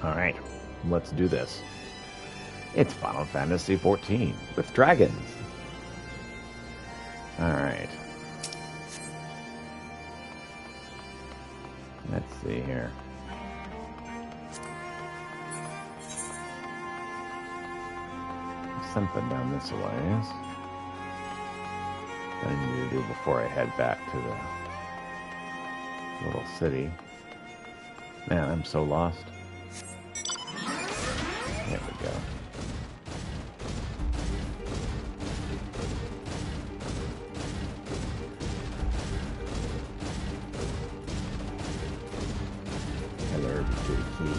Alright, let's do this. It's Final Fantasy XIV with dragons. Alright. Let's see here. Something down this way that I need to do before I head back to the little city. Man, I'm so lost. There we go. Hello, key.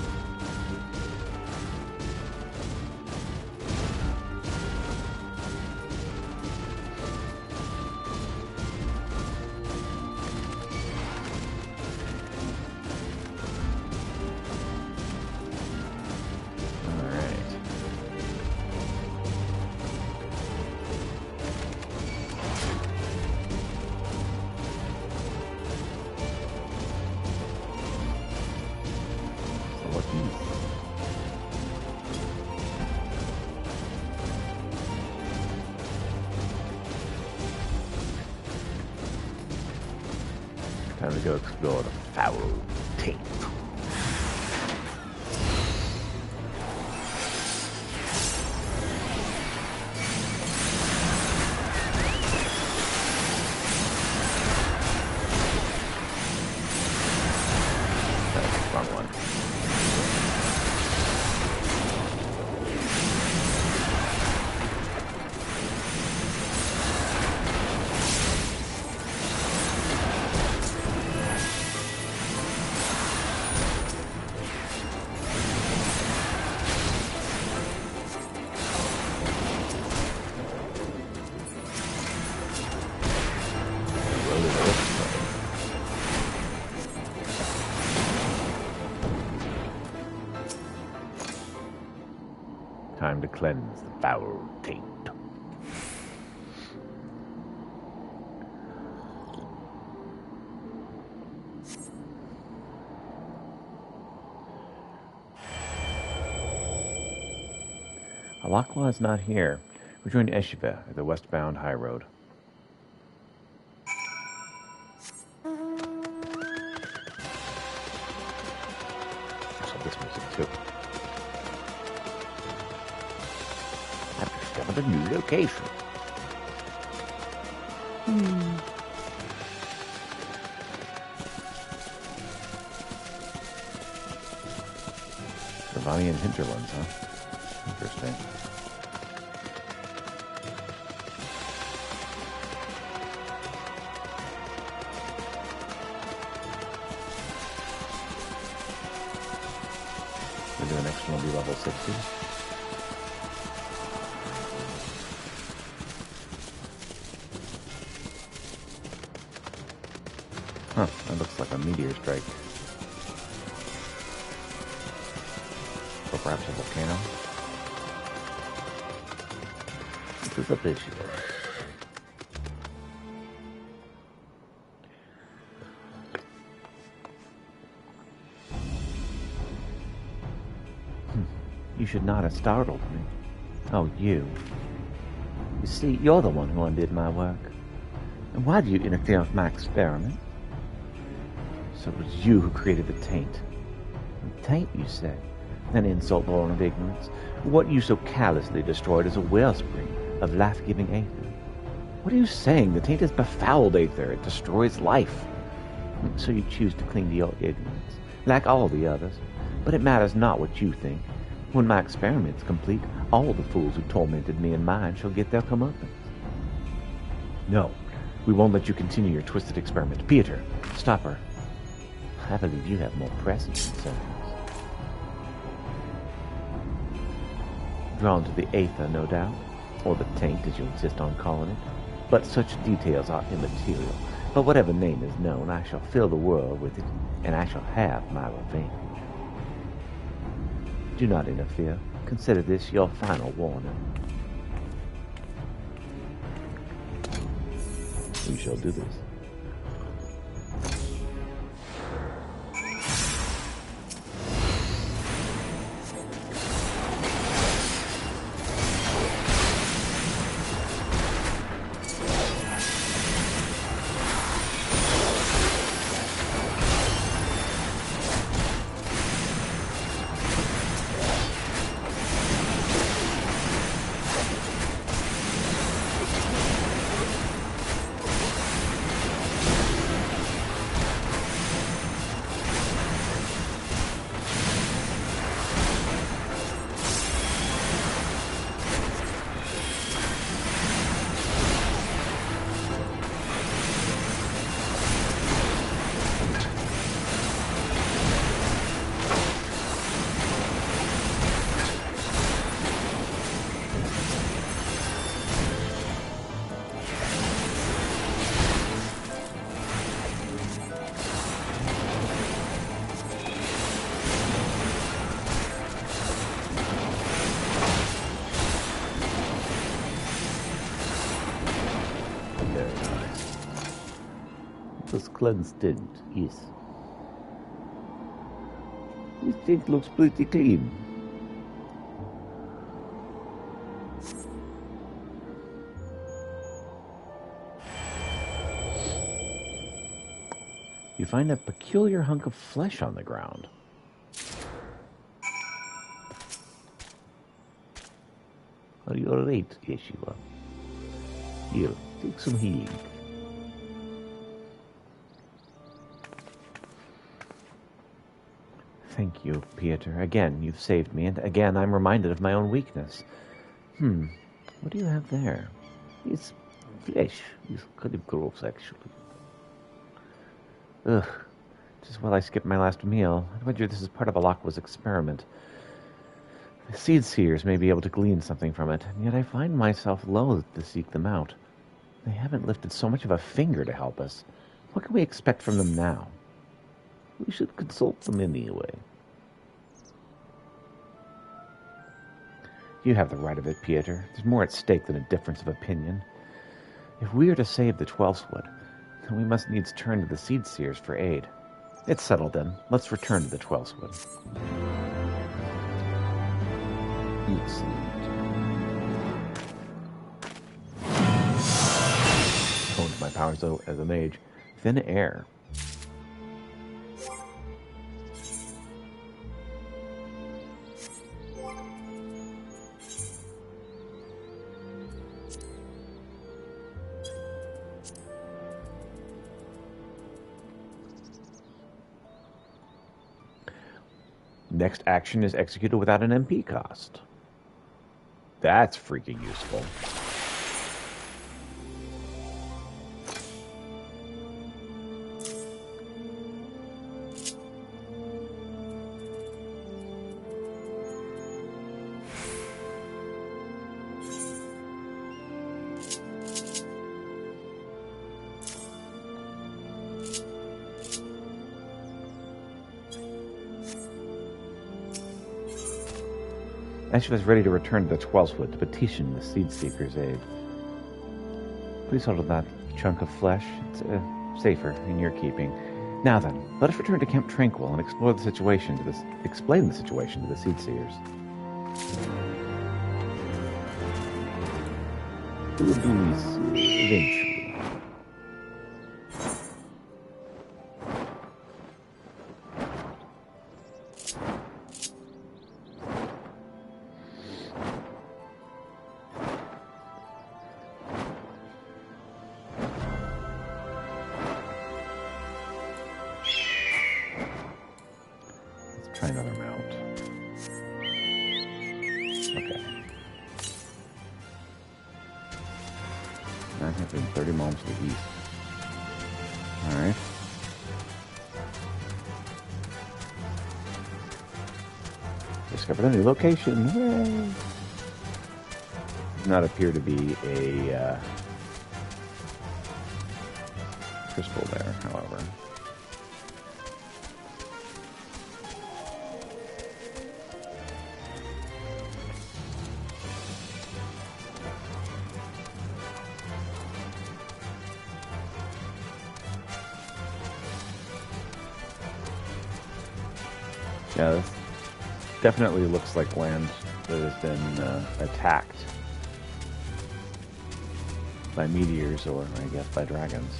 Time to go explore the foul taint. That's a fun one. Time to cleanse the foul taint. Alakwa is not here. We joined XIV at the westbound high road. So this music too. I've discovered a new location. Ravanian hinterlands, huh? Interesting. Maybe the next one will be level 60. Huh, that looks like a meteor strike. Or perhaps a volcano. This is a visual. You should not have startled me. Oh, you. You see, you're the one who undid my work. And why do you interfere with my experiment? So it was you who created the taint. The taint, you say? An insult born of ignorance. What you so callously destroyed is a wellspring of life-giving aether. What are you saying? The taint is befouled aether. It destroys life. So you choose to cling to your ignorance, like all the others. But it matters not what you think. When my experiment's complete, all the fools who tormented me and mine shall get their comeuppance. No, we won't let you continue your twisted experiment. Peter, stop her. I believe you have more pressing concerns. Drawn to the aether, no doubt, or the taint, as you insist on calling it. But such details are immaterial. But whatever name is known, I shall fill the world with it, and I shall have my revenge. Do not interfere. Consider this your final warning. We shall do this. constant, yes. This thing looks pretty clean. You find a peculiar hunk of flesh on the ground. Are you alright, Yeshiva? Here, take some healing. Thank you, Pieter. Again, you've saved me, and again I'm reminded of my own weakness. What do you have there? It's flesh. It's kind of gross, actually. Ugh. Just while I skipped my last meal, I wonder if this is part of Alakwa's experiment. The seed seers may be able to glean something from it, and yet I find myself loath to seek them out. They haven't lifted so much of a finger to help us. What can we expect from them now? We should consult them anyway. You have the right of it, Pieter. There's more at stake than a difference of opinion. If we are to save the 12th, then we must needs turn to the seed seers for aid. It's settled then. Let's return to the 12th. Excellent. Honed my powers though as a mage. Thin air. Next action is executed without an MP cost. That's freaking useful. As she was ready to return to the 12th to petition the Seed Seeker's aid. Please hold on that chunk of flesh. It's safer in your keeping. Now then, let us return to Camp Tranquil and explore the situation explain the situation to the Seed Seers. We'll do this eventually. Try another mount. Okay. 930 miles to the east. Alright. Discovered a new location. Yay! Does not appear to be a crystal there, however. Yeah, this definitely looks like land that has been attacked by meteors or, I guess, by dragons.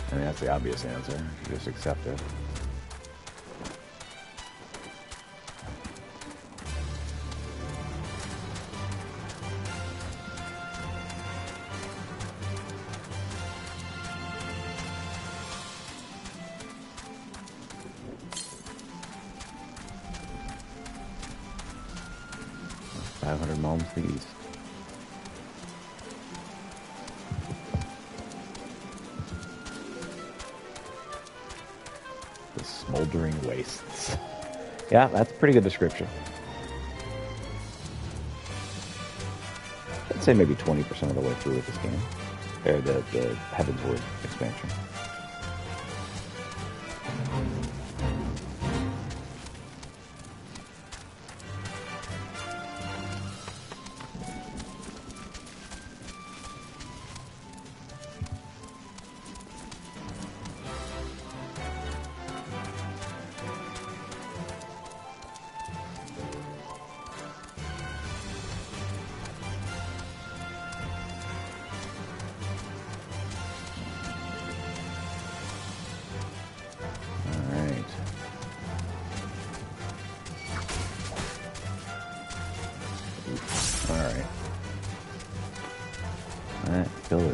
I mean, that's the obvious answer. You just accept it. Miles to the east. The smoldering wastes. Yeah, that's a pretty good description. I'd say maybe 20% of the way through with this game. Or the Heavensward expansion.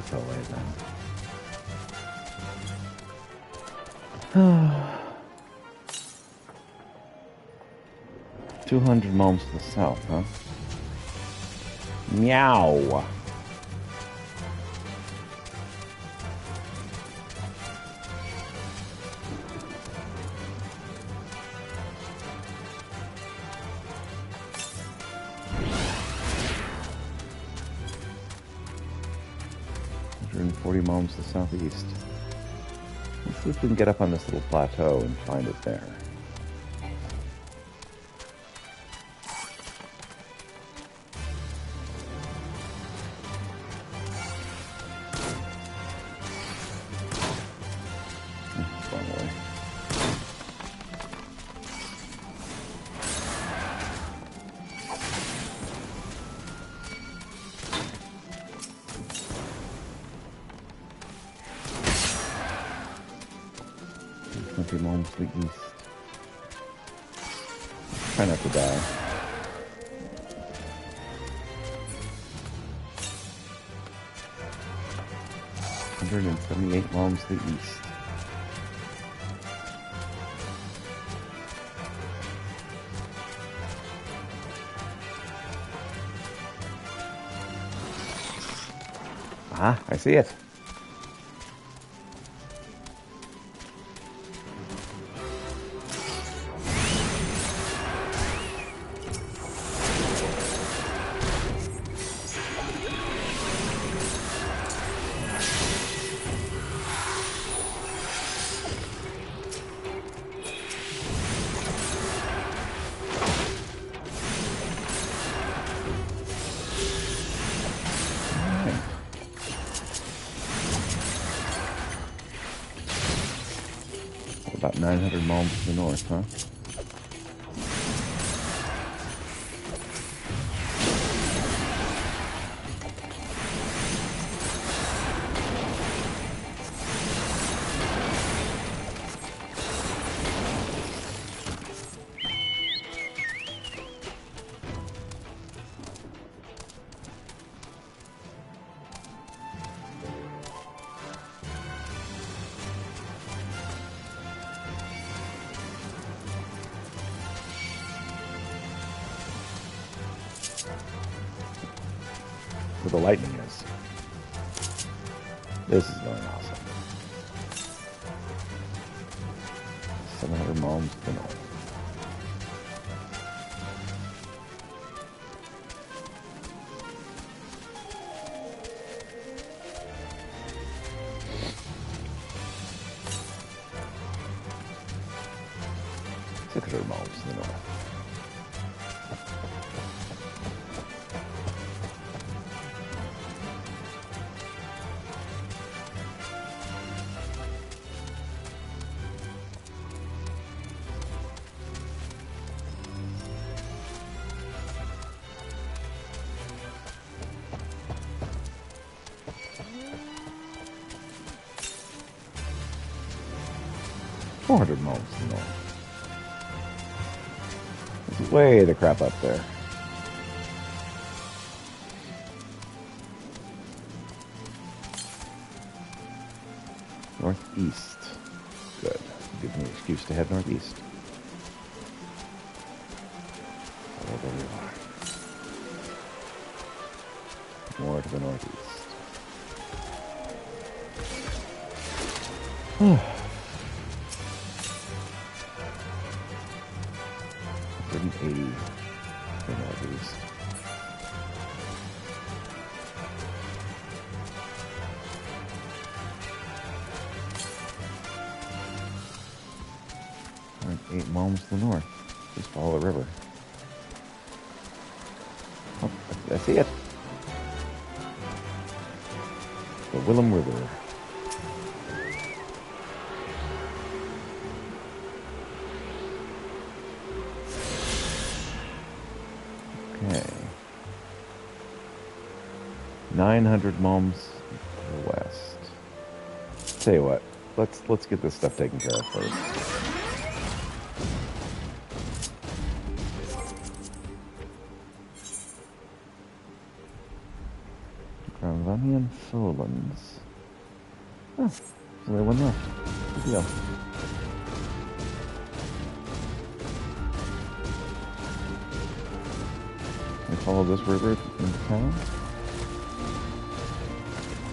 plateau then. 200 miles to the south, huh? Meow. Miles to the southeast. Let's see if we can get up on this little plateau and find it there. Wrong way. Miles to the east. Try not to die. $178 miles to the east. Ah, I see it. About 900 miles to the north, huh? Where the lightning is. This is going awesome. 700 miles to the north. Miles to the north. $400 miles to the north. It's way the crap up there. Northeast. Good. Gives me an excuse to head northeast. Oh, there we are. More to the northeast. 180 to the northeast. All right, 8 miles to the north. Just follow the river. Oh, I see it. The Willem River. Okay. 900 miles to the west. Tell you what, let's get this stuff taken care of first. Ground Johnny and Folan's. Oh, there's only one left. Good deal. Can I follow this river into town?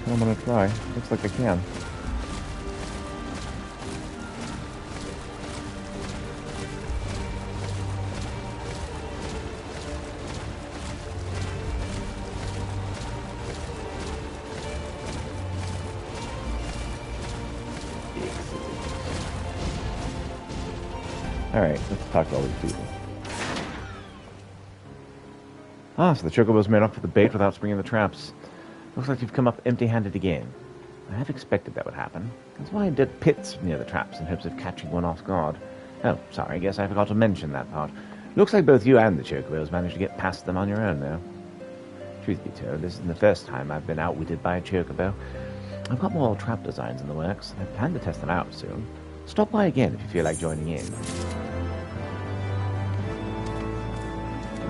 I'm gonna try. Looks like I can. Alright, let's talk to all these people. Ah, so the Chocobo's made off with the bait without springing the traps. Looks like you've come up empty-handed again. I have expected that would happen. That's why I did pits near the traps in hopes of catching one off guard. Oh, sorry, I guess I forgot to mention that part. Looks like both you and the Chocobos managed to get past them on your own, though. Truth be told, this isn't the first time I've been outwitted by a Chocobo. I've got more trap designs in the works, and I plan to test them out soon. Stop by again if you feel like joining in.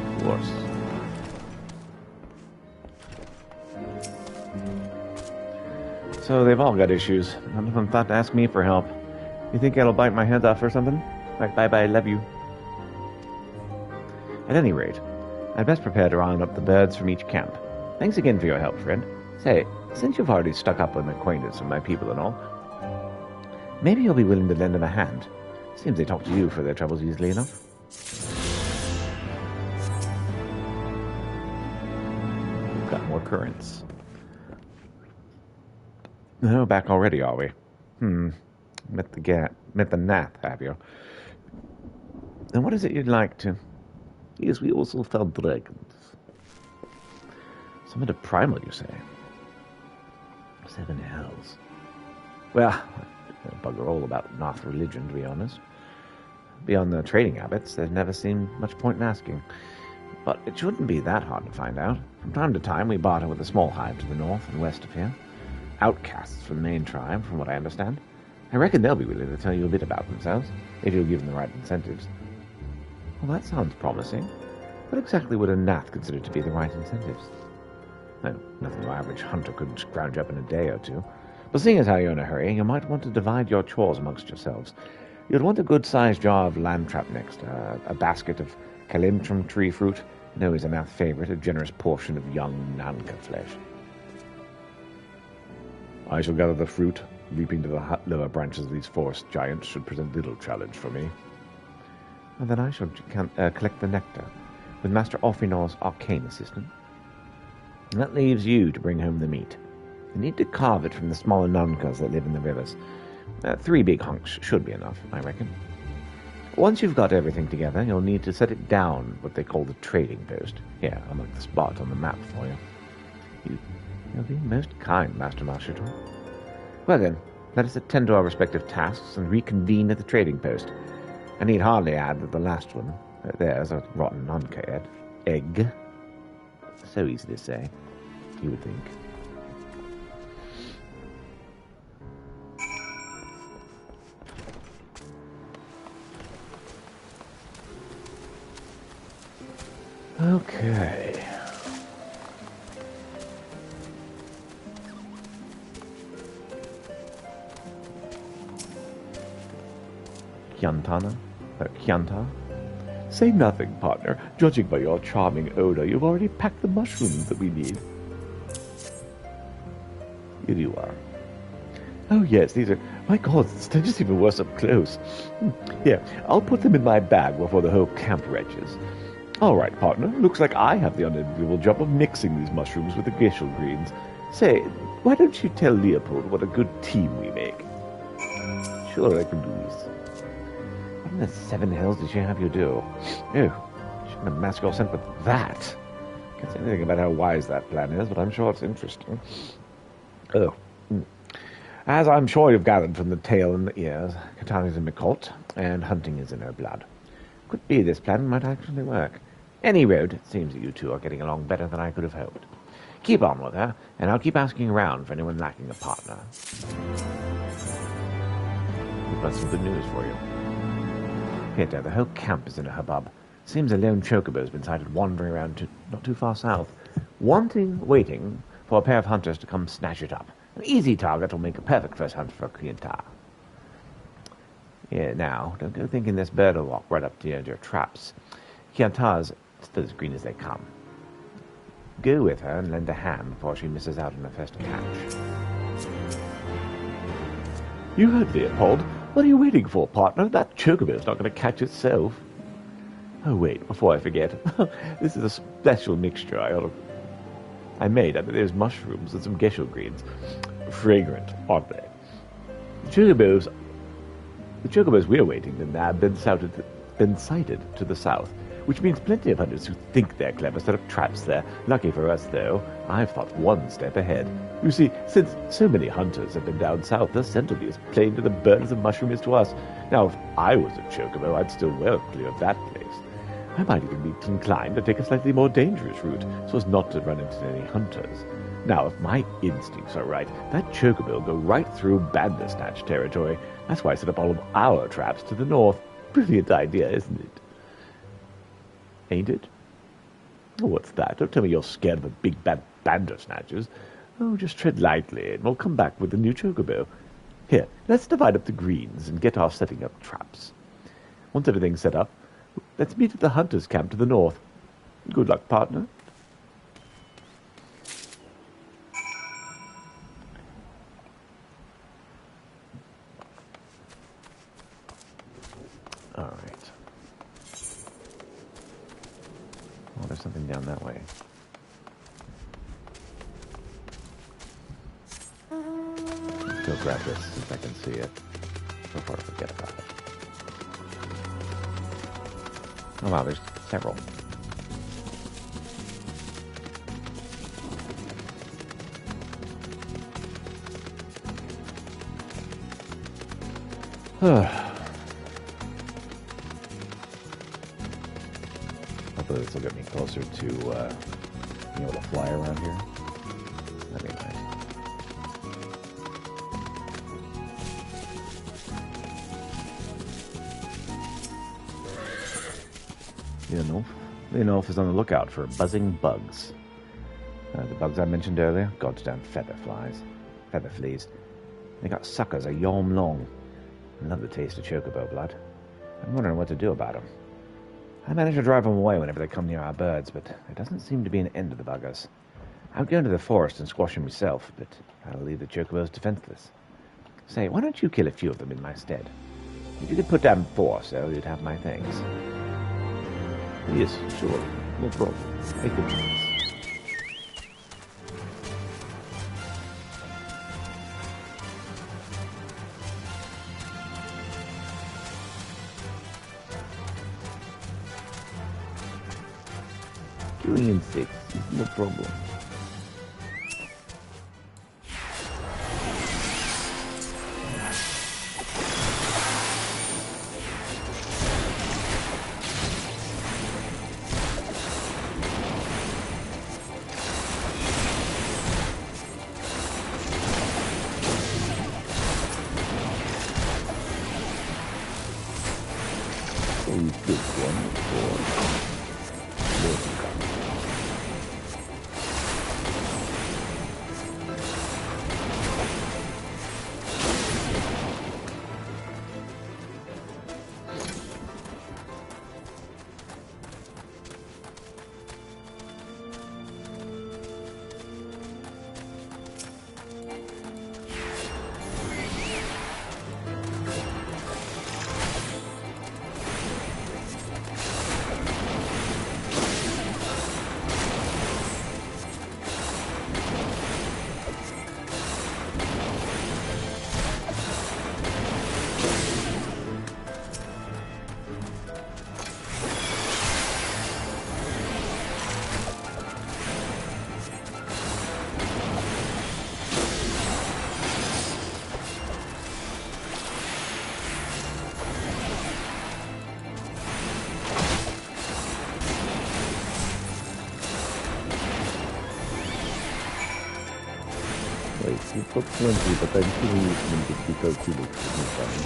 Of course. So they've all got issues. None of them thought to ask me for help. You think it'll bite my head off or something? Right, bye-bye, love you. At any rate, I'd best prepare to round up the birds from each camp. Thanks again for your help, friend. Say, since you've already stuck up with an acquaintance of my people and all, maybe you'll be willing to lend them a hand. Seems they talk to you for their troubles easily enough. We've got more currents. No, back already, are we? Met the Nath, have you? And what is it you'd like to... Yes, we also found dragons. Some of the primal, you say? 7 hells. Well, I don't bugger all about Nath religion, to be honest. Beyond the trading habits, there never seemed much point in asking. But it shouldn't be that hard to find out. From time to time, we barter with a small hive to the north and west of here. Outcasts from the main tribe, from what I understand. I reckon they'll be willing to tell you a bit about themselves, if you'll give them the right incentives. Well, that sounds promising. What exactly would a Nath consider to be the right incentives? No, nothing your average hunter could scrounge up in a day or two. But seeing as how you're in a hurry, you might want to divide your chores amongst yourselves. You'd want a good-sized jar of lamb trap next, a basket of calimtrum tree fruit, and always a Nath favorite, a generous portion of young Nanka flesh. I shall gather the fruit. Leaping to the lower branches of these forest giants should present little challenge for me. And then I shall collect the nectar, with Master Orphinor's arcane assistant. And that leaves you to bring home the meat. You need to carve it from the smaller nunkas that live in the rivers. 3 big hunks should be enough, I reckon. Once you've got everything together, you'll need to set it down, what they call the trading post. Here, I'll mark the spot on the map for you. You'll be most kind, Master Marshall. Well then, let us attend to our respective tasks and reconvene at the trading post. I need hardly add that the last one, there's a rotten nunca egg. So easy to say, you would think. Okay. Kyanta? Say nothing, partner. Judging by your charming odor, you've already packed the mushrooms that we need. Here you are. Oh yes, these are... My God, they're just even worse up close. Here, I'll put them in my bag before the whole camp wretches. All right, partner. Looks like I have the unenviable job of mixing these mushrooms with the glacial greens. Say, why don't you tell Leopold what a good team we make? Sure, I can do this. What in the 7 hells did she have you do? Oh, shouldn't have masked your scent with that. Can't say anything about how wise that plan is, but I'm sure it's interesting. Oh. As I'm sure you've gathered from the tail and the ears, Katana's in Mikot, and hunting is in her blood. Could be this plan might actually work. Any road, it seems that you two are getting along better than I could have hoped. Keep on with her, and I'll keep asking around for anyone lacking a partner. We've got some good news for you. Peter, the whole camp is in a hubbub. Seems a lone chocobo's been sighted wandering around not too far south, waiting for for a pair of hunters to come snatch it up. An easy target will make a perfect first hunt for Qiantar. Yeah, now, don't go thinking this bird will walk right up to your traps. Qiantar's still as green as they come. Go with her and lend a hand before she misses out on her first catch. You heard Leopold. What are you waiting for, partner? That chocobo's not going to catch itself. Oh, wait, before I forget. This is a special mixture I made out of those mushrooms and some gesho greens. Fragrant, aren't they? The chocobos we're waiting to nab been sighted to the south, which means plenty of hunters who think they're clever set up traps there. Lucky for us, though, I've thought one step ahead. You see, since so many hunters have been down south, the scent will be as plain to the birds as a mushroom is to us. Now, if I was a chocobo, I'd still well clear of that place. I might even be inclined to take a slightly more dangerous route, so as not to run into any hunters. Now, if my instincts are right, that chocobo will go right through Bandersnatch territory. That's why I set up all of our traps to the north. Brilliant idea, isn't it? Ain't it? Oh, what's that? Don't tell me you're scared of the big bad Bandersnatchers. Oh, just tread lightly, and we'll come back with the new chocobo. Here, let's divide up the greens and get off setting up traps. Once everything's set up, let's meet at the hunters' camp to the north. Good luck, partner. All right. Oh, there's something down that way. Let's go grab this if I can see it before I forget about it. Oh wow, there's several. Hopefully this will get me closer to being able to fly around here. That'd be nice. Leonolf is on the lookout for buzzing bugs. The bugs I mentioned earlier, goddamn feather fleas. They got suckers a yom long. I love the taste of chocobo blood. I'm wondering what to do about them. I manage to drive them away whenever they come near our birds, but there doesn't seem to be an end to the buggers. I'd go into the forest and squash them myself, but I'll leave the chocobos defenseless. Say, why don't you kill a few of them in my stead? If you could put down 4, so you'd have my thanks. Yes, sure. No problem. I can do this. Killing insects is no problem. You've got plenty, but I'm killing you just because you look funny.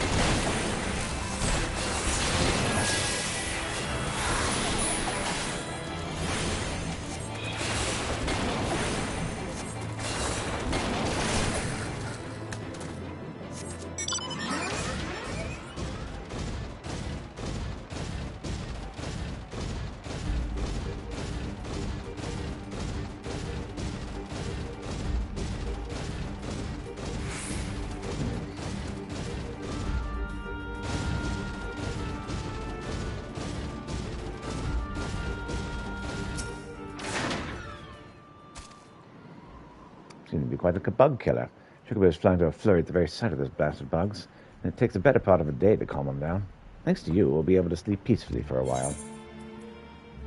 can be quite a bug killer. Chocobo's flying to a flurry at the very sight of those blasted bugs, and it takes the better part of a day to calm them down. Thanks to you, we'll be able to sleep peacefully for a while.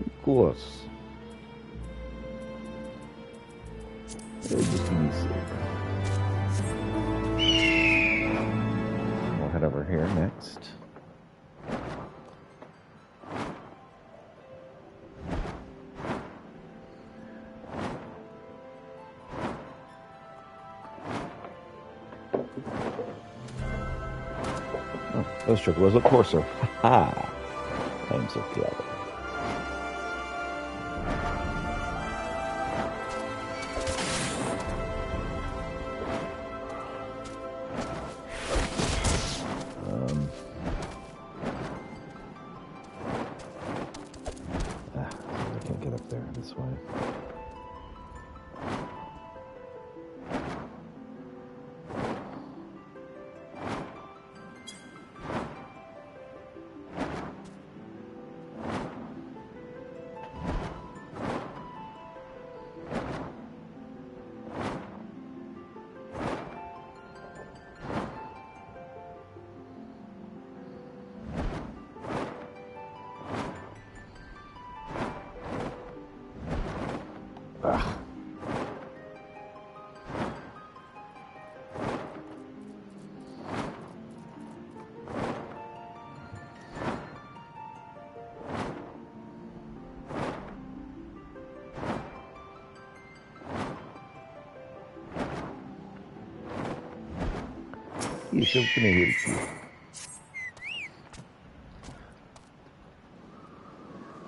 Of course. Just give me a sec. We'll head over here next. Oh, those chocobos look coarser. Ha! I'm so clever. I can't get up there this way. Ugh. Yes, I'm gonna help you.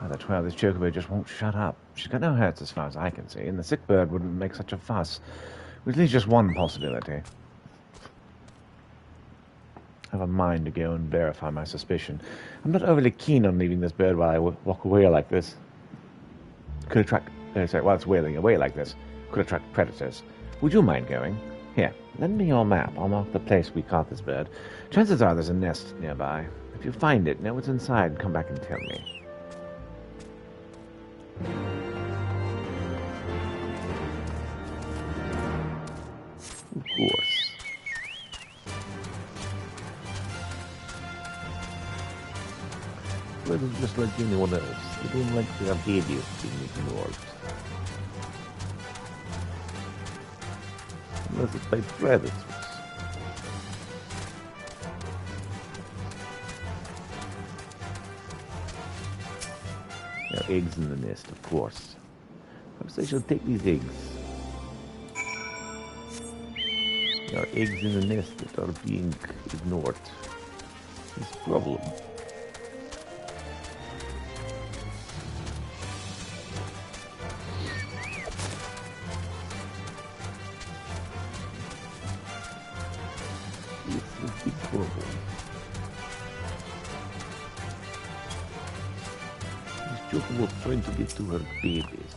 Oh, that's why this chocobo just won't shut up. She's got no hurts as far as I can see, and the sick bird wouldn't make such a fuss. Which leaves just one possibility. I have a mind to go and verify my suspicion. I'm not overly keen on leaving this bird while I walk away like this. Could attract... while it's wailing away like this. Could attract predators. Would you mind going? Here, lend me your map. I'll mark the place we caught this bird. Chances are there's a nest nearby. If you find it, know what's inside, come back and tell me. Of course. Well, just like anyone else, they don't like their babies being ignored. Unless it's by predators. There are eggs in the nest, of course. Perhaps I shall take these eggs. There are eggs in the nest that are being ignored. This problem. This is a big problem. This chocobo trying to get to her babies.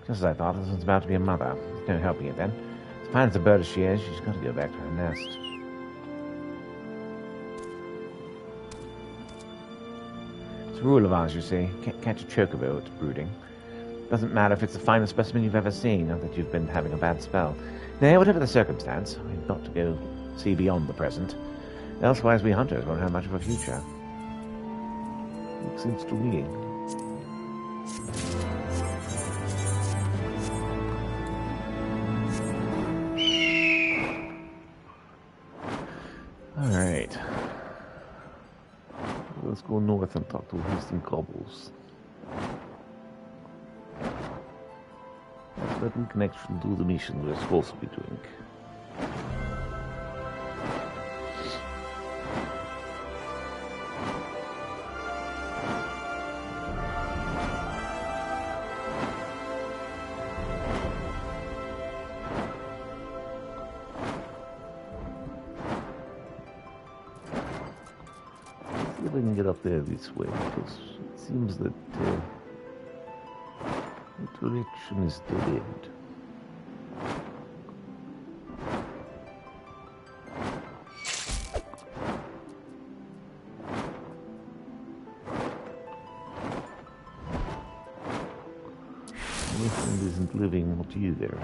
Just as I thought, this one's about to be a mother. There's no helping it then. As fine as a bird as she is, she's got to go back to her nest. It's a rule of ours, you see. Can't catch a chocobo, it's brooding. Doesn't matter if it's the finest specimen you've ever seen, not that you've been having a bad spell. Nay, whatever the circumstance, we've got to go see beyond the present. Elsewise, we hunters won't have much of a future. Makes sense to me. Alright. Let's go north and talk to Houston Cobbles. That's that in connection to the mission we're supposed to be doing. See if I can get up there this way, because it seems that the direction is dead end. My friend isn't living up to you there.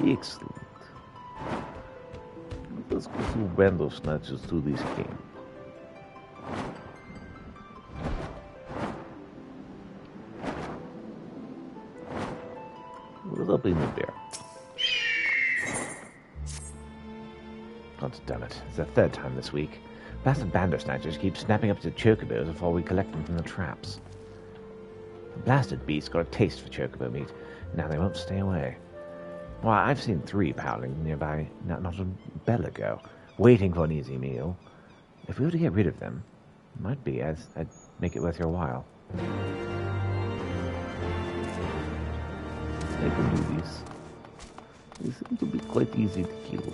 Excellent. Let's go through random snatches to this game. What's up in there? God damn it. It's the third time this week. Blasted bandersnatchers keep snapping up to chocobos before we collect them from the traps. The blasted beasts got a taste for chocobo meat, and now they won't stay away. Well, I've seen 3 prowling nearby not a bell ago, waiting for an easy meal. If we were to get rid of them, it might be I'd make it worth your while. I can do this. They seem to be quite easy to kill.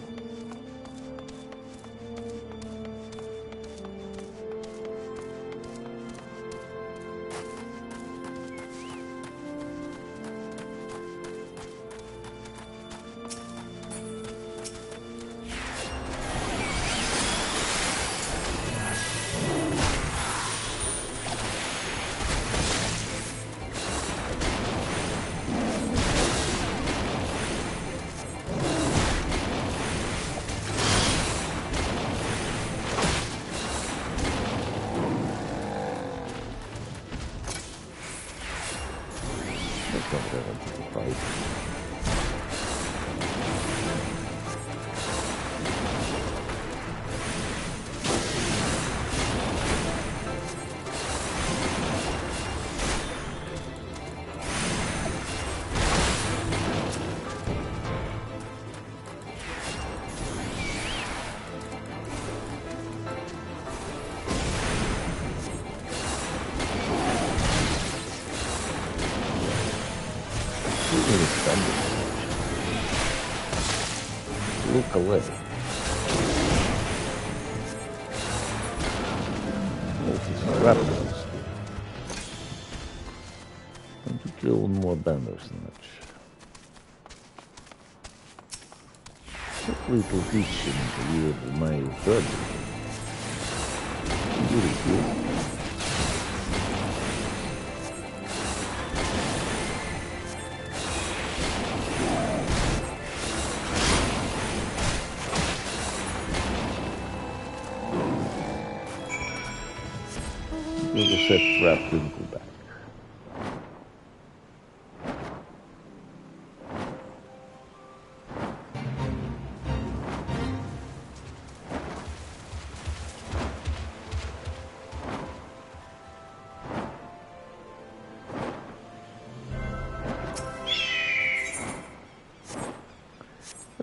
Look away. Raptors. Time to kill one more bandersnatch. Hopefully it will teach him to wield my third. Really cool. We'll set Raptwinkle back.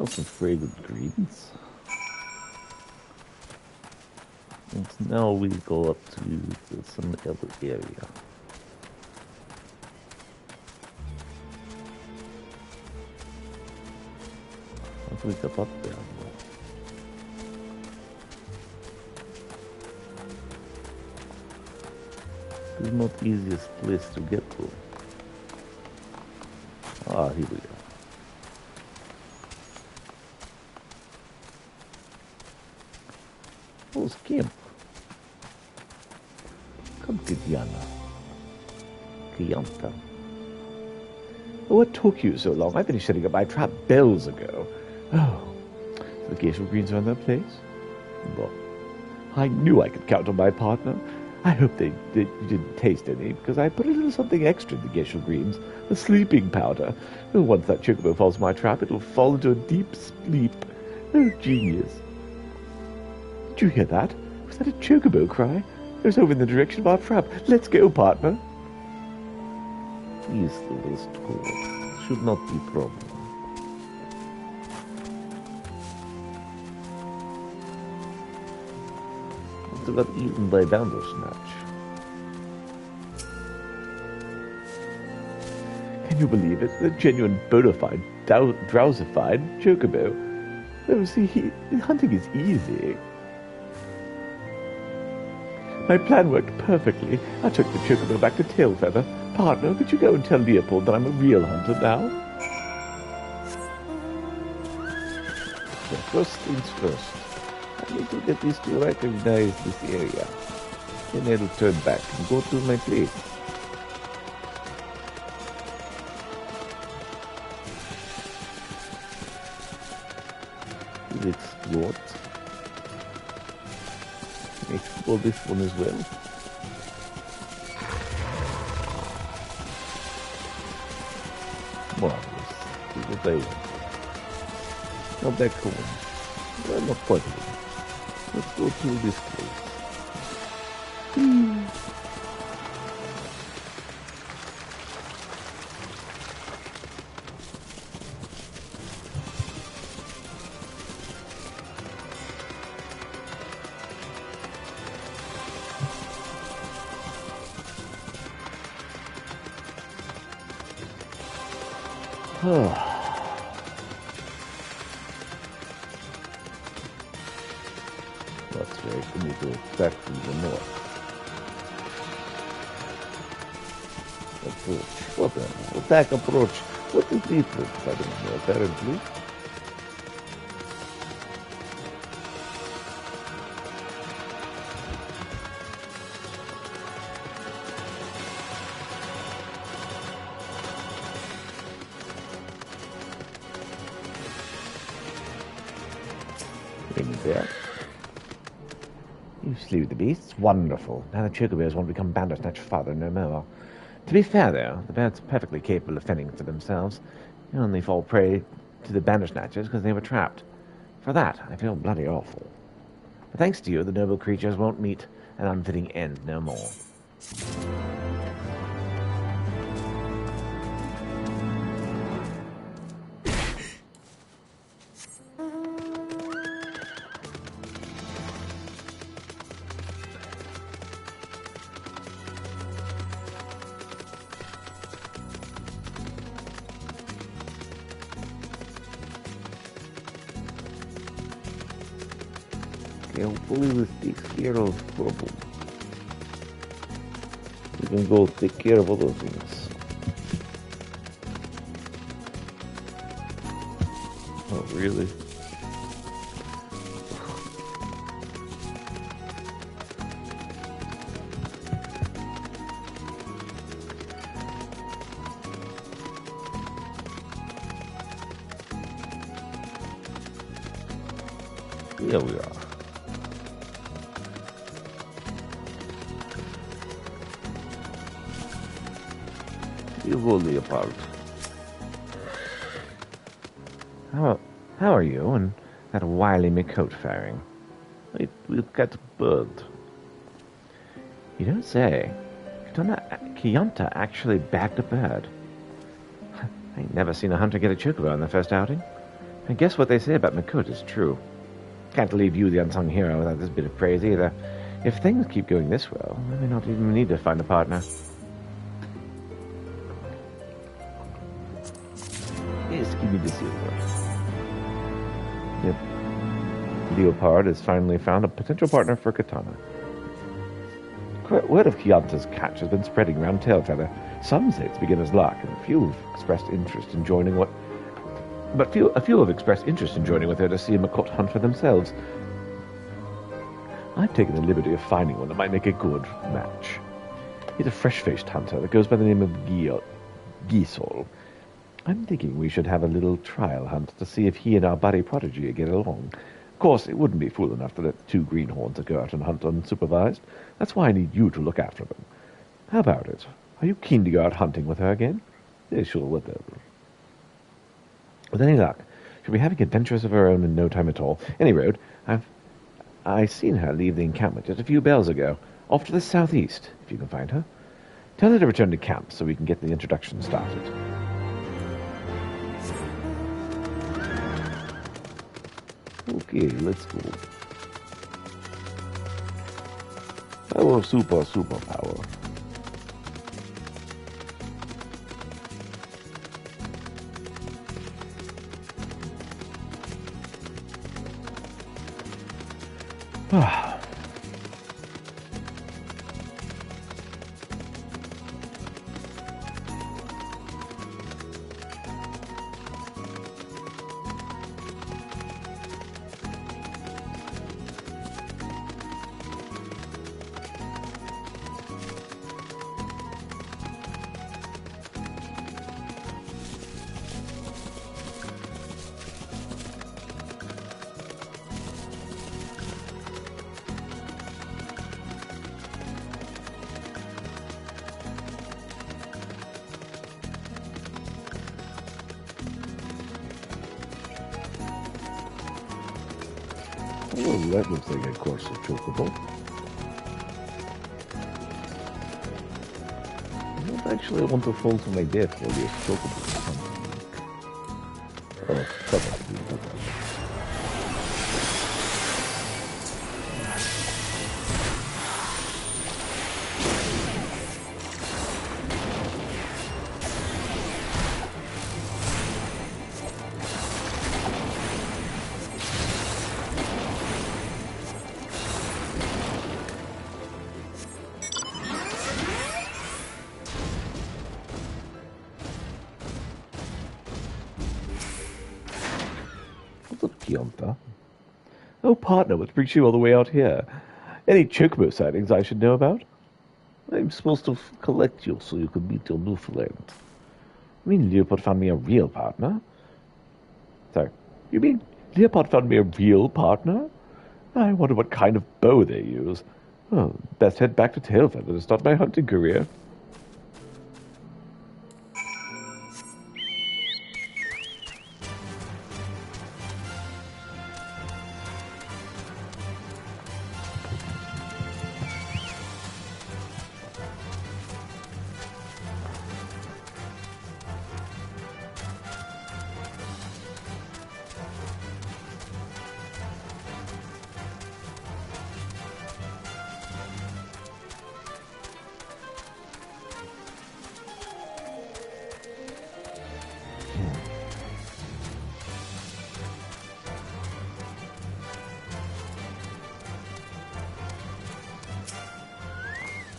Some fragrant greens. And now we go up to some other area. How do we get up there? This is not the easiest place to get to. Ah, here we go. Oh, Skimp. Come, Kiana. Kianta. Oh, what took you so long? I finished setting up my trap bells ago. Oh, so the geisha greens are in their place? Well, I knew I could count on my partner. I hope you didn't taste any, because I put a little something extra in the geisha greens, a sleeping powder. Oh, once that chocobo falls in my trap, it'll fall into a deep sleep. Oh, genius. Did you hear that? Was that a chocobo cry? It was over in the direction of our trap. Let's go, partner. These little stores should not be a problem. What got eaten by Bandersnatch? Can you believe it? The genuine bona fide, drowsified chocobo. Oh, see, hunting is easy. My plan worked perfectly. I took the chocobo back to Tailfeather. Partner, could you go and tell Leopold that I'm a real hunter now? So first things first. I need to get these to recognize this area. Then I'll turn back and go to my place. explore this one as well. Marvelous. This is they not that cool. Well, not quite a little. Let's go to this place. That's right, we need to back from the north. Approach. What then? Attack approach. What is different? I don't know, apparently. Bring me back. You slew the beasts? Wonderful. Now the chocobos won't become Bandersnatch father no more. To be fair, though, the birds are perfectly capable of fending for themselves. They only fall prey to the Bandersnatchers because they were trapped. For that, I feel bloody awful. But thanks to you, the noble creatures won't meet an unfitting end no more. Hopefully this takes care of trouble. We can go take care of other things. Oh, really? Here we are. You go, Leopard. How are you and that wily Mikot faring? We've got bird. You don't say. Kianta actually bagged a bird. I ain't never seen a hunter get a chocobo on their first outing. And guess what they say about Mikot is true. Can't leave you the unsung hero without this bit of praise either. If things keep going this well, we may not even need to find a partner. Yes, give me the silver. Yep. Leopard has finally found a potential partner for Katana. Word of Kianta's catch has been spreading around Telltale. Some say it's beginner's luck, and a few have expressed interest in joining with her to see a Makot hunt for themselves. I've taken the liberty of finding one that might make a good match. He's a fresh-faced hunter that goes by the name of Gisol. I'm thinking we should have a little trial hunt to see if he and our buddy Prodigy get along. Of course, it wouldn't be fool enough to let the two greenhorns go out and hunt unsupervised. That's why I need you to look after them. How about it? Are you keen to go out hunting with her again? Yeah, sure, whatever. With any luck, she'll be having adventures of her own in no time at all. Any road, I seen her leave the encampment just a few bells ago, off to the southeast, if you can find her. Tell her to return to camp so we can get the introduction started. Okay, let's go. Our superpower. Well, that looks like a course of chocobo. I don't actually want to fall to my death for this chocobo. Oh, probably. Oh, partner, what brings you all the way out here? Any chocobo sightings I should know about? I'm supposed to collect you so you can meet your new friend. You mean Leopold found me a real partner? Sorry, you mean Leopold found me a real partner? I wonder what kind of bow they use. Oh, best head back to Tailfeather to start my hunting career.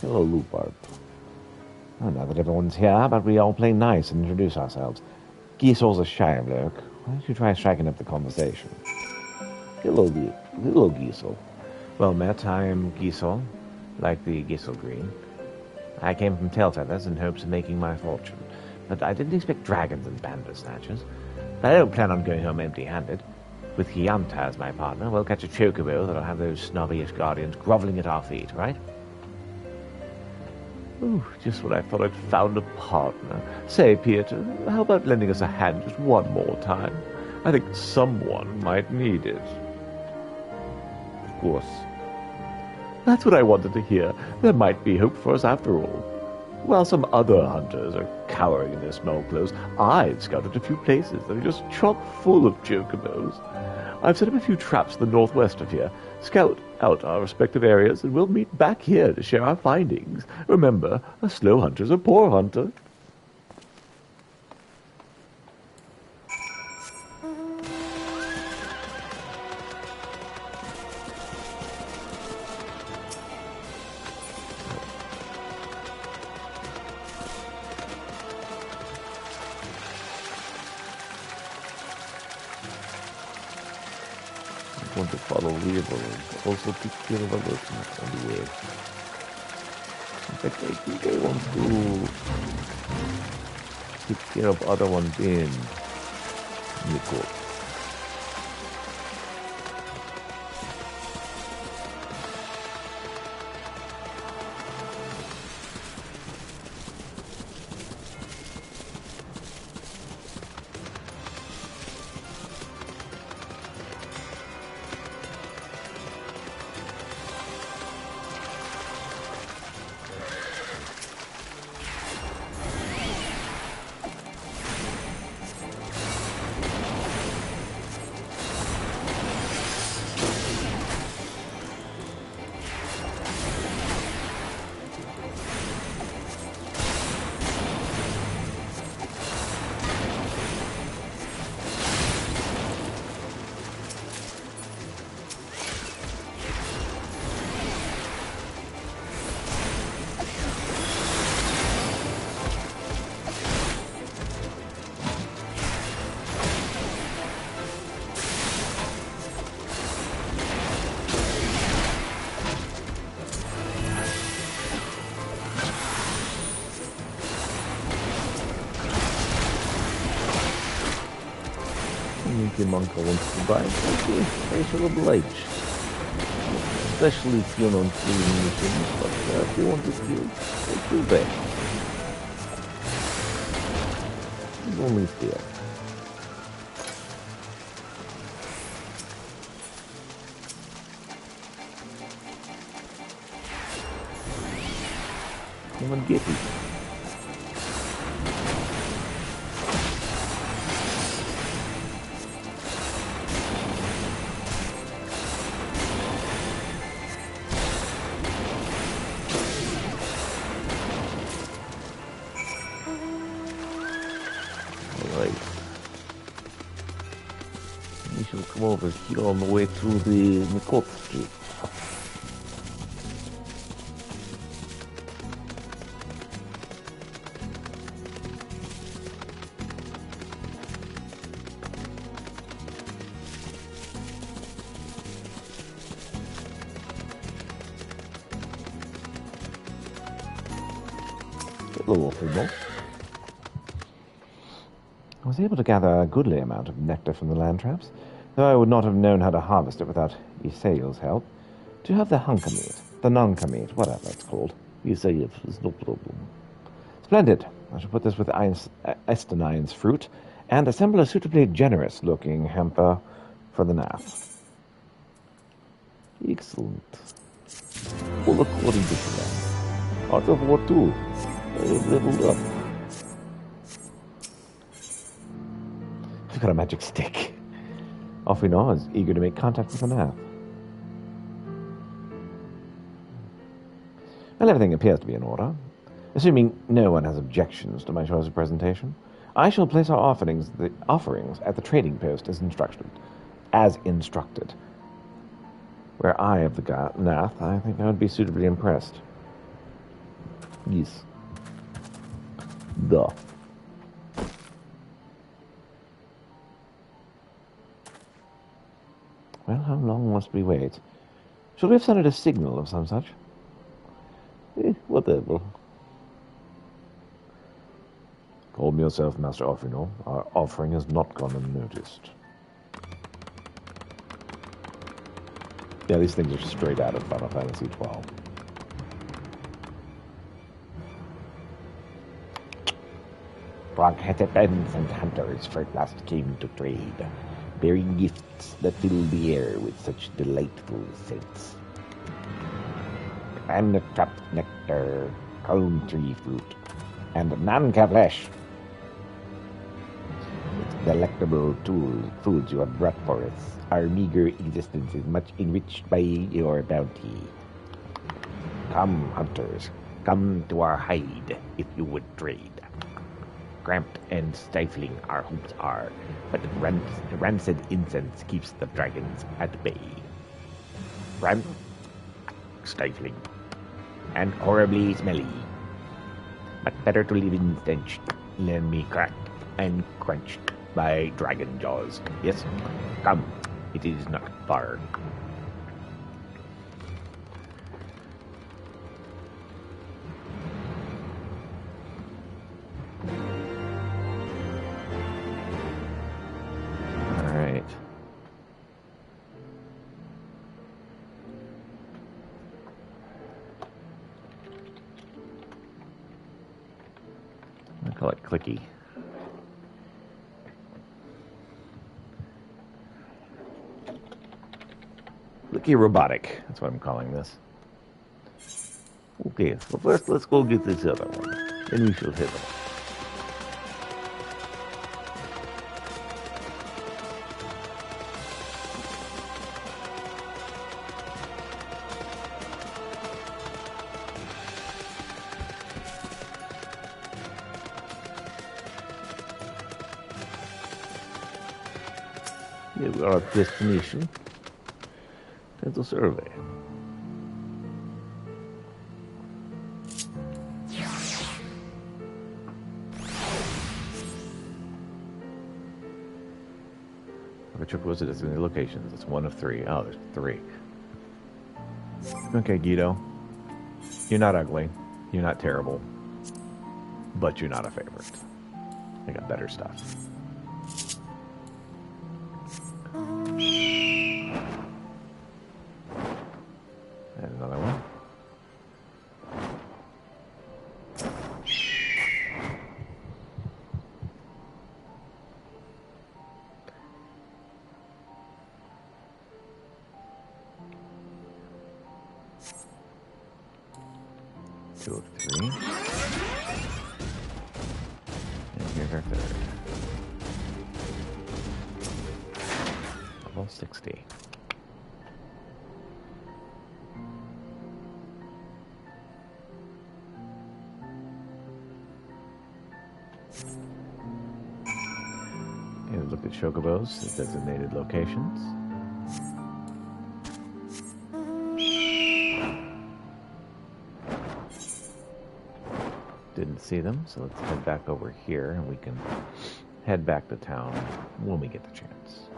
Hello, Lupard. Oh, now that everyone's here, but we all play nice and introduce ourselves. Giesel's a shy bloke. Why don't you try striking up the conversation? Hello, Giesel. Well met, I am Giesel, like the Giesel Green. I came from Tailfeathers in hopes of making my fortune, but I didn't expect dragons and bandersnatchers. But I don't plan on going home empty-handed. With Hyanta as my partner, we'll catch a chocobo that'll have those snobbyish guardians groveling at our feet, right? Oh, just when I thought I'd found a partner. Say, Peter, how about lending us a hand just one more time? I think someone might need it. Of course. That's what I wanted to hear. There might be hope for us after all. While some other hunters are cowering in their small clothes, I've scouted a few places that are just chock full of chocobos. I've set up a few traps in the northwest of here. Scout out our respective areas, and we'll meet back here to share our findings. Remember, a slow hunter's a poor hunter. Want to follow Leopold, also take care of alertness on the way. In fact, I think I want to take care of other one being Nico. The monk wants to buy, okay, I shall oblige. Especially if you're not killing missions, but if you want to kill, I kill back. It's only fair. Come and get it. Alright. We shall come over here on the way through the Mikolski. Hello, Ophrimo. I was able to gather a goodly amount of nectar from the land traps, though I would not have known how to harvest it without Isael's help. Do you have the hunka meat, the nunca meat, whatever it's called? Isael is no problem. Splendid. I shall put this with Estanine's fruit and assemble a suitably generous-looking hamper for the Nath. Excellent. Well, according to plan, Art of War 2, I have leveled up. I've got a magic stick. Ophrimo is eager to make contact with the Nath. Well, everything appears to be in order. Assuming no one has objections to my choice of presentation, I shall place our offerings at the trading post as instructed. Were I of the Nath, I think I would be suitably impressed. Yes. Duh. Well, how long must we wait? Should we have sounded a signal of some such? Whatever. Calm yourself, Master Ophrimo. Our offering has not gone unnoticed. Yeah, these things are straight out of Final Fantasy XII. Black-hatted bandits and hunters first last came to trade, bearing gifts that filled the air with such delightful scents. And trapped nectar, calm tree fruit, and nanka flesh. With delectable foods you have brought for us, our meager existence is much enriched by your bounty. Come, hunters, come to our hide if you would trade. Cramped and stifling our homes are, but rancid incense keeps the dragons at bay. Cramped, stifling, and horribly smelly. But better to live in stench than be cracked and crunched by dragon jaws. Yes, come, it is not far. I call it clicky. Clicky robotic. That's what I'm calling this. Okay, so first let's go get this other one. Then we shall head off. Here we are at destination. There's a survey. Which was it? It's in the locations. It's one of three. Oh, there's three. Okay, Guido. You're not ugly. You're not terrible. But you're not a favorite. I got better stuff. And another one. 2 of 3. And here's our third. Level 60. And look at Chocobo's designated locations. Didn't see them, so let's head back over here and we can head back to town when we get the chance.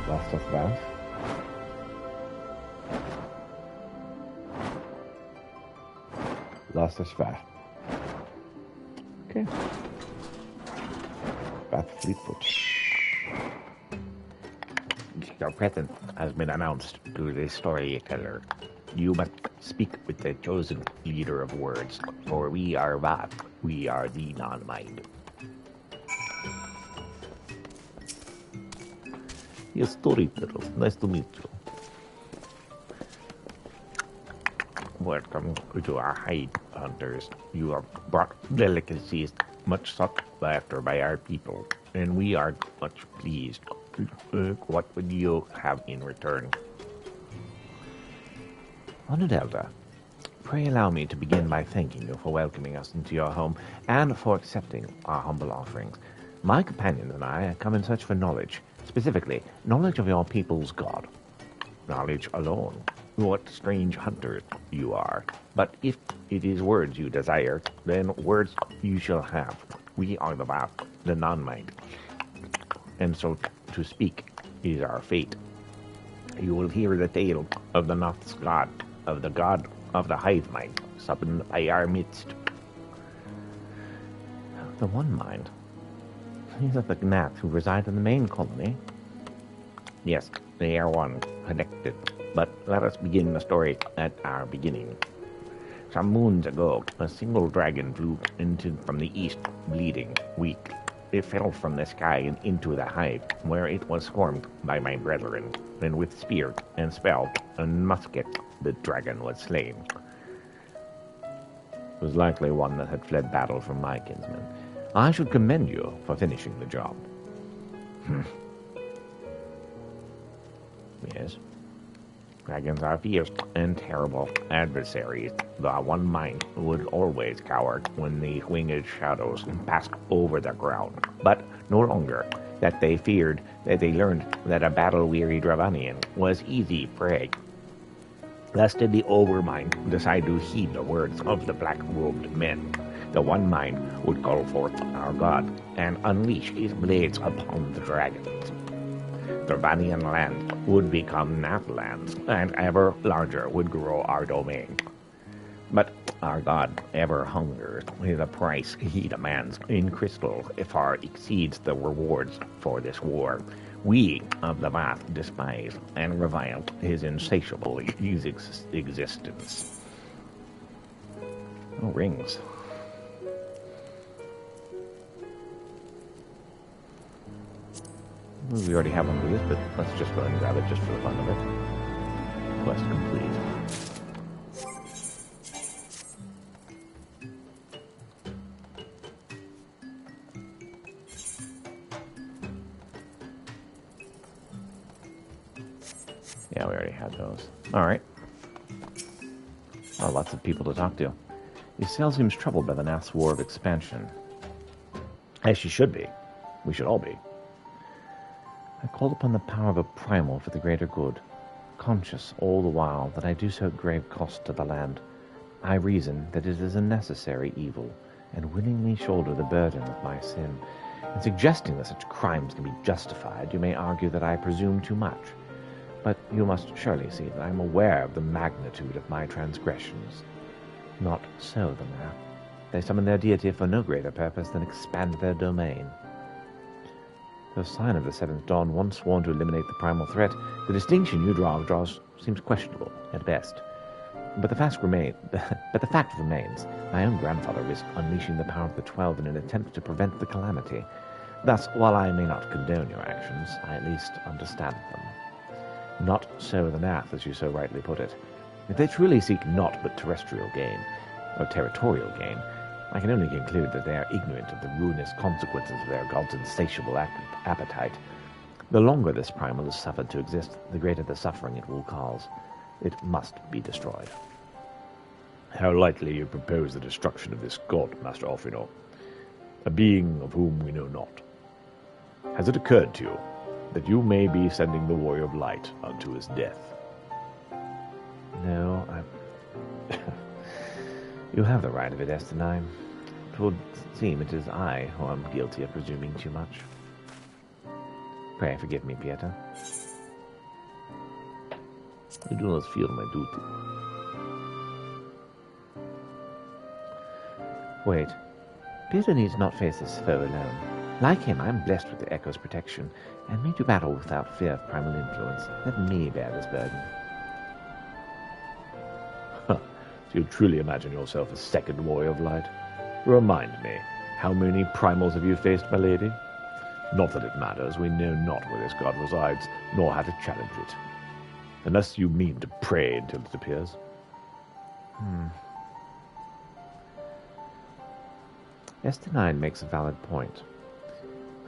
Last of that. Last is Vath. Okay. Vath Fleetfoot. Your presence has been announced to the storyteller. You must speak with the chosen leader of words, for we are Vath. We are the non-mind. Yes, storyteller. Nice to meet you. Welcome to our hide, hunters. You have brought delicacies much sought after by our people, and we are much pleased. What would you have in return? Honored Elder, pray allow me to begin by thanking you for welcoming us into your home and for accepting our humble offerings. My companions and I come in search for knowledge, specifically knowledge of your people's God. Knowledge alone. What strange hunters you are. But if it is words you desire, then words you shall have. We are the Vath, the non-mind. And so to speak is our fate. You will hear the tale of the Noth's God, of the God of the hive mind, summoned by our midst. The One Mind. These are the Gnats who reside in the main colony. Yes, they are one, connected. But let us begin the story at our beginning. Some moons ago, a single dragon flew from the east, bleeding, weak. It fell from the sky and into the hive, where it was formed by my brethren. And with spear and spell and musket, the dragon was slain. It was likely one that had fled battle from my kinsmen. I should commend you for finishing the job. Yes. Dragons are fierce and terrible adversaries. The One Mind would always cower when the winged shadows passed over the ground. But no longer. That they learned that a battle-weary Dravanian was easy prey. Thus did the Overmind decide to heed the words of the black-robed men. The One Mind would call forth our God and unleash his blades upon the dragons. Dravanian land would become Nathlands, and ever larger would grow our domain. But our God ever hungers. The price he demands in crystal far exceeds the rewards for this war. We of the Vath despise and revile his insatiable existence. Oh, rings. We already have one of these, but let's just go ahead and grab it just for the fun of it. Quest complete. Yeah, we already had those. Alright. Oh, lots of people to talk to. Ysayle seems troubled by the Nath's war of expansion. As she should be. We should all be. I called upon the power of a primal for the greater good, conscious all the while that I do so at grave cost to the land. I reason that it is a necessary evil, and willingly shoulder the burden of my sin. In suggesting that such crimes can be justified, you may argue that I presume too much. But you must surely see that I am aware of the magnitude of my transgressions. Not so the Nath. They summon their deity for no greater purpose than expand their domain. The sign of the Seventh Dawn, once sworn to eliminate the primal threat, the distinction you draw seems questionable, at best. But the fact remains, my own grandfather risked unleashing the power of the 12 in an attempt to prevent the calamity. Thus, while I may not condone your actions, I at least understand them. Not so the Nath, as you so rightly put it. If they truly seek naught but terrestrial gain, or territorial gain, I can only conclude that they are ignorant of the ruinous consequences of their god's insatiable appetite. The longer this primal is suffered to exist, the greater the suffering it will cause. It must be destroyed. How lightly you propose the destruction of this god, Master Alfino, a being of whom we know not. Has it occurred to you that you may be sending the Warrior of Light unto his death? No, You have the right of it, S9. It would seem it is I who am guilty of presuming too much. Pray forgive me, Pieta. I do not feel my duty. Wait. Pieta needs not face this foe alone. Like him, I am blessed with the Echo's protection, and may do battle without fear of primal influence. Let me bear this burden. Do you truly imagine yourself a second Warrior of Light? Remind me, how many primals have you faced, my lady? Not that it matters, we know not where this god resides, nor how to challenge it. Unless you mean to pray until it appears. S9 makes a valid point.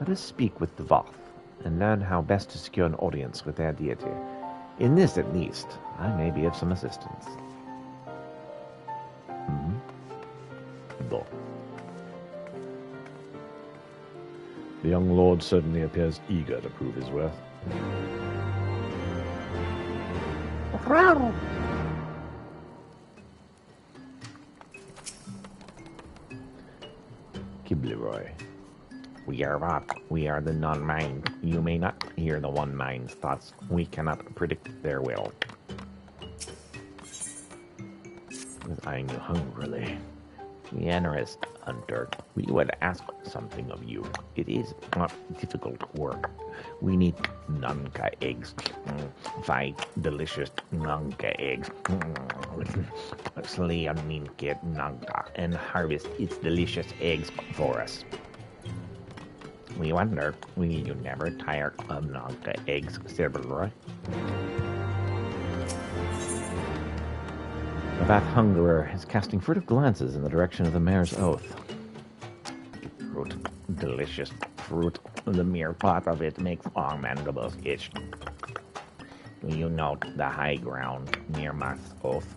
Let us speak with the Voth, and learn how best to secure an audience with their deity. In this, at least, I may be of some assistance. Though. The young lord certainly appears eager to prove his worth. Kibleroy. We are not. We are the non-mind. You may not hear the one mind's thoughts. We cannot predict their will. With eyeing you hungrily. Generous hunter, we would ask something of you. It is not difficult work. We need Nanka eggs. 5 delicious Nanka eggs. Slay a Ninket Nanka and harvest its delicious eggs for us. We wonder, will you never tire of Nanka eggs, Silverroy? The Vath Hungerer is casting furtive glances in the direction of the Mayor's Oath. Fruit, delicious fruit. The mere thought of it makes our mandibles itch. Do you know the high ground near Math's Oath?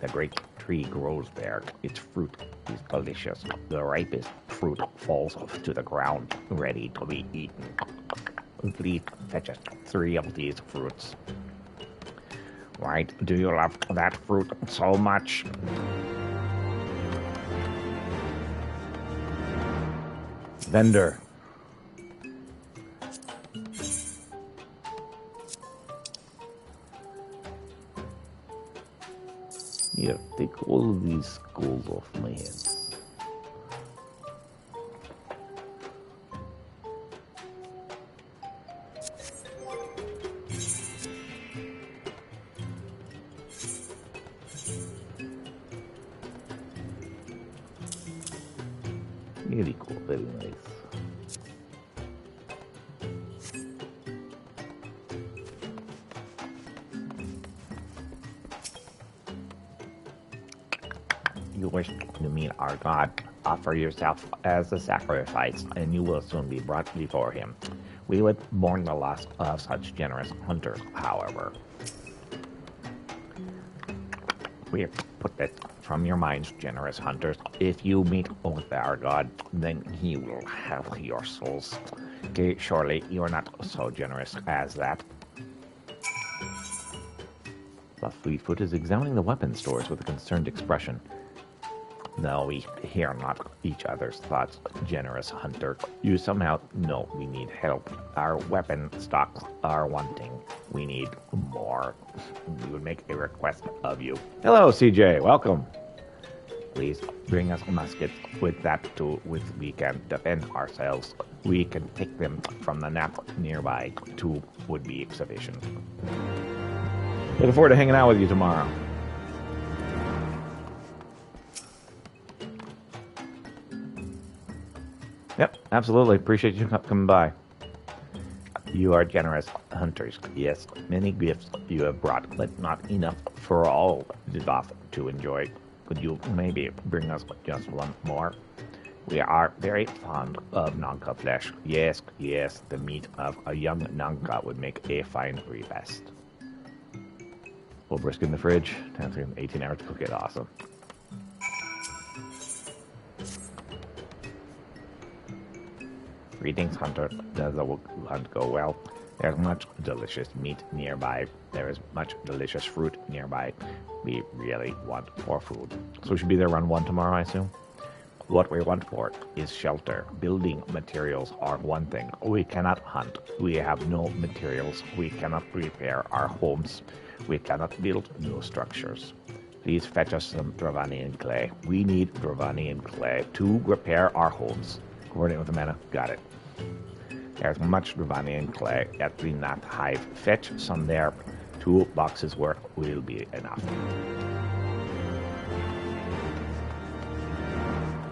The great tree grows there. Its fruit is delicious. The ripest fruit falls to the ground, ready to be eaten. Please fetch us 3 of these fruits. Why do you love that fruit so much? Vendor. Here, take all these skulls off my head. Very cool, very nice. You wish to meet our God, offer yourself as a sacrifice, and you will soon be brought before him. We would mourn the loss of such generous hunters, however. We put this from your minds, generous hunters. If you meet with our God, then he will have your souls. Okay, surely you're not so generous as that. The Fleetfoot is examining the weapon stores with a concerned expression. No, we hear not each other's thoughts, generous hunter. You somehow know we need help. Our weapon stocks are wanting. We need more. We would make a request of you. Hello, CJ. Welcome. Please bring us muskets. With that too, we can defend ourselves. We can take them from the nap nearby. 2 would be sufficient. Looking forward to hanging out with you tomorrow. Absolutely. Appreciate you coming by. You are generous hunters. Yes, many gifts you have brought, but not enough for all the Doth to enjoy. Could you maybe bring us just one more? We are very fond of Nanka flesh. Yes, yes, the meat of a young Nanka would make a fine repast. Full brisket in the fridge. Takes 18 hours to cook it. Awesome. Greetings, Hunter. Does the hunt go well? There's much delicious meat nearby. There is much delicious fruit nearby. We really want more food. So we should be there around 1 tomorrow, I assume? What we want for it is shelter. Building materials are one thing. We cannot hunt. We have no materials. We cannot repair our homes. We cannot build new structures. Please fetch us some Dravanian clay. We need Dravanian clay to repair our homes. Coordinate with Amanda. Got it. There's much Dravanian clay at the Knot Hive. Fetch some there. 2 boxes worth will be enough.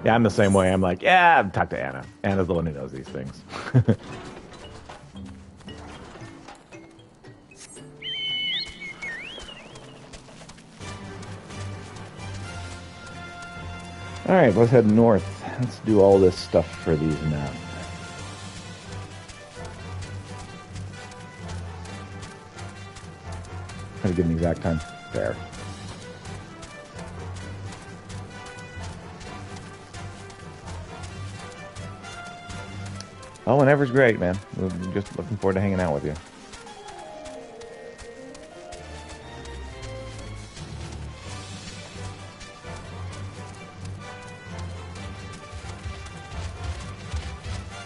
Yeah, I'm the same way. I'm like, yeah, talk to Anna. Anna's the one who knows these things. All right, let's head north. Let's do all this stuff for these now. Try to give an exact time. There. Oh, whenever's great, man. We're just looking forward to hanging out with you.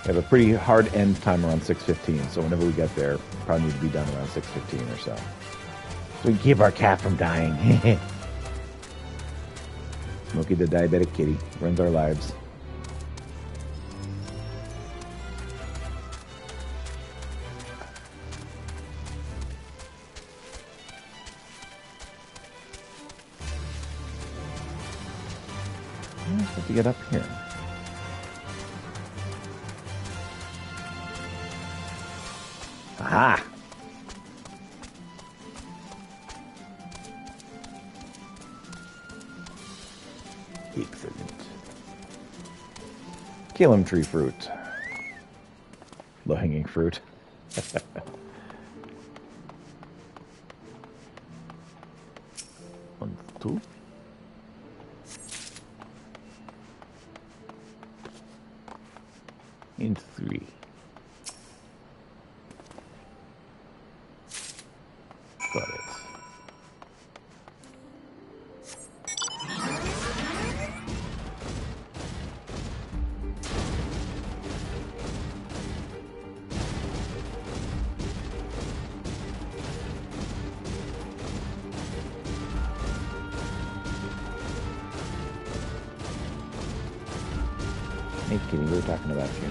We have a pretty hard end time around 6:15, so whenever we get there, probably need to be done around 6:15 or so. So we can keep our cat from dying. Smokey the diabetic kitty runs our lives. I'm supposed to get up here. Aha! Excellent. Killam tree fruit. Low-hanging fruit. 1, 2. And 3. Got it. Hey, kitty, we were talking about you.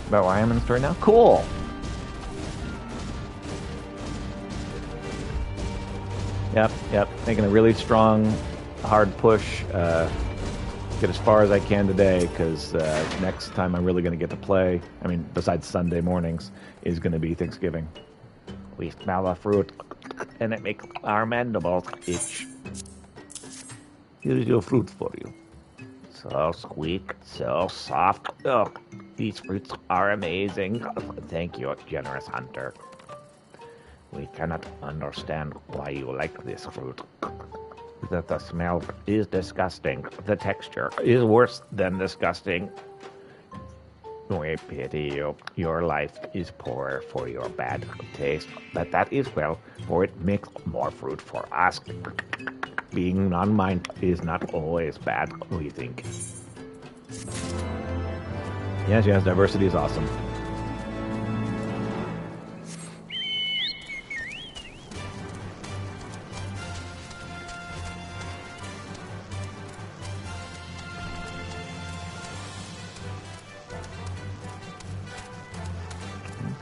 About why I'm in the story now? Cool! Yep. Making a really strong, hard push. Get as far as I can today, because next time I'm really going to get to play, I mean, besides Sunday mornings, is going to be Thanksgiving. We smell the fruit, and it makes our mandibles itch. Here's your fruit for you. So sweet, so soft. Oh, these fruits are amazing. Thank you, generous hunter. We cannot understand why you like this fruit. The smell is disgusting. The texture is worse than disgusting. We pity you. Your life is poorer for your bad taste, but that is well, for it makes more fruit for us. Being non-mind is not always bad, we think. Yes, diversity is awesome.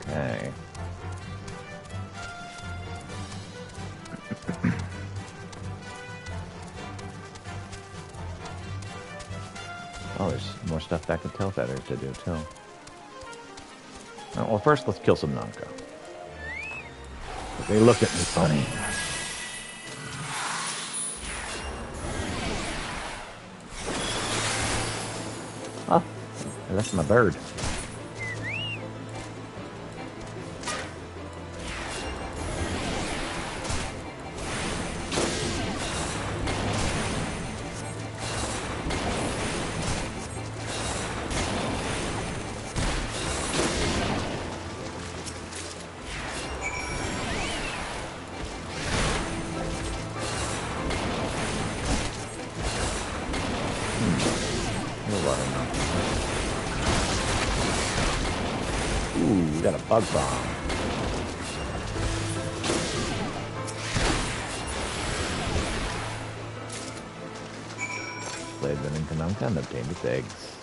Okay. stuff back at Tailfeathers to do, too. Well, first, let's kill some Nanka. They look at me funny. Oh, that's my bird. Ooh, we got a bug bomb. Played the Ninkanunka and obtained its eggs.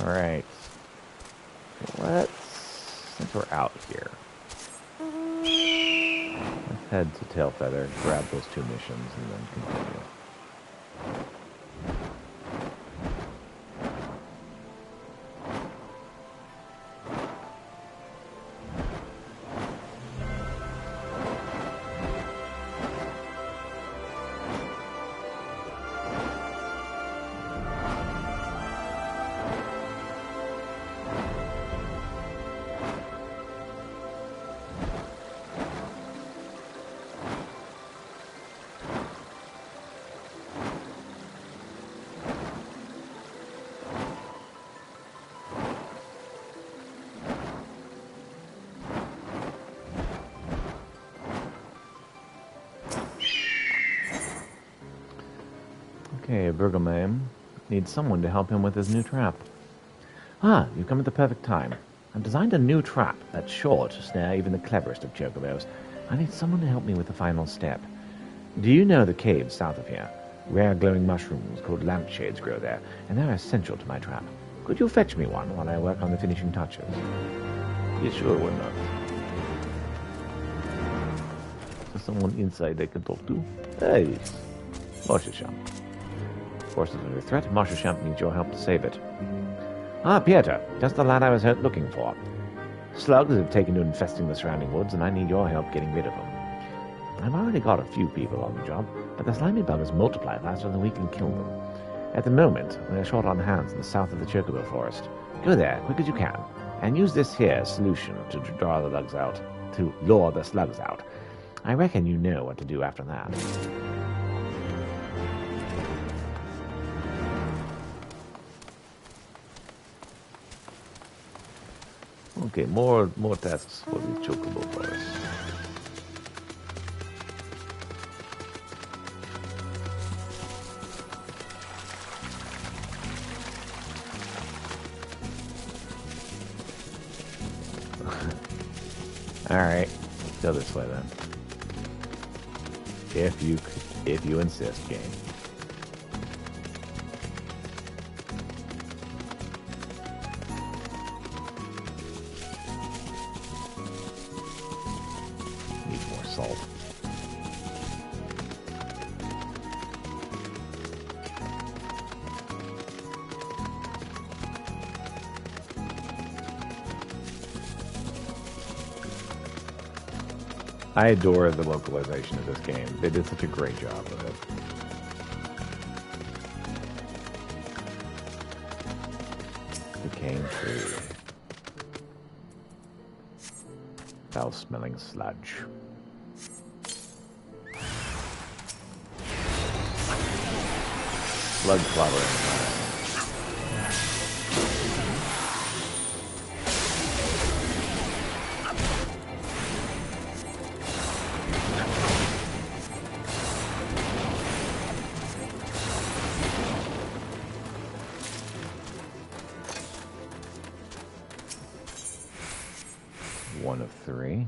Alright. Let's, since we're out here, let's head to Tailfeather, grab those 2 missions, and then continue. Okay, Bergamaim needs someone to help him with his new trap. Ah, you've come at the perfect time. I've designed a new trap that's sure to snare even the cleverest of chocobos. I need someone to help me with the final step. Do you know the caves south of here? Rare glowing mushrooms called lampshades grow there, and they're essential to my trap. Could you fetch me one while I work on the finishing touches? You sure would not. Is there someone inside they can talk to? Hey, Marshal. Forces under threat. Marshal needs your help to save it. Ah, Pieter, just the lad I was looking for. Slugs have taken to infesting the surrounding woods, and I need your help getting rid of them. I've already got a few people on the job, but the slimy buggers multiply faster than we can kill them. At the moment, we're short on hands in the south of the Chocobo Forest. Go there, quick as you can, and use this here solution to draw the slugs out, to lure the slugs out. I reckon you know what to do after that. Okay, more tasks for these chocobo forests. Alright, let's go this way then. If you insist, game. Need more salt. I adore the localization of this game. They did such a great job of it. Decaying tree. Foul-smelling sludge. Sludge flower. One of 3.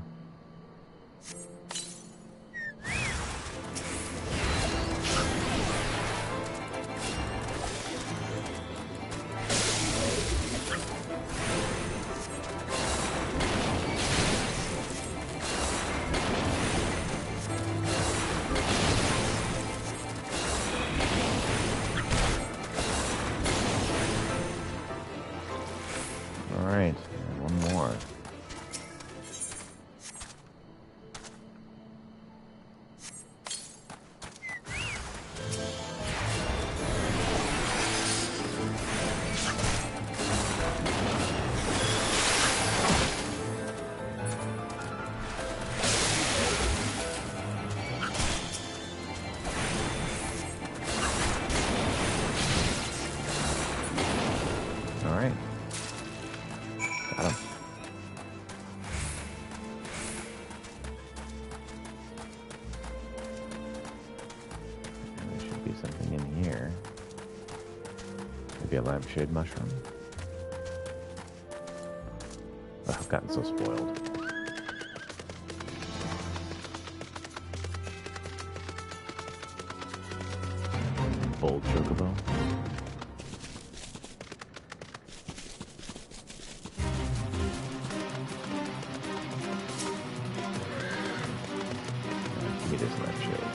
Alright, one more. Alright. Got him. And there should be something in here. Maybe a lampshade mushroom. Oh, I've gotten so spoiled. Bold chocobo. Give me this lampshade.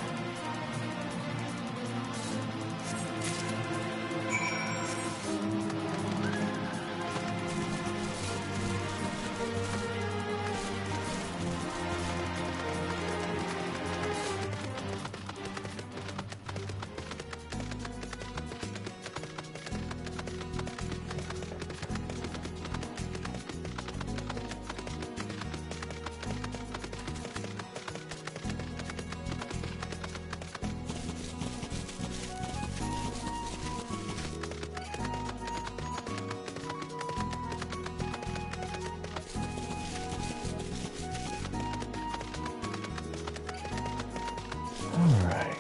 Alright.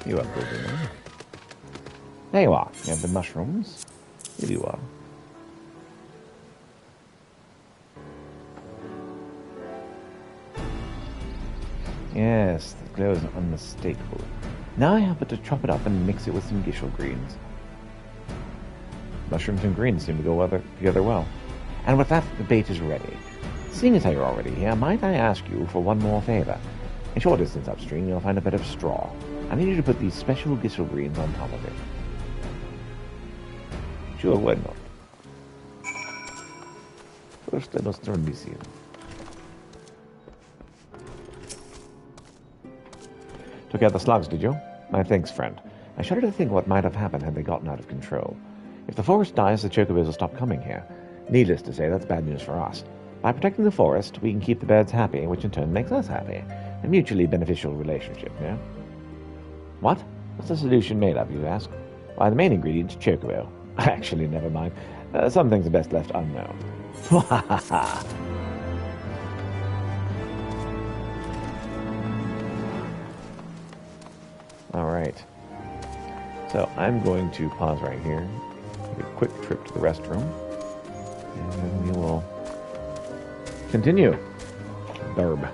You are good, man. There you are. You have the mushrooms. Here you are. Yes, the glow is unmistakable. Now I have but to chop it up and mix it with some gishel greens. Mushrooms and greens seem to go together well. And with that, the bait is ready. Seeing as how you're already here, might I ask you for one more favor? A short distance upstream, you'll find a bed of straw. I need you to put these special gishel greens on top of it. Sure, why not? First, I must turn this in. Took out the slugs, did you? My thanks, friend. I shudder to think what might have happened had they gotten out of control. If the forest dies, the chocobos will stop coming here. Needless to say, that's bad news for us. By protecting the forest, we can keep the birds happy, which in turn makes us happy. A mutually beneficial relationship, yeah? What? What's the solution made of, you ask? Why, the main ingredient's chocobo. Actually, never mind. Some things are best left unknown. Alright. So, I'm going to pause right here. Take a quick trip to the restroom. And then we will continue. Derb.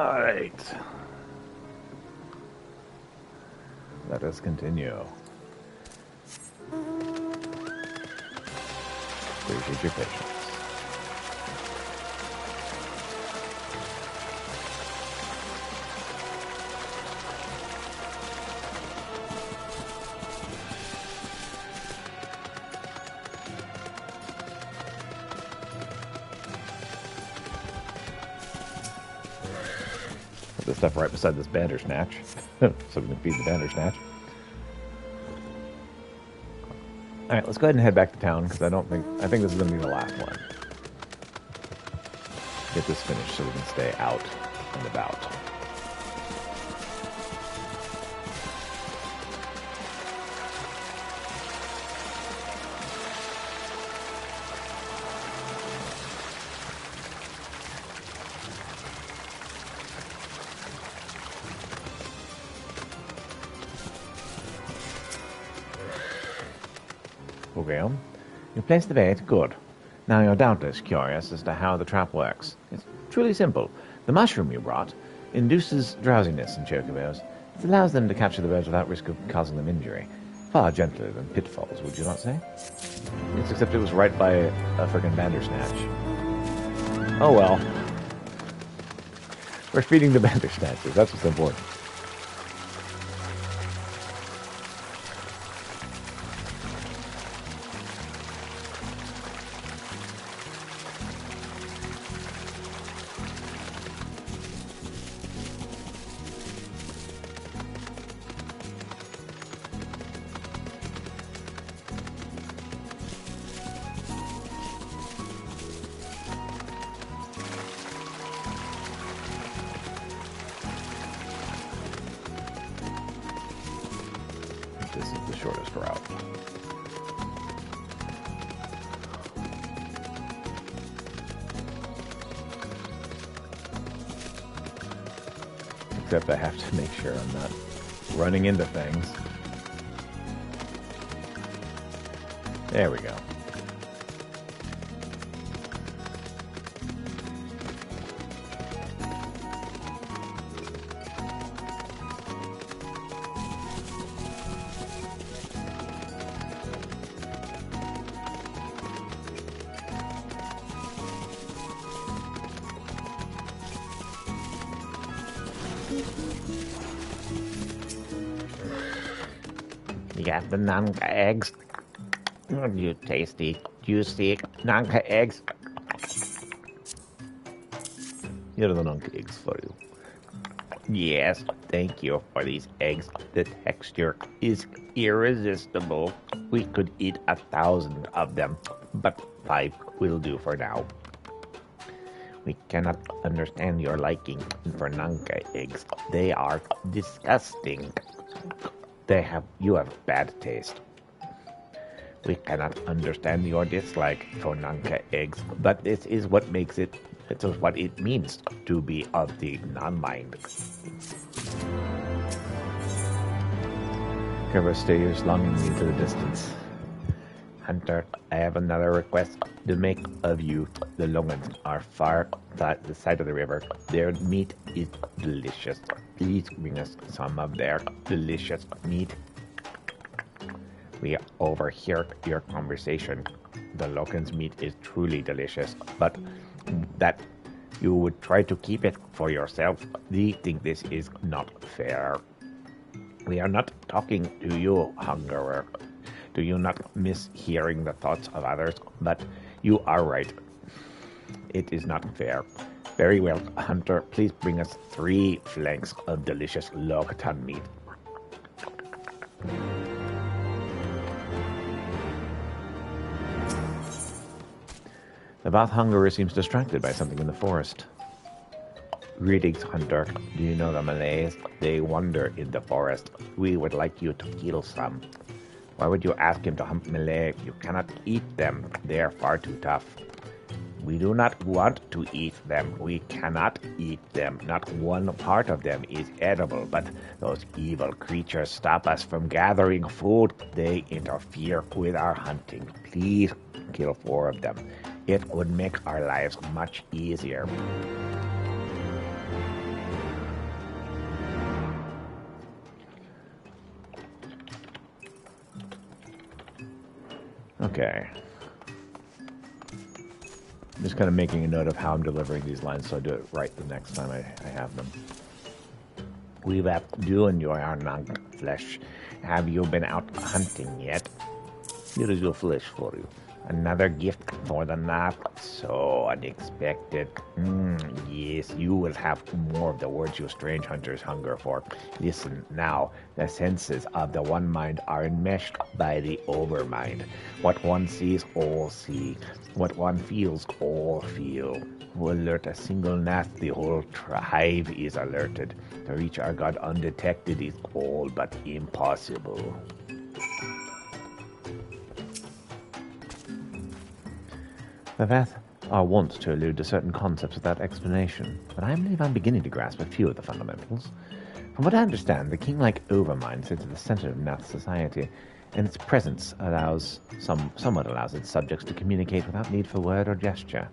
All right. Let us continue. Appreciate your patience. Put this stuff right beside this Bandersnatch, so we can feed the Bandersnatch. All right, let's go ahead and head back to town because I think this is going to be the last one. Get this finished so we can stay out and about. Okay, you place the bait, good. Now you're doubtless curious as to how the trap works. It's truly simple. The mushroom you brought induces drowsiness in chocobos. It allows them to capture the birds without risk of causing them injury. Far gentler than pitfalls, would you not say? Yes, except it was right by a friggin' Bandersnatch. Oh well. We're feeding the Bandersnatches, that's what's important. This is the shortest route. Except I have to make sure I'm not running into things. There we go. You got the Nanka eggs. Oh, you tasty, juicy Nanka eggs. Here are the Nanka eggs for you. Yes, thank you for these eggs. The texture is irresistible. We could eat 1,000 of them, but 5 will do for now. We cannot understand your liking for Nanka eggs. They are disgusting. You have bad taste. We cannot understand your dislike for Nanka eggs, but this is what makes it. This is what it means to be of the non-mind. Cover stares longingly to the distance. Hunter, I have another request to make of you. The Longans are far at the side of the river. Their meat is delicious. Please bring us some of their delicious meat. We overhear your conversation. The Locans' meat is truly delicious, but that you would try to keep it for yourself. We think this is not fair. We are not talking to you, Hungerer. Do you not miss hearing the thoughts of others? But you are right. It is not fair. Very well, Hunter, please bring us 3 flanks of delicious Locaton meat. The Bath Hungerer seems distracted by something in the forest. Greetings, Hunter. Do you know the Malays? They wander in the forest. We would like you to kill some. Why would you ask him to hunt Malay? You cannot eat them. They are far too tough. We do not want to eat them. We cannot eat them. Not one part of them is edible, but those evil creatures stop us from gathering food. They interfere with our hunting. Please kill 4 of them. It would make our lives much easier. Okay. I'm just kind of making a note of how I'm delivering these lines so I do it right the next time I have them. We've been doing your flesh. Have you been out hunting yet? Here is your flesh for you. Another gift for the night. So unexpected. Yes, you will have more of the words you strange hunters hunger for. Listen now. The senses of the one mind are enmeshed by the overmind. What one sees, all see. What one feels, all feel. Who alert a single gnat, the whole hive is alerted. To reach our God undetected is all but impossible. The Veth are wont to allude to certain concepts without explanation, but I believe I'm beginning to grasp a few of the fundamentals. From what I understand, the king-like overmind sits at the center of Nath society, and its presence somewhat allows its subjects to communicate without need for word or gesture.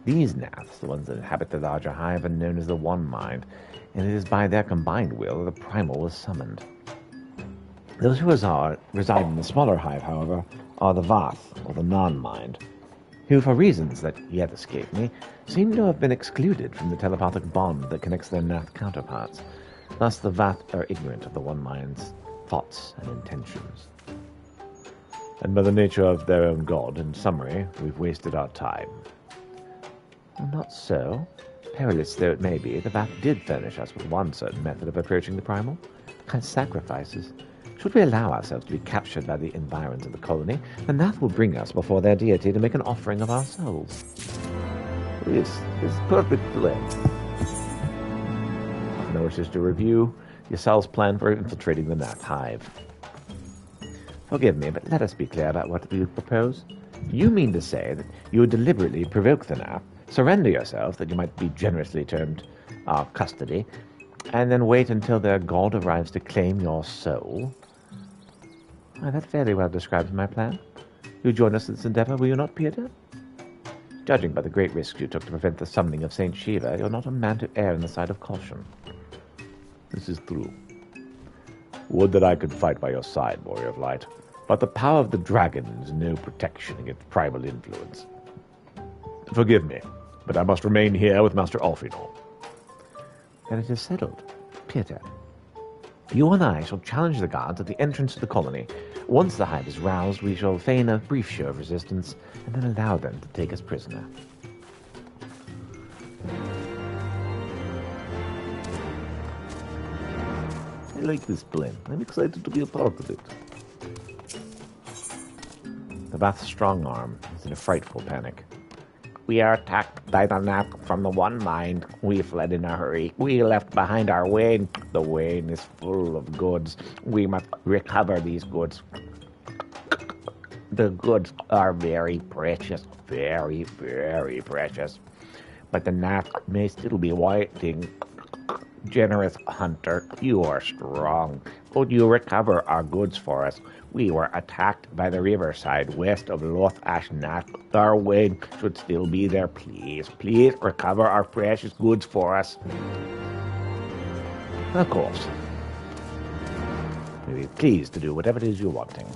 These Naths, the ones that inhabit the larger hive, are known as the One Mind, and it is by their combined will that the primal was summoned. Those who reside in the smaller hive, however, are the Vath, or the non-mind, who, for reasons that yet escape me, seem to have been excluded from the telepathic bond that connects their Nath counterparts. Thus the Vath are ignorant of the One Mind's thoughts and intentions. And by the nature of their own god, in summary, we've wasted our time. Well, not so. Perilous though it may be, the Vath did furnish us with one certain method of approaching the primal. As sacrifices. Should we allow ourselves to be captured by the environs of the colony, the Nath will bring us before their deity to make an offering of our souls. This is perfect plan. No wishes to review Yasal's plan for infiltrating the Nath hive. Forgive me, but let us be clear about what you propose. You mean to say that you would deliberately provoke the Nath, surrender yourself that you might be generously termed our custody, and then wait until their god arrives to claim your soul? Why, that fairly well describes my plan. You join us in this endeavor, will you not, Peter? Judging by the great risks you took to prevent the summoning of Saint Shiva, you're not a man to err on the side of caution. This is true. Would that I could fight by your side, Warrior of Light, but the power of the dragon is no protection against primal influence. Forgive me, but I must remain here with Master Alfinor. Then it is settled. Peter, you and I shall challenge the guards at the entrance to the colony. Once the hive is roused, we shall feign a brief show of resistance, and then allow them to take us prisoner. I like this plan. I'm excited to be a part of it. The Vath's strong arm is in a frightful panic. We are attacked by the Nath from the One Mind. We fled in a hurry. We left behind our wain. The wain is full of goods. We must recover these goods. The goods are very precious. Very, very precious. But the Nath may still be waiting. Generous hunter, you are strong. Could you recover our goods for us? We were attacked by the riverside west of Loth Ashnat. Our wain should still be there. Please, please recover our precious goods for us. Of course. We'll be pleased to do whatever it is you're wanting.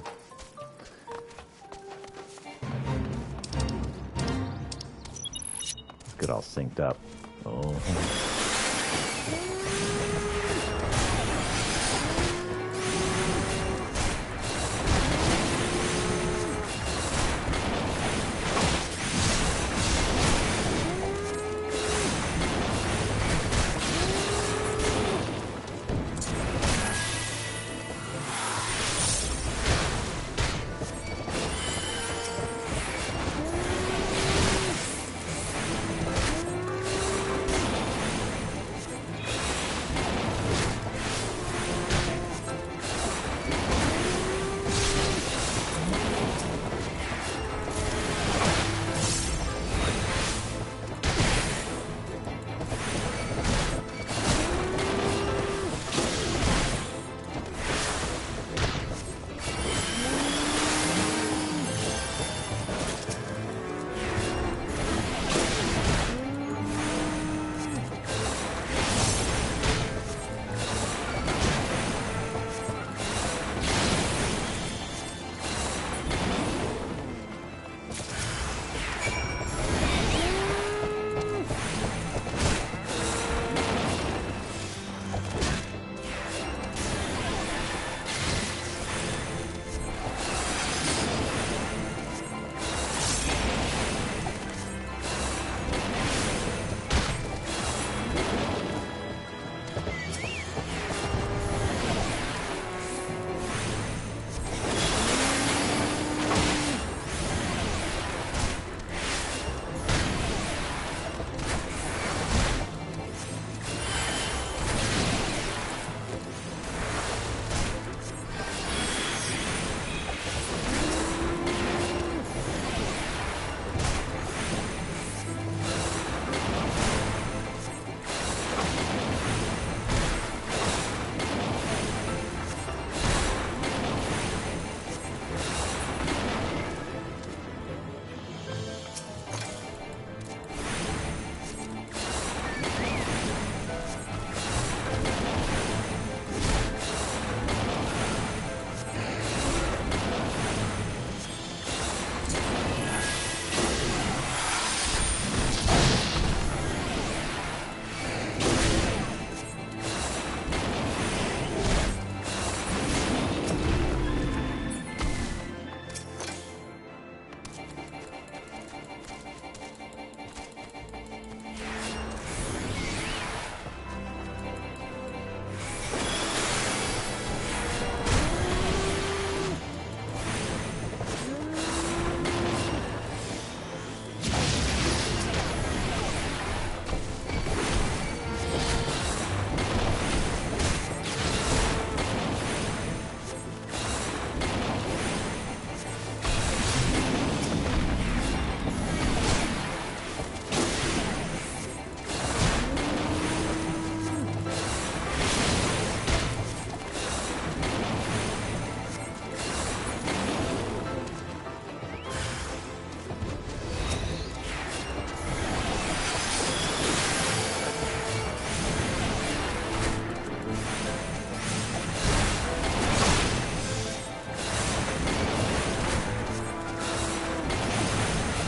Let's get all synced up. Oh.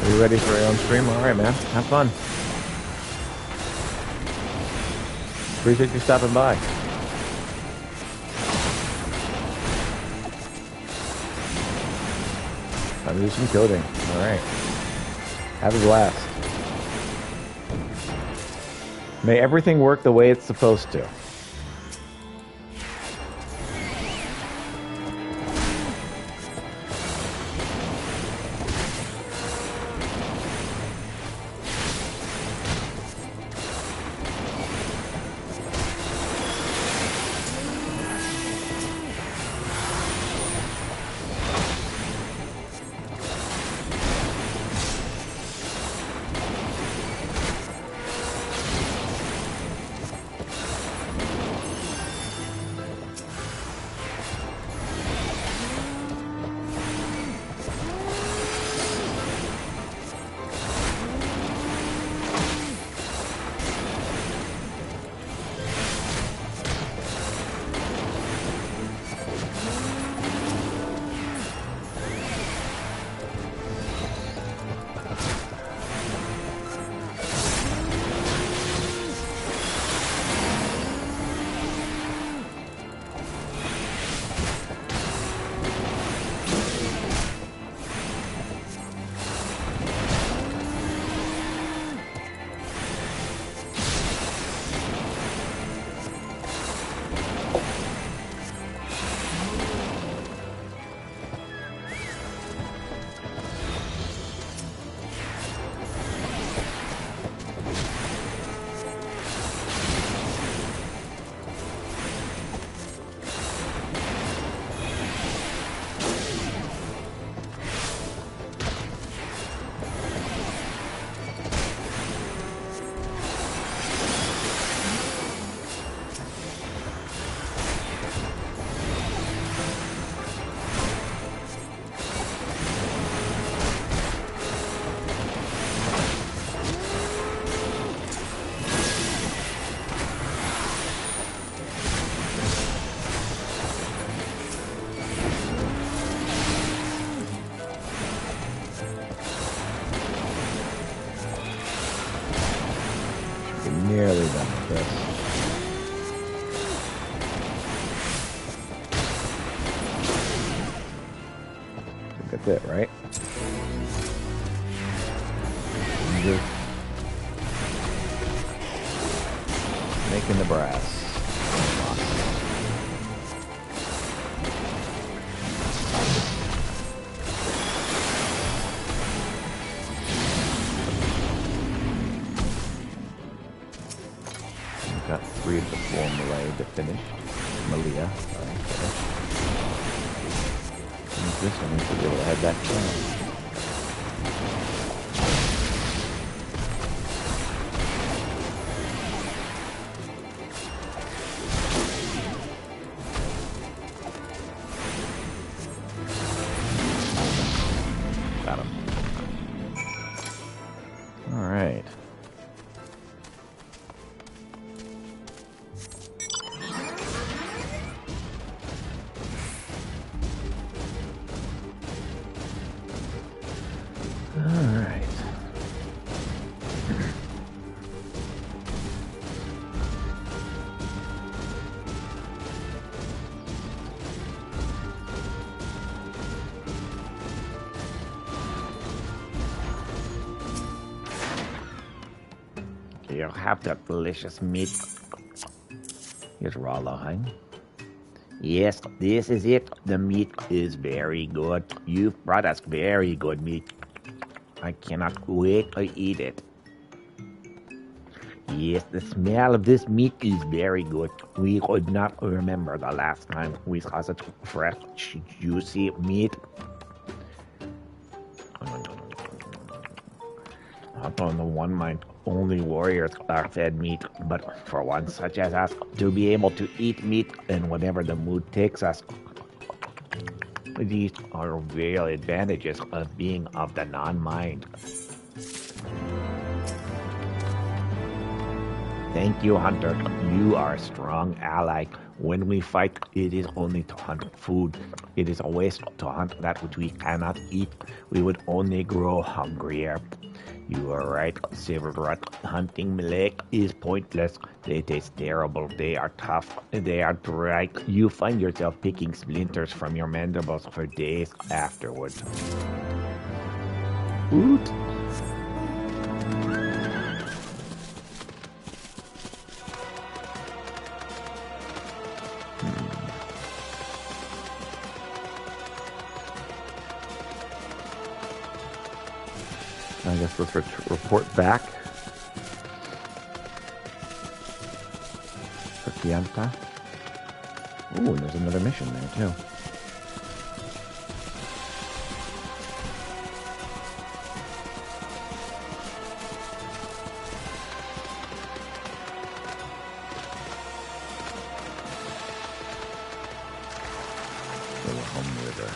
Are you ready for your own stream? All right, man. Have fun. Appreciate you stopping by. Time to do some coding. All right. Have a blast. May everything work the way it's supposed to. Nearly done with this. That's it, right? Just making the brass. Got 3 of the 4 Malay finished. Malia, sorry, finished. Use this one to be able to head back down. Got him. All right. You have that delicious meat. Here's raw loin. Yes, this is it. The meat is very good. You've brought us very good meat. I cannot wait to eat it. Yes, the smell of this meat is very good. We could not remember the last time we saw such fresh, juicy meat. Upon the one mind, only warriors are fed meat, but for one such as us, to be able to eat meat in whatever the mood takes us, these are real advantages of being of the non-mind. Thank you, Hunter. You are a strong ally. When we fight, it is only to hunt food. It is a waste to hunt that which we cannot eat. We would only grow hungrier. You are right, Silverrut. Hunting Malek is pointless. They taste terrible. They are tough. They are dry. You find yourself picking splinters from your mandibles for days afterwards. Woot. I guess let's report back. For Kianta. Ooh, and there's another mission there, too. Little home river.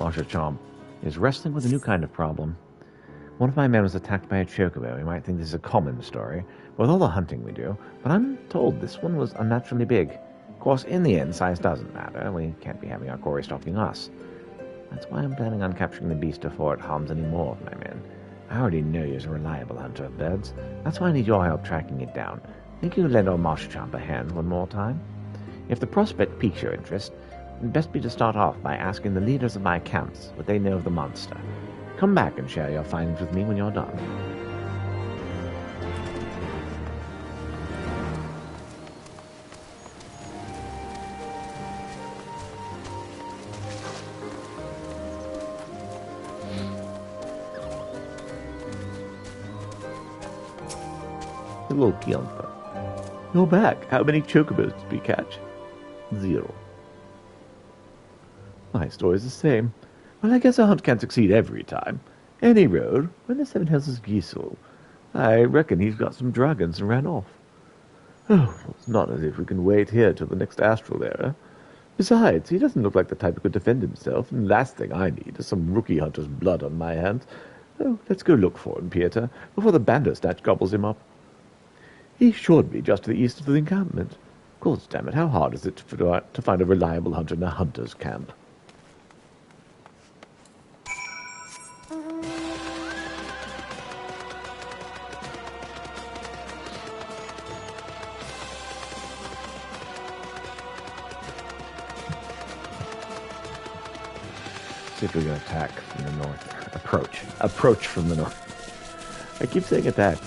Chomp is wrestling with a new kind of problem. One of my men was attacked by a chocobo. You might think this is a common story, with all the hunting we do, but I'm told this one was unnaturally big. Of course, in the end, size doesn't matter. We can't be having our quarry stalking us. That's why I'm planning on capturing the beast before it harms any more of my men. I already know you're a reliable hunter of birds. That's why I need your help tracking it down. Think you could lend old Marsh Chomp a hand one more time? If the prospect piques your interest, it'd best be to start off by asking the leaders of my camps what they know of the monster. Come back and share your findings with me when you're done. Hello, Kianta. You're back. How many chocobos did we catch? 0. My story's the same. Well, I guess a hunt can't succeed every time. Any road, when the 7 Hills is Gisel. I reckon he's got some dragons and ran off. Oh, it's not as if we can wait here till the next astral era. Besides, he doesn't look like the type who could defend himself, and the last thing I need is some rookie hunter's blood on my hands. Oh, let's go look for him, Pieter, before the Bandersnatch gobbles him up. He should be just to the east of the encampment. Of course, damn it, how hard is it to find a reliable hunter in a hunter's camp? See if we can attack from the north. Approach from the north. I keep saying attack.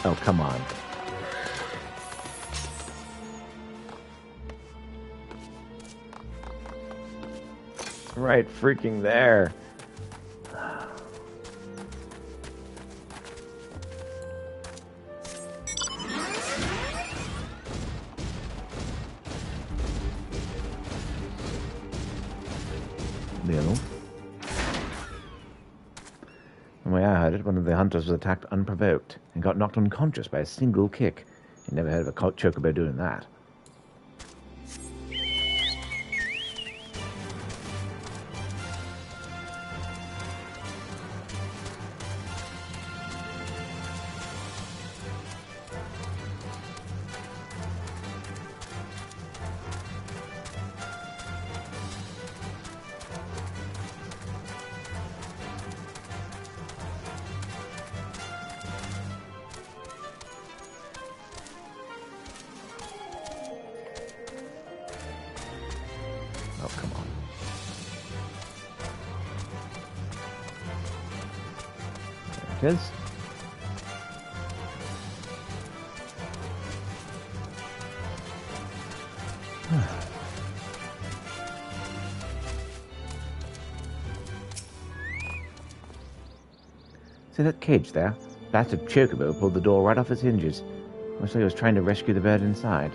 Oh, come on. Right freaking there. The way I heard it, one of the hunters was attacked unprovoked and got knocked unconscious by a single kick. You never heard of a chocobo doing that. It is. See that cage there? Blasted chocobo pulled the door right off its hinges. Looks like he was trying to rescue the bird inside.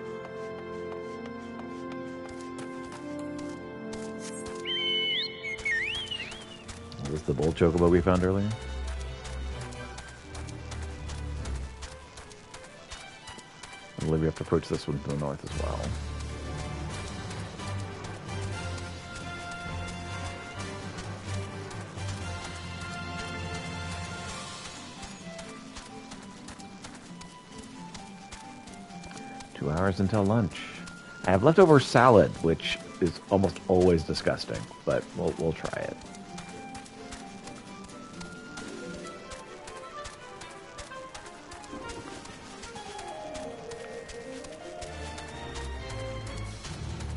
Is this the bull chocobo we found earlier? I believe we have to approach this one to the north as well. Hours until lunch. I have leftover salad, which is almost always disgusting, but we'll try it.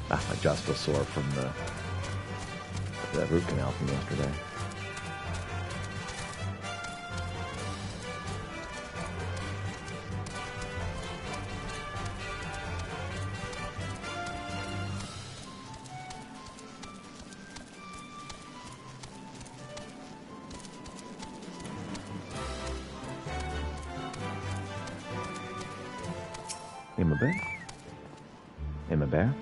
My jaw still sore from the root canal from yesterday. Emma Bear?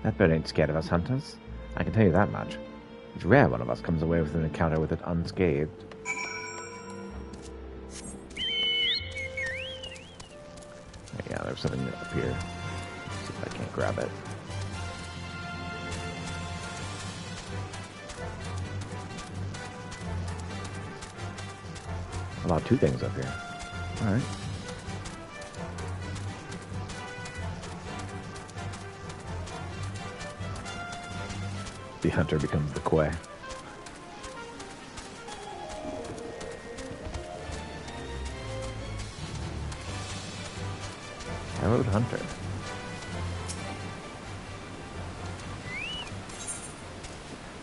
That bird ain't scared of us hunters. I can tell you that much. It's rare one of us comes away with an encounter with it unscathed. Yeah, there's something up here. Let's see if I can't grab it. About two things up here. Alright. The hunter becomes the quay. Arrowed hunter.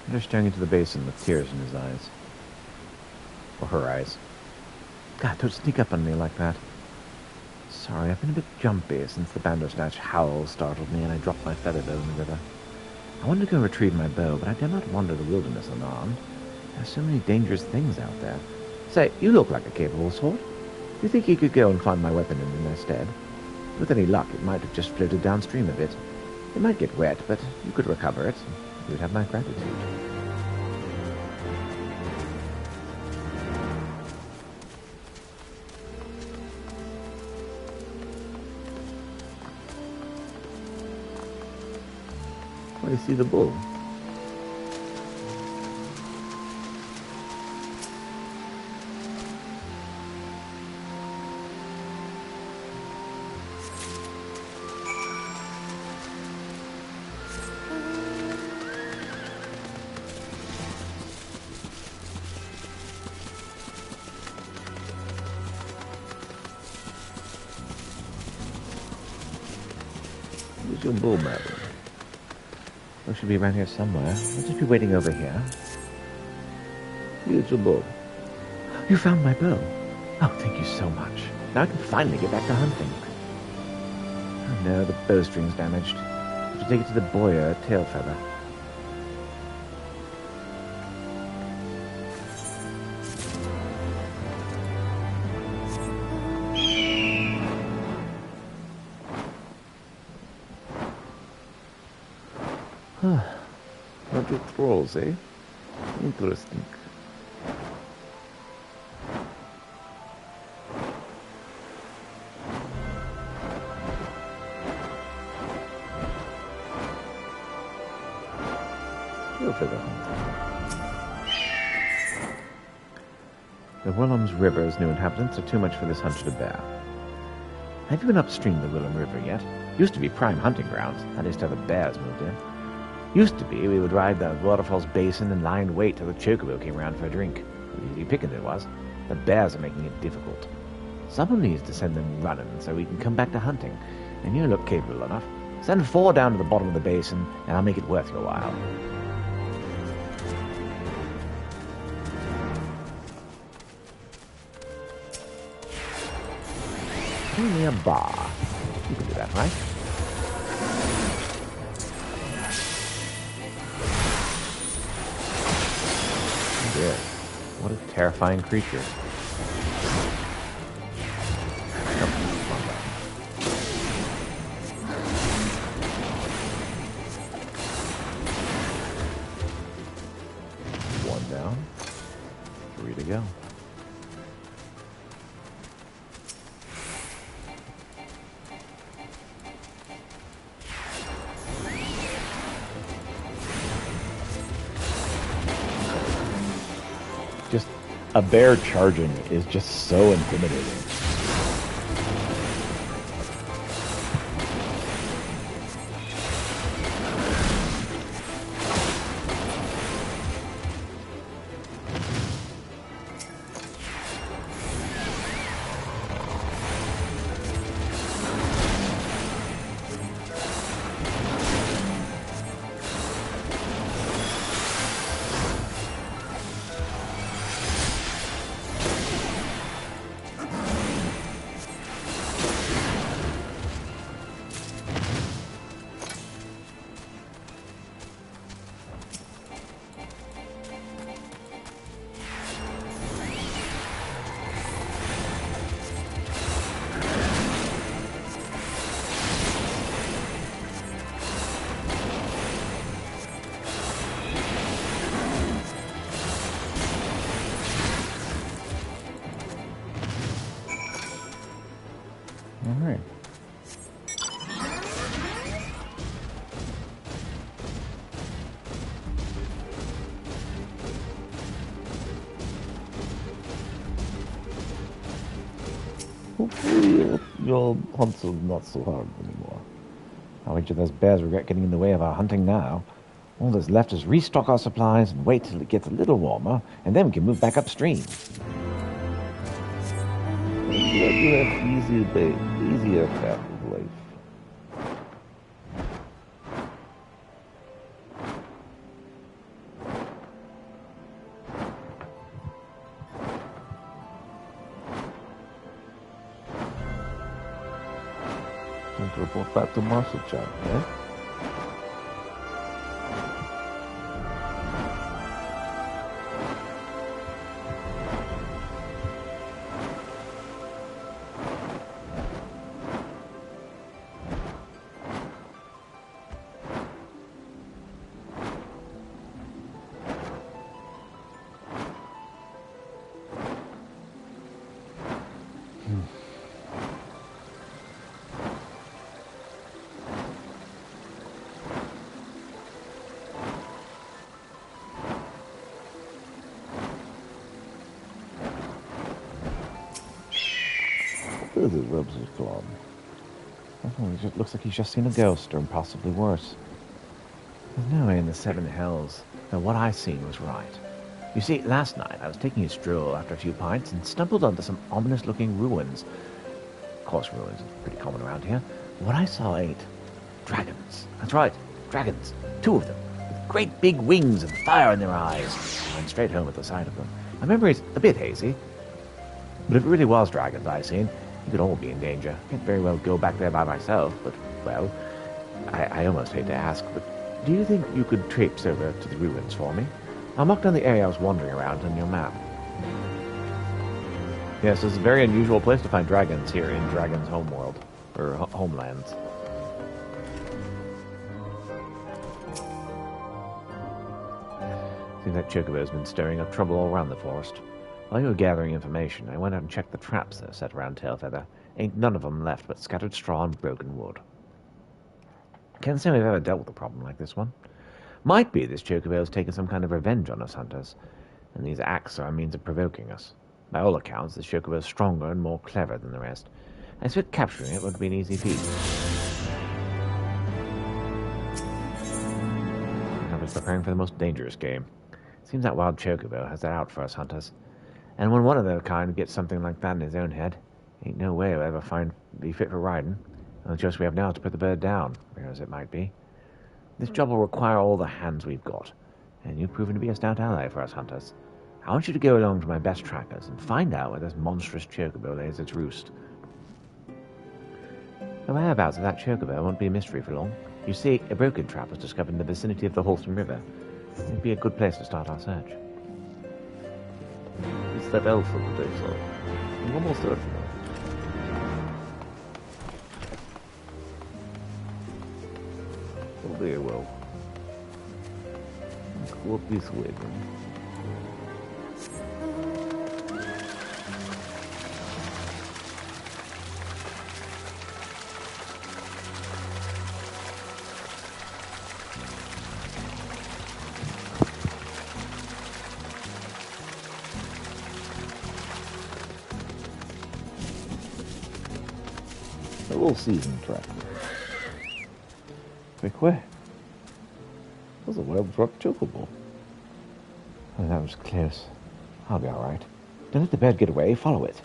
Hunter staring into the basin with tears in his eyes. Or her eyes. God, don't sneak up on me like that. Sorry, I've been a bit jumpy since the bandersnatch howl startled me and I dropped my feather bow in the river. I wanted to go retrieve my bow, but I dare not wander the wilderness unarmed. There are so many dangerous things out there. Say, you look like a capable sort. Do you think you could go and find my weapon in their stead? With any luck, it might have just floated downstream a bit. It might get wet, but you could recover it. You would have my gratitude. I see the bull. Where's your bull, madam? We should be around here somewhere. I'll just be waiting over here. Here's your bow. You found my bow. Oh, thank you so much. Now I can finally get back to hunting. Oh no, the bowstring's damaged. I have to take it to the boyer at Tail Feather. Not trolls, eh? Interesting. The Willam's River's new inhabitants are too much for this hunter to bear. Have you been upstream the Willam River yet? Used to be prime hunting grounds, at least till the bears moved in. Used to be we would ride the waterfall's basin and lie in wait till the chocobo came around for a drink. Easy picking it was. The bears are making it difficult. Someone needs to send them running so we can come back to hunting. And you look capable enough. Send 4 down to the bottom of the basin, and I'll make it worth your while. Only a bar. You can do that, right? Oh dear. What a terrifying creature. One down. 3 to go. Just a bear charging is just so intimidating. All right. Hopefully your hunts are not so hard anymore. How much of those bears regret getting in the way of our hunting now? All that's left is restock our supplies and wait till it gets a little warmer, and then we can move back upstream. You have easier path of life. Time to report back to Marshal Chan, eh? This is Rubs' club. Oh, it looks like he's just seen a ghost, or possibly worse. There's no way in the seven hells that what I seen was right. You see, last night I was taking a stroll after a few pints and stumbled onto some ominous-looking ruins. Of course, ruins are pretty common around here. What I saw ain't dragons. That's right, dragons. 2 of them, with great big wings and fire in their eyes. I went straight home at the sight of them. My memory's a bit hazy, but if it really was dragons I seen, we could all be in danger. Can't very well go back there by myself, but, well, I almost hate to ask, but do you think you could traipse over to the ruins for me? I'll mark down the area I was wandering around on your map. Yes, it's a very unusual place to find dragons here in Dragon's homeworld, or homelands. Seems like Chocobo's been stirring up trouble all around the forest. While you were gathering information, I went out and checked the traps that are set around Tailfeather. Ain't none of them left but scattered straw and broken wood. Can't say we've ever dealt with a problem like this one. Might be this Chocobo's taken some kind of revenge on us hunters, and these acts are a means of provoking us. By all accounts, this Chocobo's stronger and more clever than the rest. I suspect capturing it won't be an easy feat. I was preparing for the most dangerous game. Seems that wild Chocobo has that out for us hunters. And when one of their kind gets something like that in his own head, ain't no way he'll ever be fit for riding. And the choice we have now is to put the bird down, rare as it might be. This job will require all the hands we've got, and you've proven to be a stout ally for us hunters. I want you to go along to my best trackers and find out where this monstrous Chocobo lays its roost. The whereabouts of that chocobo won't be a mystery for long. You see, a broken trap was discovered in the vicinity of the Holston River. It'd be a good place to start our search. It's that elf of the day, sir. I'm almost there, you know. Oh, very well. Let's go up this way, then. A little seasoned tractor. Quick way. That's a well-dropped chocobo. Oh, that was close. I'll be all right. Don't let the bird get away. Follow it.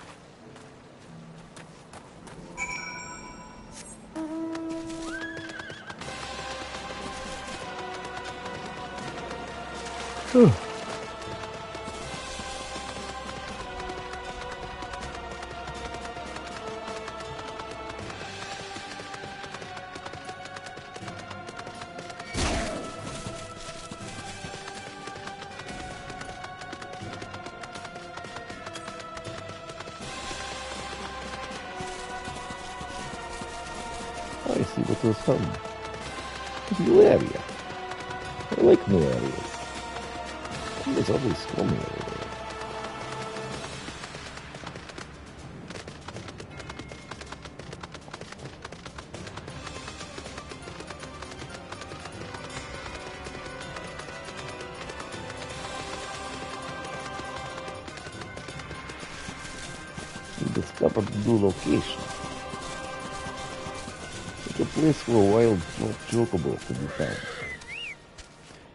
I see what there's some. It's a new area. I like new areas. There's always stormy area. We discovered a new location. It's a place where a wild chocobo can be found.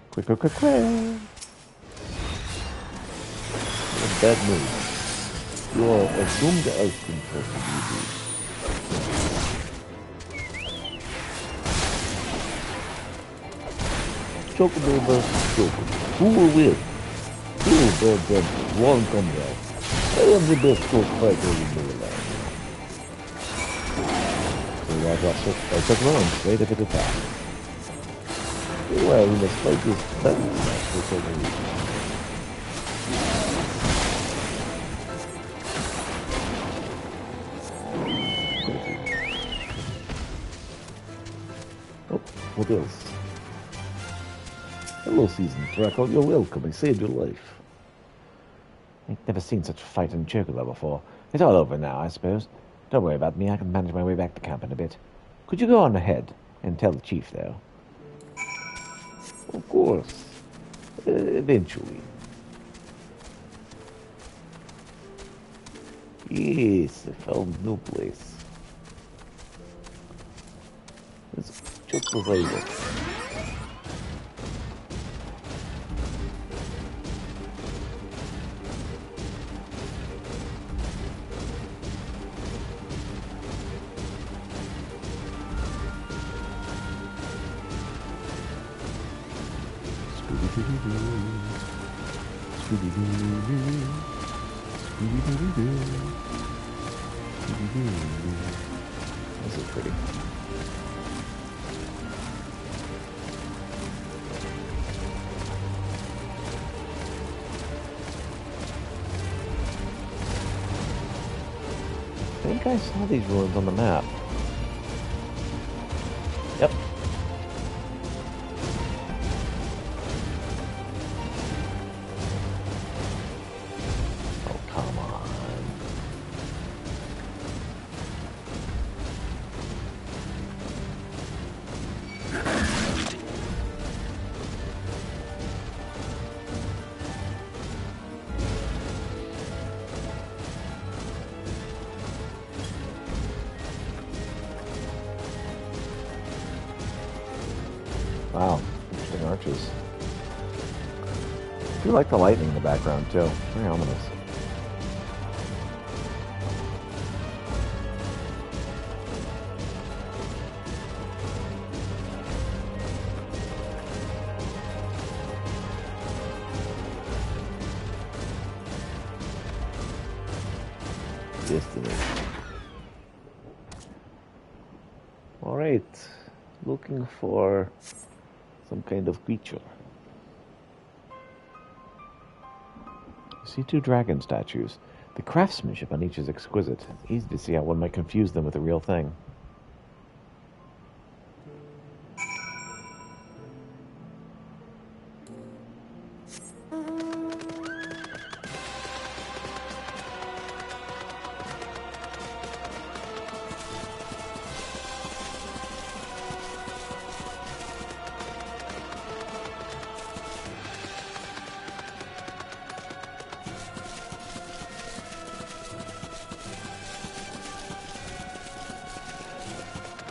Quick, quick, quick, quick. Bad news. You are assumed as impossible. Chocobo versus Chocobo. Who will win? Who will get one comeback? I am the best coach fighter in the land. So I took one straight up at the top. Well, we must fight this battle match for several reasons. Oh, what else? Hello, seasoned tracker. You're welcome. I saved your life. I've never seen such a fighting chocobo before. It's all over now, I suppose. Don't worry about me. I can manage my way back to camp in a bit. Could you go on ahead and tell the chief, though? Of course. Eventually. Yes, I found a new place. It's just as I look. This is pretty. I think I saw these ruins on the map. Yep. Oh, come on. Wow, interesting arches. I do like the lightning in the background, too. Very ominous. Destiny. Alright. Looking for some kind of creature. You see 2 dragon statues. The craftsmanship on each is exquisite. It's easy to see how one might confuse them with the real thing.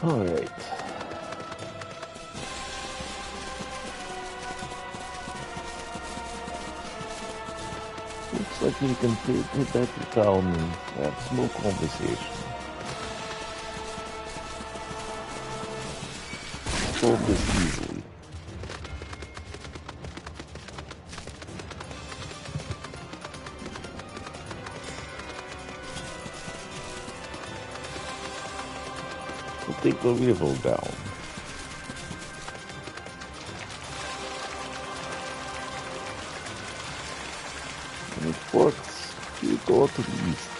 Alright. Looks like we can head back to town and have a small conversation. Solve this easily. We'll take the river down. And it works. You go to the east.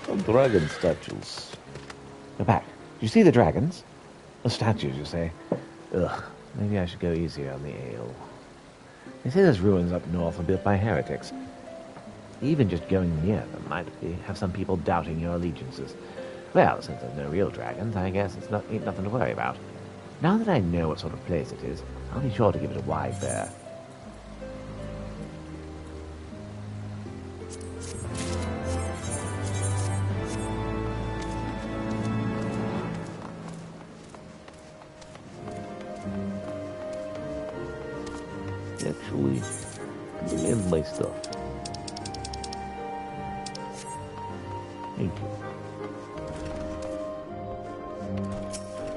Some dragon statues. Go back. Do you see the dragons? The statues, you say? Ugh, maybe I should go easier on the ale. They say there's ruins up north are built by heretics. Even just going near them might have some people doubting your allegiances. Well, since there's no real dragons, I guess ain't nothing to worry about. Now that I know what sort of place it is, I'll be sure to give it a wide berth. Actually, bring in my stuff. Thank you.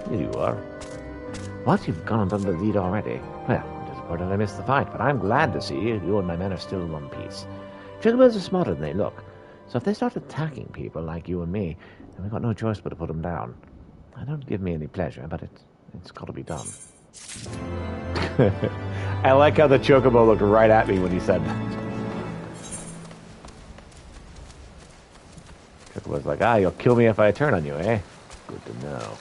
Here you are. What? You've gone under the lead already? Well, I'm disappointed I missed the fight, but I'm glad to see you and my men are still in one piece. Chillbirds are smarter than they look, so if they start attacking people like you and me, then we've got no choice but to put them down. That don't give me any pleasure, but it's got to be done. I like how the chocobo looked right at me when he said that. Chocobo's like, you'll kill me if I turn on you, eh? Good to know.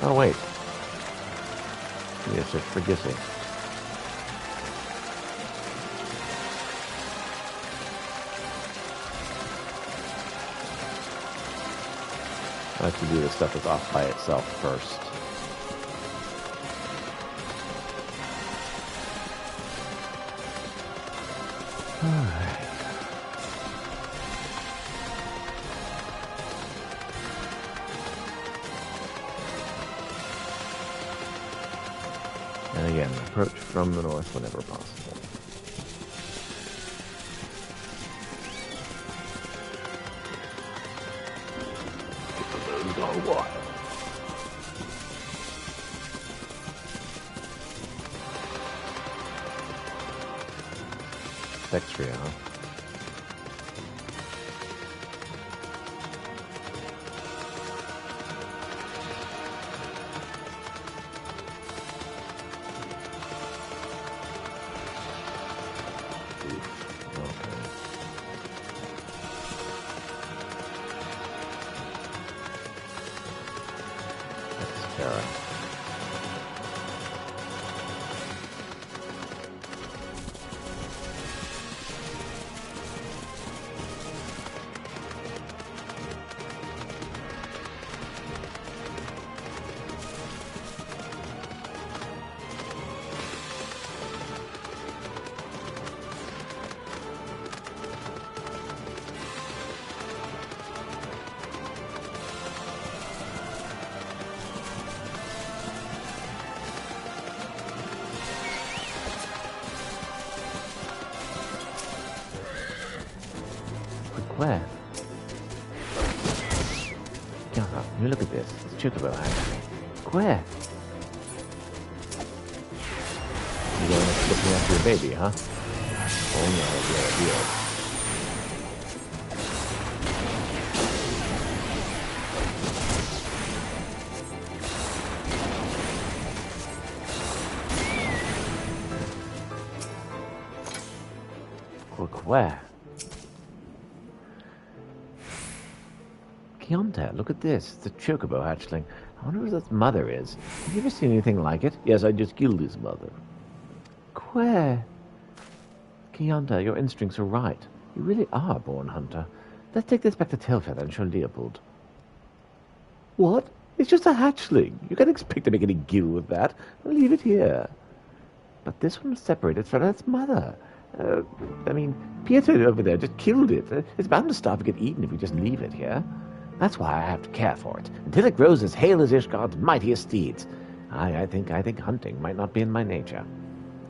Oh, wait. Yes, it's forgetting. I have to do the stuff that's off by itself first. Alright. And again, approach from the north whenever possible. Go wild. Dextria, huh? Where? Kianta, you look at this. It's Chocobo actually. Where? You going to look me after your baby, huh? Oh no, yeah. Where? Kianta, look at this. It's a chocobo hatchling. I wonder who its mother is. Have you ever seen anything like it? Yes, I just killed his mother. Where? Kianta, your instincts are right. You really are a born hunter. Let's take this back to Tailfeather and show Leopold. What? It's just a hatchling. You can't expect to make any gil with that. I'll leave it here. But this one was separated from its mother. Pietro over there just killed it. It's bound to starve and get eaten if we just leave it here. That's why I have to care for it, until it grows as hale as Ishgard's mightiest steeds. I think hunting might not be in my nature.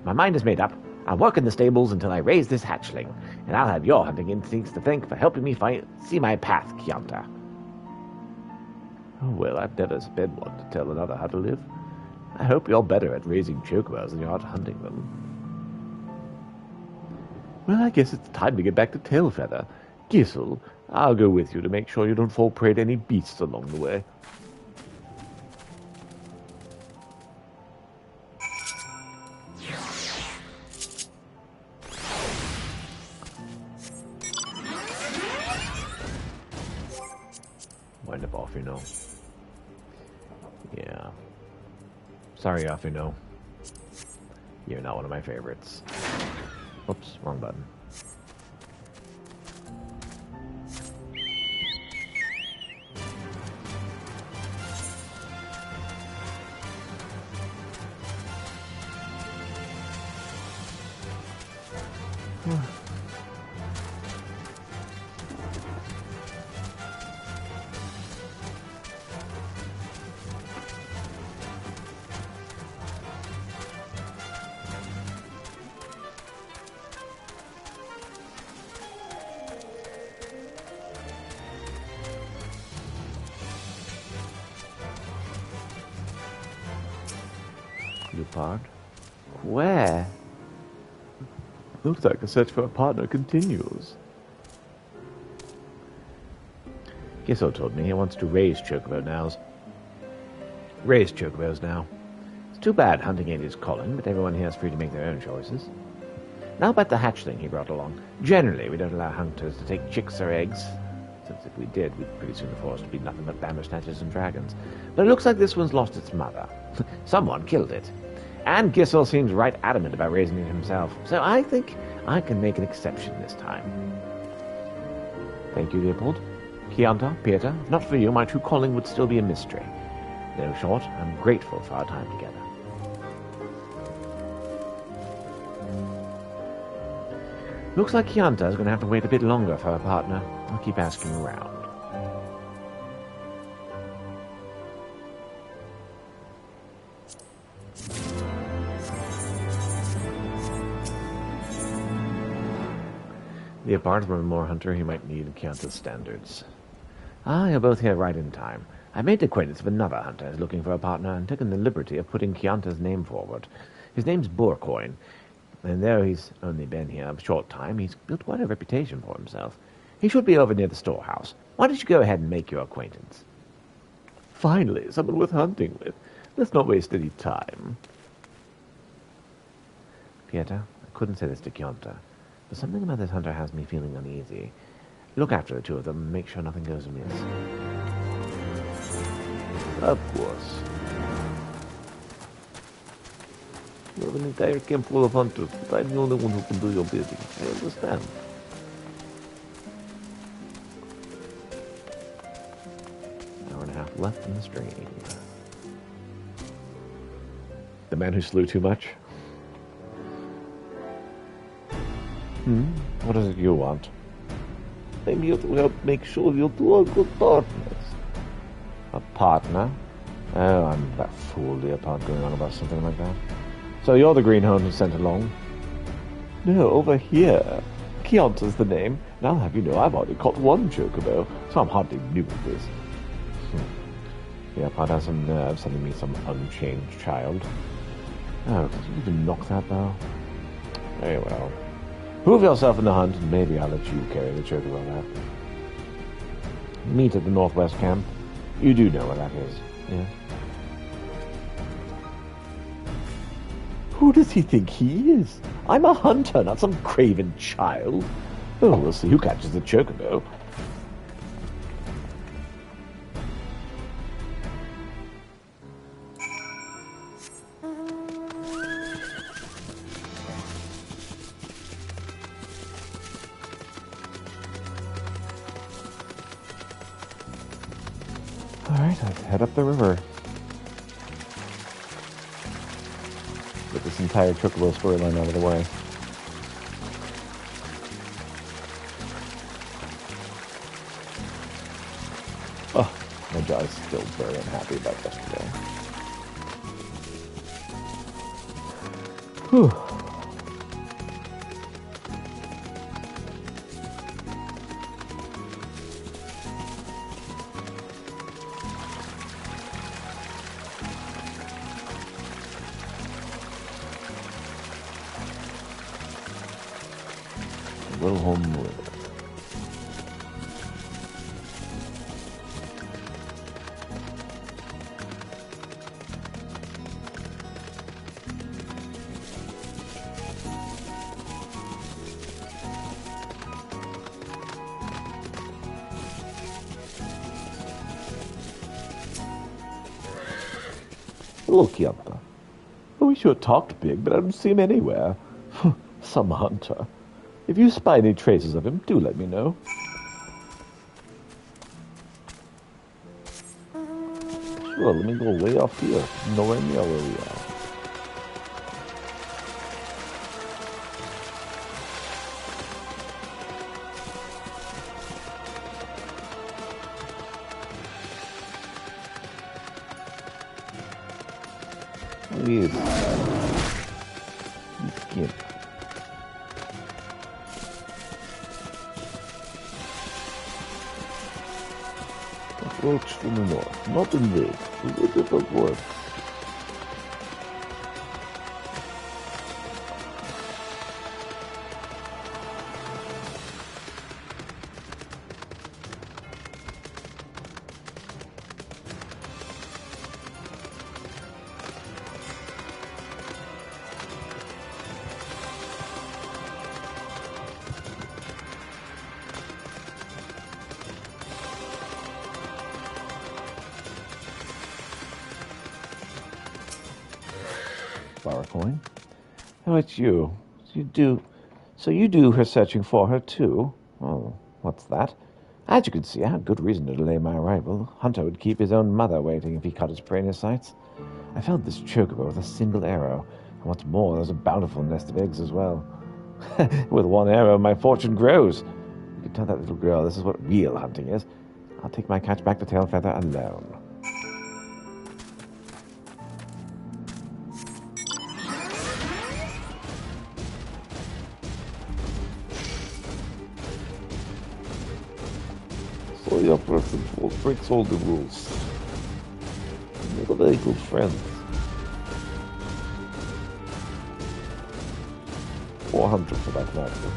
My mind is made up. I'll work in the stables until I raise this hatchling, and I'll have your hunting instincts to thank for helping me see my path, Kianta. Oh, well, I've never spent one to tell another how to live. I hope you're better at raising chocobos than you are at hunting them. Well, I guess it's time to get back to Tailfeather. Gissel, I'll go with you to make sure you don't fall prey to any beasts along the way. Wind up off, you know. Yeah. Sorry, off, you know. You're not one of my favorites. Oops, wrong button. Leopard? Where? Looks like the search for a partner continues. Gissel told me he wants to raise chocobos now. It's too bad hunting ain't his calling, but everyone here is free to make their own choices. Now about the hatchling he brought along. Generally, we don't allow hunters to take chicks or eggs, since if we did, we'd pretty soon the forest would be nothing but bandersnatchers and dragons. But it looks like this one's lost its mother. Someone killed it. And Gissel seems right adamant about raising it himself, so I think I can make an exception this time. Thank you, Leopold. Kianta, Pieter, if not for you, my true calling would still be a mystery. Though short, I'm grateful for our time together. Looks like Kianta's going to have to wait a bit longer for her partner. I'll keep asking around. Leopard, one more hunter he might need Kianta's standards. Ah, you're both here right in time. I made the acquaintance of another hunter who's looking for a partner and taken the liberty of putting Kianta's name forward. His name's Bourcoin, and though he's only been here a short time, he's built quite a reputation for himself. He should be over near the storehouse. Why don't you go ahead and make your acquaintance? Finally, someone worth hunting with. Let's not waste any time. Pieter, I couldn't say this to Kianta, but something about this hunter has me feeling uneasy. Look after the two of them and make sure nothing goes amiss. Of course. You have an entire camp full of hunters, but I'm the only one who can do your bidding. I understand. Hour and a half left in the stream. The man who slew too much? What is it you want? I'm here to help make sure you two are good partners. A partner? Oh, I'm that fool, Leopard, going on about something like that. So you're the greenhorn who sent along? No, over here. Keonta's the name, and I'll have you know I've already caught one chocobo, so I'm hardly new at this. Yeah, Pod has some nerve sending me some unchained child. Oh, did you even knock that bell? Very well. Prove yourself in the hunt, and maybe I'll let you carry the chocobo back. Meet at the northwest camp. You do know where that is, yeah? Who does he think he is? I'm a hunter, not some craven child. Oh, we'll see who catches the chocobo. Alright, let's head up the river. Get this entire chocobo storyline out of the way. Oh, my jaw is still very unhappy about yesterday. Whew. Wilhelm River. Hello, Keonta. Oh, we sure talked big, but I don't see him anywhere. Some hunter. If you spy any traces of him, do let me know. Sure, let me go way off here. Nowhere near where we are. Yes. Skin. Approach from the north. Not invade. It's a difficult work. Borrow coin. Oh, it's you. So you do her searching for her, too? Oh, what's that? As you can see, I had good reason to delay my arrival. Hunter would keep his own mother waiting if he caught his prey in his sights. I felled this chocobo with a single arrow. And what's more, there's a bountiful nest of eggs as well. With one arrow, my fortune grows. You can tell that little girl this is what real hunting is. I'll take my catch back to Tailfeather alone. So your person breaks all the rules. You're a very good friend. 400 for that matter.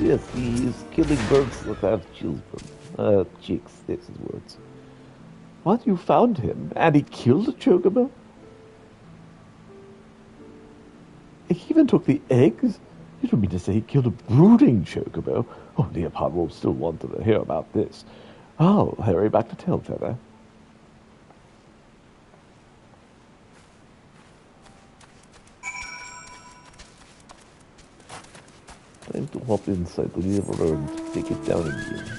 Yes, he is killing birds that have children. Chicks, that's his words. What, you found him? And he killed a chocobo? He even took the eggs? You don't mean to say he killed a brooding chocobo? Oh, Leopard will still want to hear about this. I'll hurry back to Tailfeather. Time to hop inside the river and take it down again.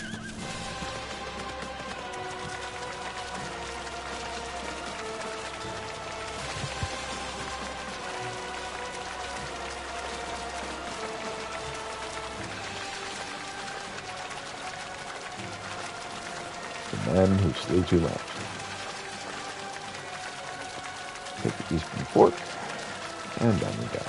The man who slayed you last. Take a piece from the fork, and down we go.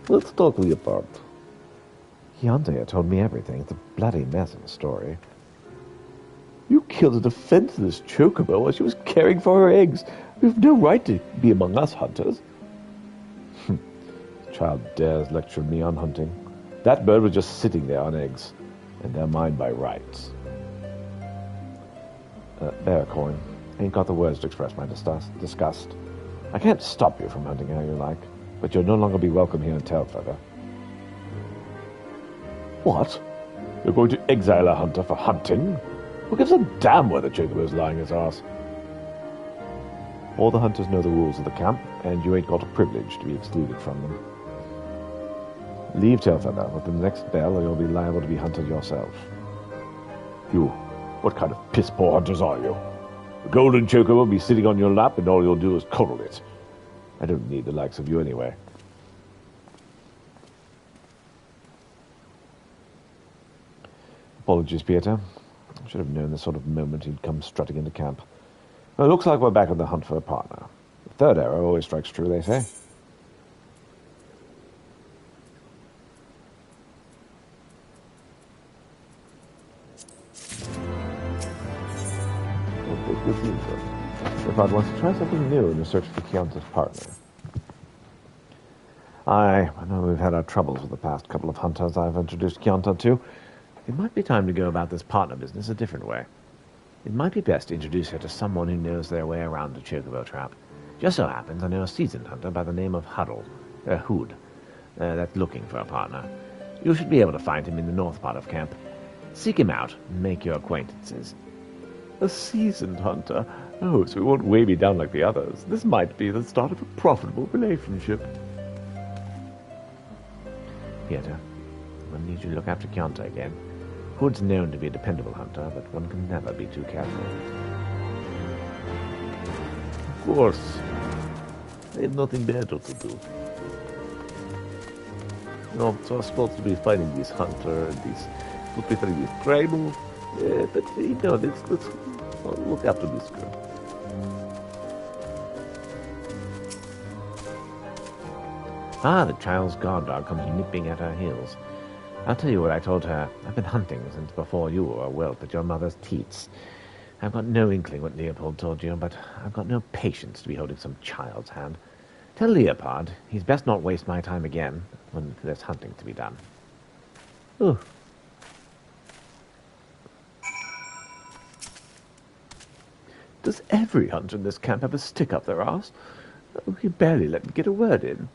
Let's talk Leopard. Hyundai told me everything. It's a bloody mess of a story. You killed a defenseless chocobo while she was caring for her eggs. You have no right to be among us hunters. The child dares lecture me on hunting. That bird was just sitting there on eggs, and they're mine by rights. Bear coin. Ain't got the words to express my disgust. I can't stop you from hunting how you like, but you'll no longer be welcome here in Tailfeather. What? You're going to exile a hunter for hunting? Who gives a damn where the chocobo's lying his ass? All the hunters know the rules of the camp, and you ain't got a privilege to be excluded from them. Leave Tailfeather within the next bell, or you'll be liable to be hunted yourself. You, what kind of piss-poor hunters are you? The golden chocobo will be sitting on your lap, and all you'll do is coddle it. I don't need the likes of you anyway. Apologies, Peter. I should have known the sort of moment he'd come strutting into camp. Well, it looks like we're back on the hunt for a partner. The third arrow always strikes true, they say. Leopard wants to try something new in the search for Keonta's partner. I know we've had our troubles with the past couple of hunters I've introduced Keonta to. It might be time to go about this partner business a different way. It might be best to introduce her to someone who knows their way around a chocobo trap. Just so happens I know a seasoned hunter by the name of Hood, that's looking for a partner. You should be able to find him in the north part of camp. Seek him out and make your acquaintances. A seasoned hunter? Oh, so he won't weigh me down like the others. This might be the start of a profitable relationship. Peter, we'll need you to look after Keonta again. Hood's known to be a dependable hunter, but one can never be too careful. Of course. I have nothing better to do. No, so I'm supposed to be finding this hunter, this tribal, but let's look after this girl. The child's guard dog comes nipping at her heels. I'll tell you what I told her. I've been hunting since before you were a whelp at your mother's teats. I've got no inkling what Leopold told you, but I've got no patience to be holding some child's hand. Tell Leopard he's best not waste my time again when there's hunting to be done. Oh. Does every hunter in this camp have a stick up their arse? Oh, he barely let me get a word in.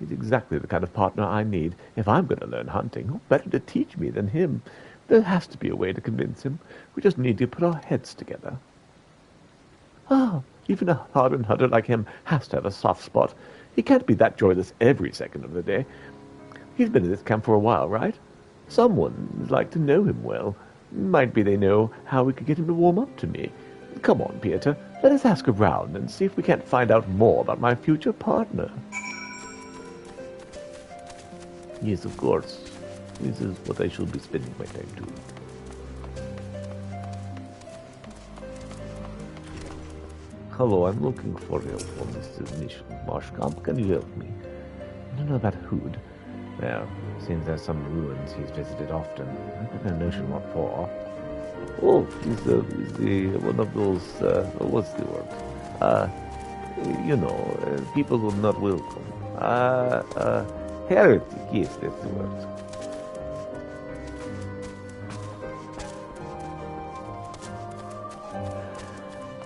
He's exactly the kind of partner I need. If I'm going to learn hunting, who better to teach me than him? There has to be a way to convince him. We just need to put our heads together. Even a hardened hunter like him has to have a soft spot. He can't be that joyless every second of the day. He's been in this camp for a while, right? Someone would like to know him well. Might be they know how we could get him to warm up to me. Come on, Peter. Let us ask around and see if we can't find out more about my future partner. Yes, of course. This is what I should be spending my time doing. Hello, I'm looking for help on this mission. Marshkamp, can you help me? I don't know about Hood. Well, seems there's some ruins he's visited often. I've got no notion what for. Oh, he's the one of those, what's the word? People who are not welcome. Heretic, yes, that's the word.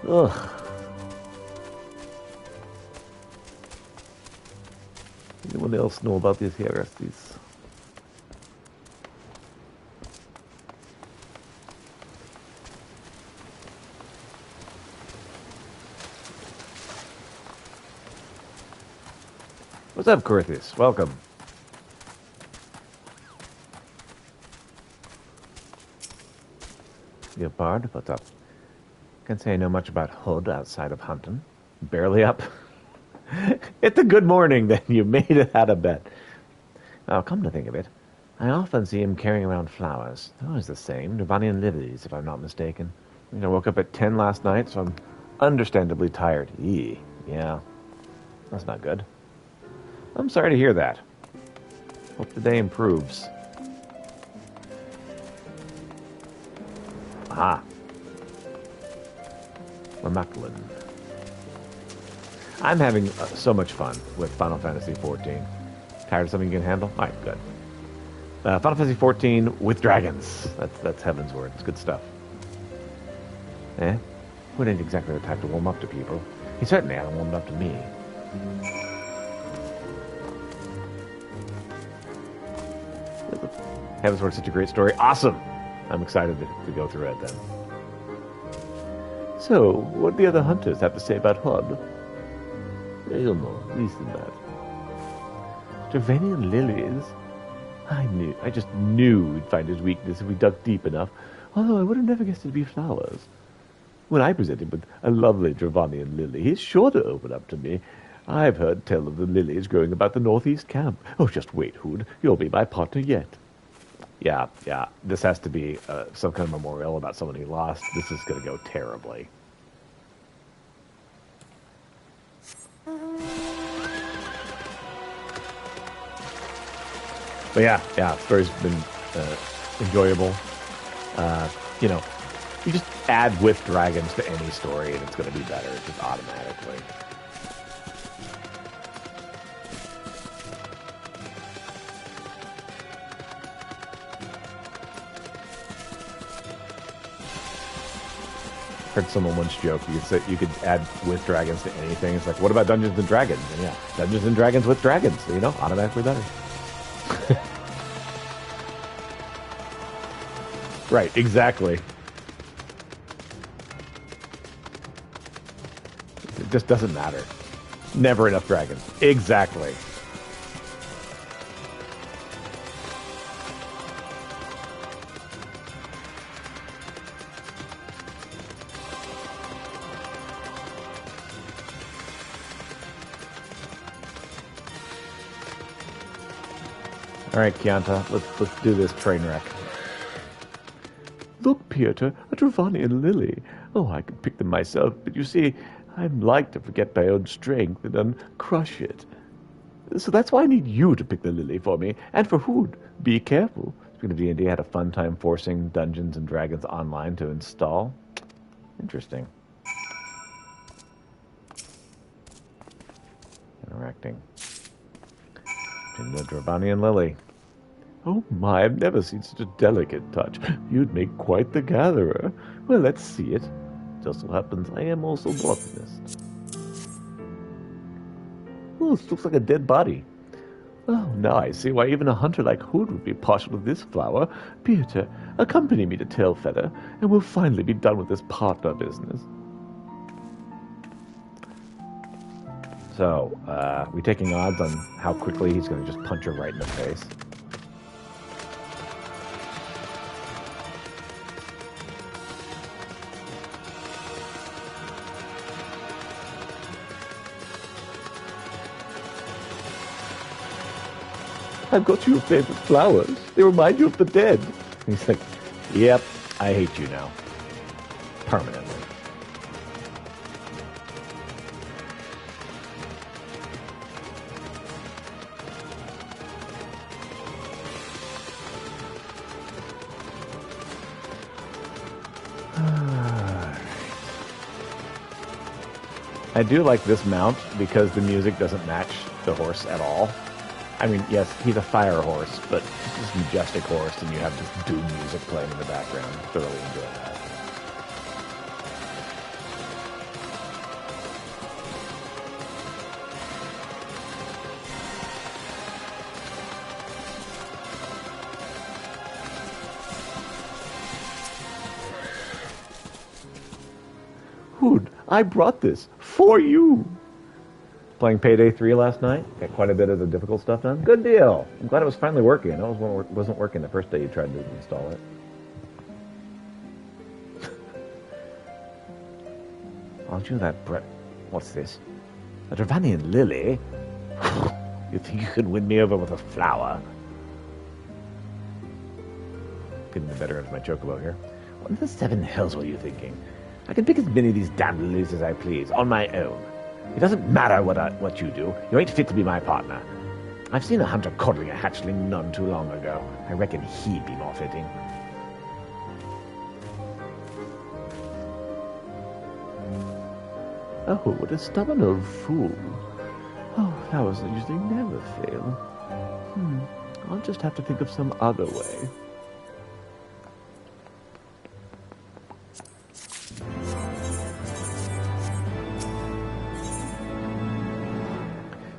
Ugh. Anyone else know about these heresies? What's up, Corythus? Welcome. Leopard, what's up? Can't say I know much about Hood outside of hunting. Barely up. It's a good morning, then. You made it out of bed. Well, come to think of it, I often see him carrying around flowers. They're always the same, Nirvanian lilies, if I'm not mistaken. I woke up at 10 last night, so I'm understandably tired. Yeah, that's not good. I'm sorry to hear that. Hope the day improves. Ah. Macklin. I'm having so much fun with Final Fantasy XIV. Tired of something you can handle? Alright, good. Final Fantasy XIV with dragons. That's heaven's word. It's good stuff. Hood ain't exactly the type to warm up to people. He certainly hasn't warmed up to me. Heaven's Word, such a great story. Awesome! I'm excited to go through it then. So, what do the other hunters have to say about Hood? I don't know. Listen, that. Nirvanian lilies? I just knew we'd find his weakness if we dug deep enough, although I would have never guessed it'd be flowers. When I present him with a lovely Dravanian lily, he's sure to open up to me. I've heard tell of the lilies growing about the northeast camp. Oh, just wait, Hood. You'll be my partner yet. Yeah. This has to be some kind of memorial about someone he lost. This is going to go terribly. But yeah, story's been enjoyable. You just add with dragons to any story and it's going to be better, just automatically. Heard someone once joke you could add with dragons to anything. It's like, what about Dungeons and Dragons? And yeah, Dungeons and Dragons with dragons, automatically better. Right, exactly. It just doesn't matter. Never enough dragons. Exactly. All right, Chianta, let's do this train wreck. Look, Pieter, a Dravanian lily. Oh, I could pick them myself, but you see, I'm like to forget my own strength and then crush it. So that's why I need you to pick the lily for me, and for Hood. Be careful. Speaking of D&D, I had a fun time forcing Dungeons and Dragons Online to install. Interesting. Interacting. In the Dravanian lily. Oh my, I've never seen such a delicate touch. You'd make quite the gatherer. Well, let's see it. Just so happens I am also botanist. Oh, this looks like a dead body. Oh, now I see why even a hunter like Hood would be partial to this flower. Pieter, accompany me to Tailfeather, and we'll finally be done with this partner business. So, we taking odds on how quickly he's going to just punch her right in the face? I've got your favorite flowers. They remind you of the dead. He's like, yep, I hate you now. Permanently. I do like this mount because the music doesn't match the horse at all. I mean, yes, he's a fire horse, but it's this majestic horse, and you have this doom music playing in the background. Thoroughly enjoy that. Hood, I brought this for you. Playing Payday 3 last night. Got quite a bit of the difficult stuff done. Good deal. I'm glad it was finally working. I know it wasn't working the first day you tried to install it. Aren't you that Brett? What's this? A Dravanian lily? You think you can win me over with a flower? Getting the better end of my chocobo here. What in the seven hells were you thinking? I can pick as many of these damn lilies as I please, on my own. It doesn't matter what you do. You ain't fit to be my partner. I've seen a hunter coddling a hatchling none too long ago. I reckon he'd be more fitting. Oh, what a stubborn old fool. Oh, flowers usually never fail. I'll just have to think of some other way.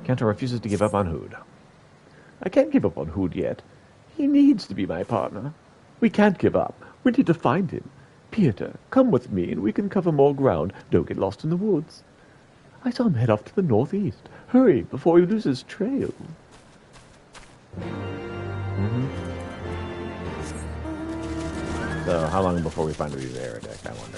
Cantor refuses to give up on Hood. I can't give up on Hood yet. He needs to be my partner. We can't give up. We need to find him. Peter, come with me and we can cover more ground. Don't get lost in the woods. I saw him head off to the northeast. Hurry, before he loses trail. So, how long before we find out he's a heretic, I wonder?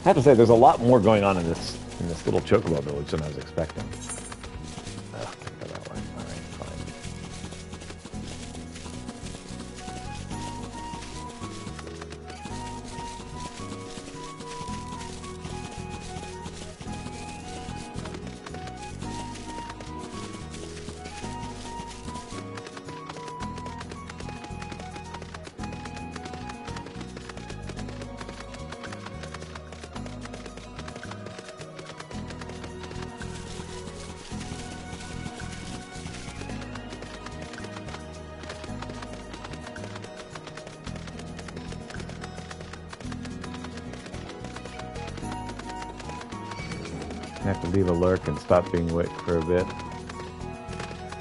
I have to say, there's a lot more going on in this little chocobo village than I was expecting. Oh, can't go that way. All right, fine. I have to leave a lurk and stop being wick for a bit.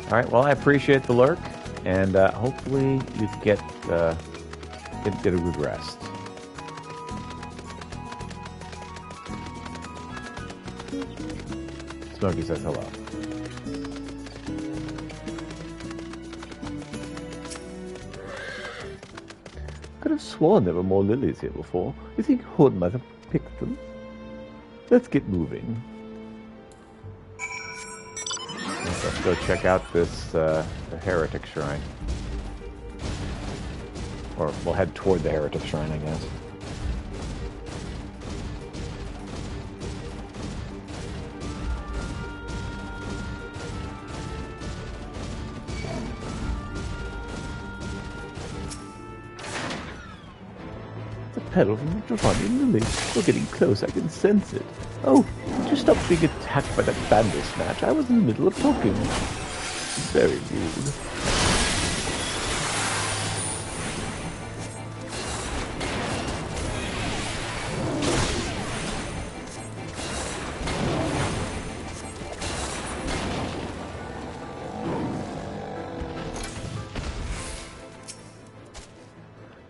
Alright, well, I appreciate the lurk, and hopefully you get a good rest. Smokey says hello. Could have sworn there were more lilies here before. You think Hood might have picked them? Let's get moving. Let's go check out this the heretic shrine. Or we'll head toward the heretic shrine, I guess. The pedal from the Dravanian lily. We're getting close, I can sense it. Oh, just stop being attacked by that bandersnatch. I was in the middle of talking. Very rude.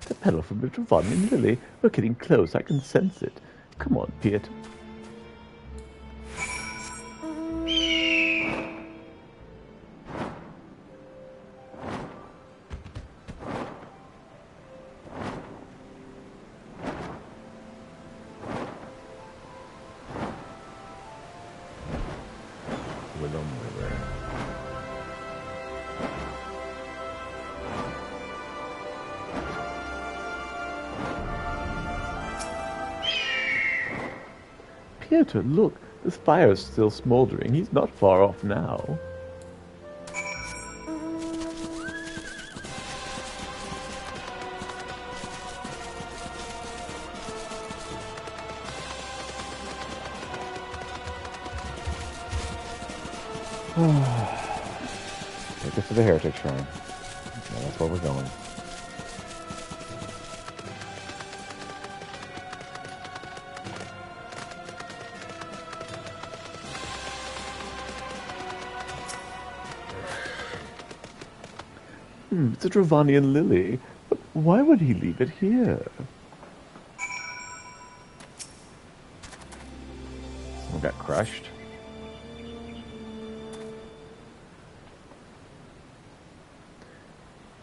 The pedal from the Dravanian lily. We're getting close, I can sense it. Come on, Piet. Peter, look, the fire's still smoldering. He's not far off now. Take us to the Heretic Shrine. Yeah, that's where we're going. It's a Dravanian lily. But why would he leave it here? Someone got crushed.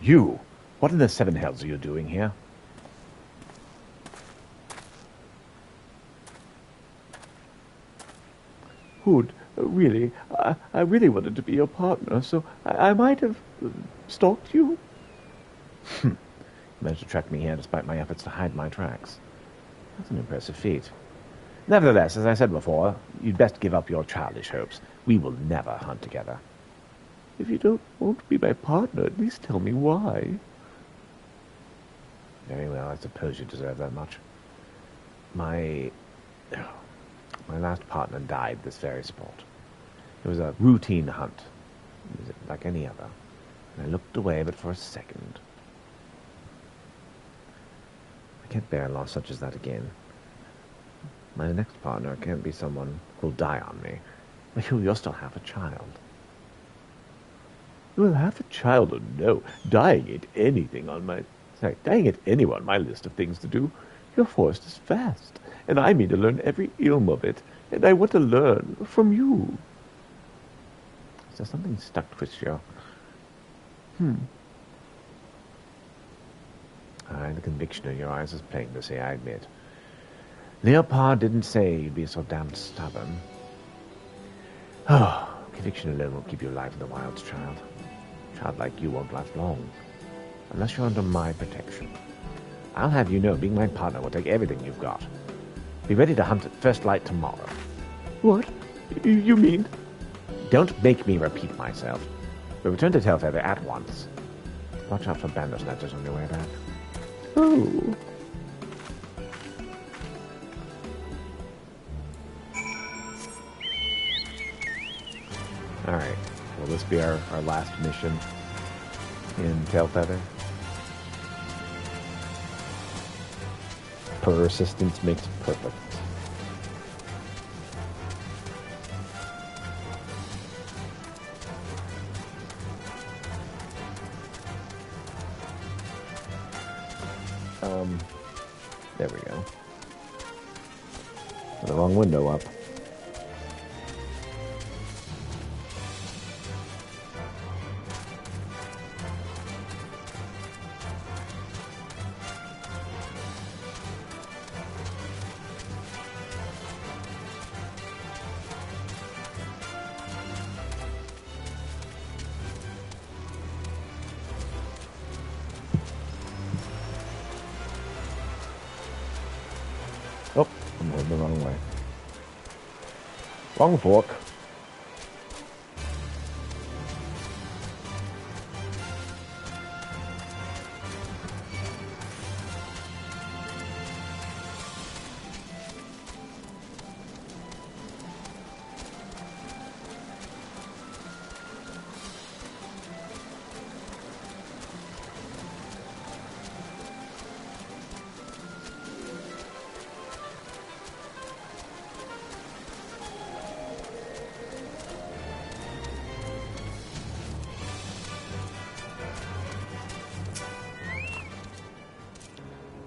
You! What in the seven hells are you doing here? Hood, really, I really wanted to be your partner, so I might have stalked you. You managed to track me here despite my efforts to hide my tracks. That's an impressive feat. Nevertheless, as I said before, you'd best give up your childish hopes. We will never hunt together. If you don't want to be my partner, at least tell me why. Very well, I suppose you deserve that much. My last partner died this very spot. It was a routine hunt. It was like any other. And I looked away but for a second. I can't bear a loss such as that again. My next partner can't be someone who'll die on me. You'll still have a child. Well, half a child or no, dying ain't anyone on my list of things to do. Your forest is vast, and I mean to learn every ilm of it, and I want to learn from you. Is there something stuck twists you? The conviction in your eyes is plain to see, I admit. Leopard didn't say you'd be so damned stubborn. Oh, conviction alone will keep you alive in the wilds, child. A child like you won't last long, unless you're under my protection. I'll have you know being my partner will take everything you've got. Be ready to hunt at first light tomorrow. What? You mean? Don't make me repeat myself. We'll return to Telfeather at once. Watch out for bandersnatchers on your way back. Oh. Alright, will this be our last mission in Tailfeather? Persistence makes perfect. There we go. The wrong window up. Oh, I'm going the wrong way. Wrong fork.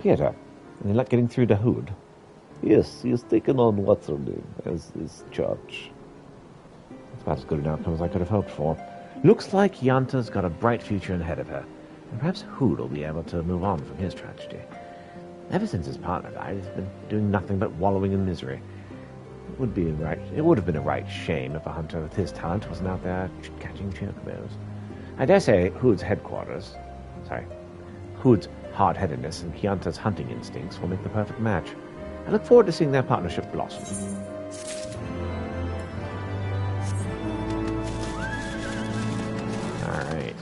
Peter, you like getting through the hood? Yes, he has taken on what's her name as his charge. That's about as good an outcome as I could have hoped for. Looks like Yanta's got a bright future ahead of her. And perhaps Hood will be able to move on from his tragedy. Ever since his partner died, he's been doing nothing but wallowing in misery. It would have been a right shame if a hunter with his talent wasn't out there catching chocobos. I dare say Hood's hard-headedness and Chianta's hunting instincts will make the perfect match. I look forward to seeing their partnership blossom. Alright.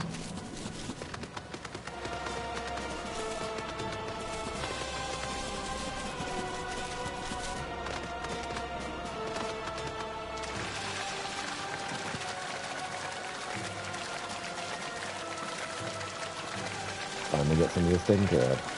Finally get some of this taken care of.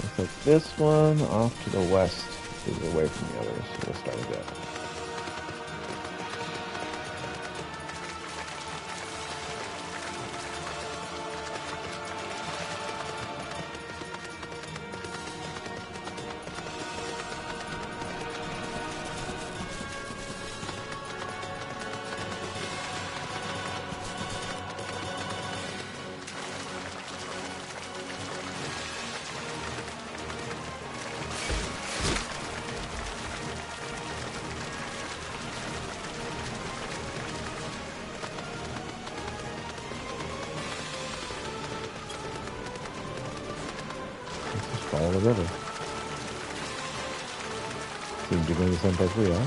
Looks like this one off to the west is away from the others, so we'll start with that. Follow the river. Seems to be going the same place we are.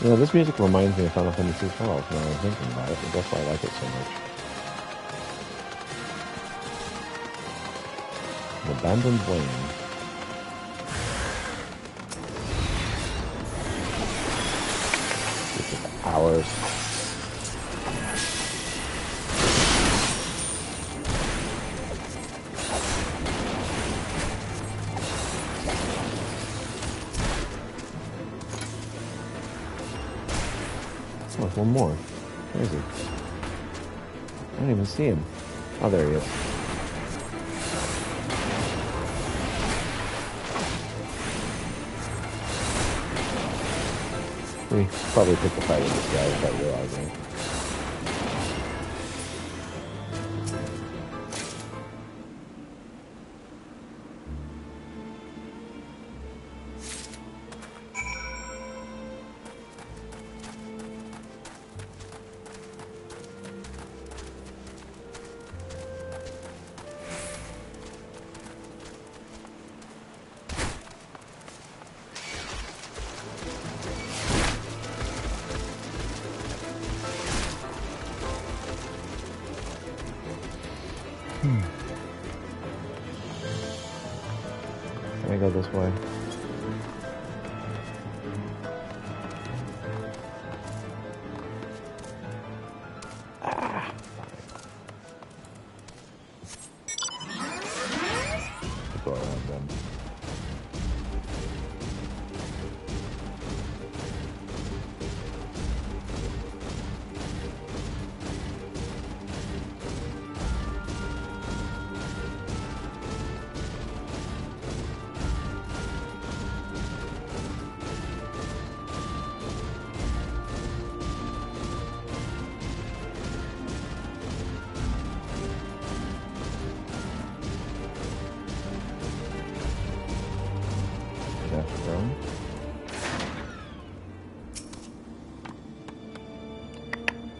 You know, this music reminds me of Final Fantasy XII now I'm thinking about it, and that's why I like it so much. An abandoned wing. This is ours. Oh, there's one more. Where is he? I don't even see him. Oh, there he is. We probably picked the fight with this guy without realizing it. Can I go this way? Ah, go around them.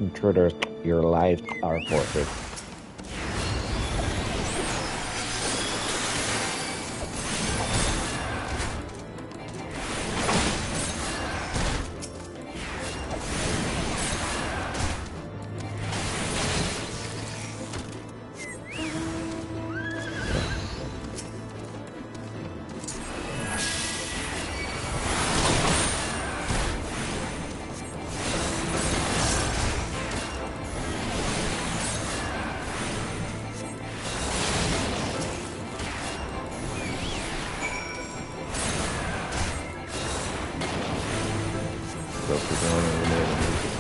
Intruders, your lives are forfeit. Those people only remain in resistance.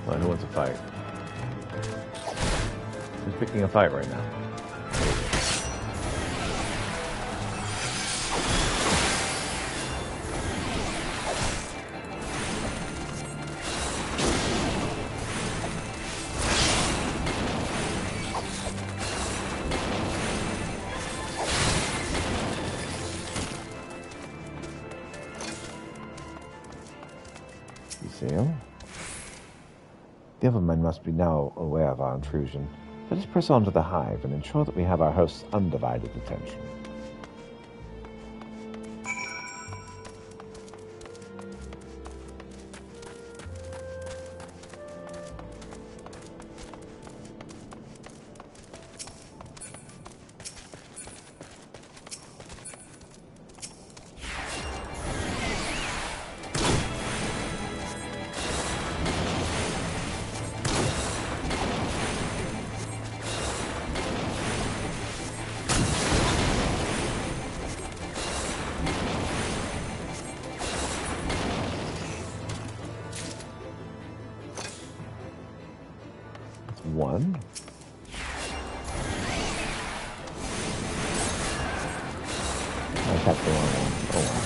Well, who wants a fight? Who's picking a fight right now? You see him? The other men must be now aware of our intrusion. Let us press on to the hive and ensure that we have our host's undivided attention. One. I tapped the wrong one. Oh well.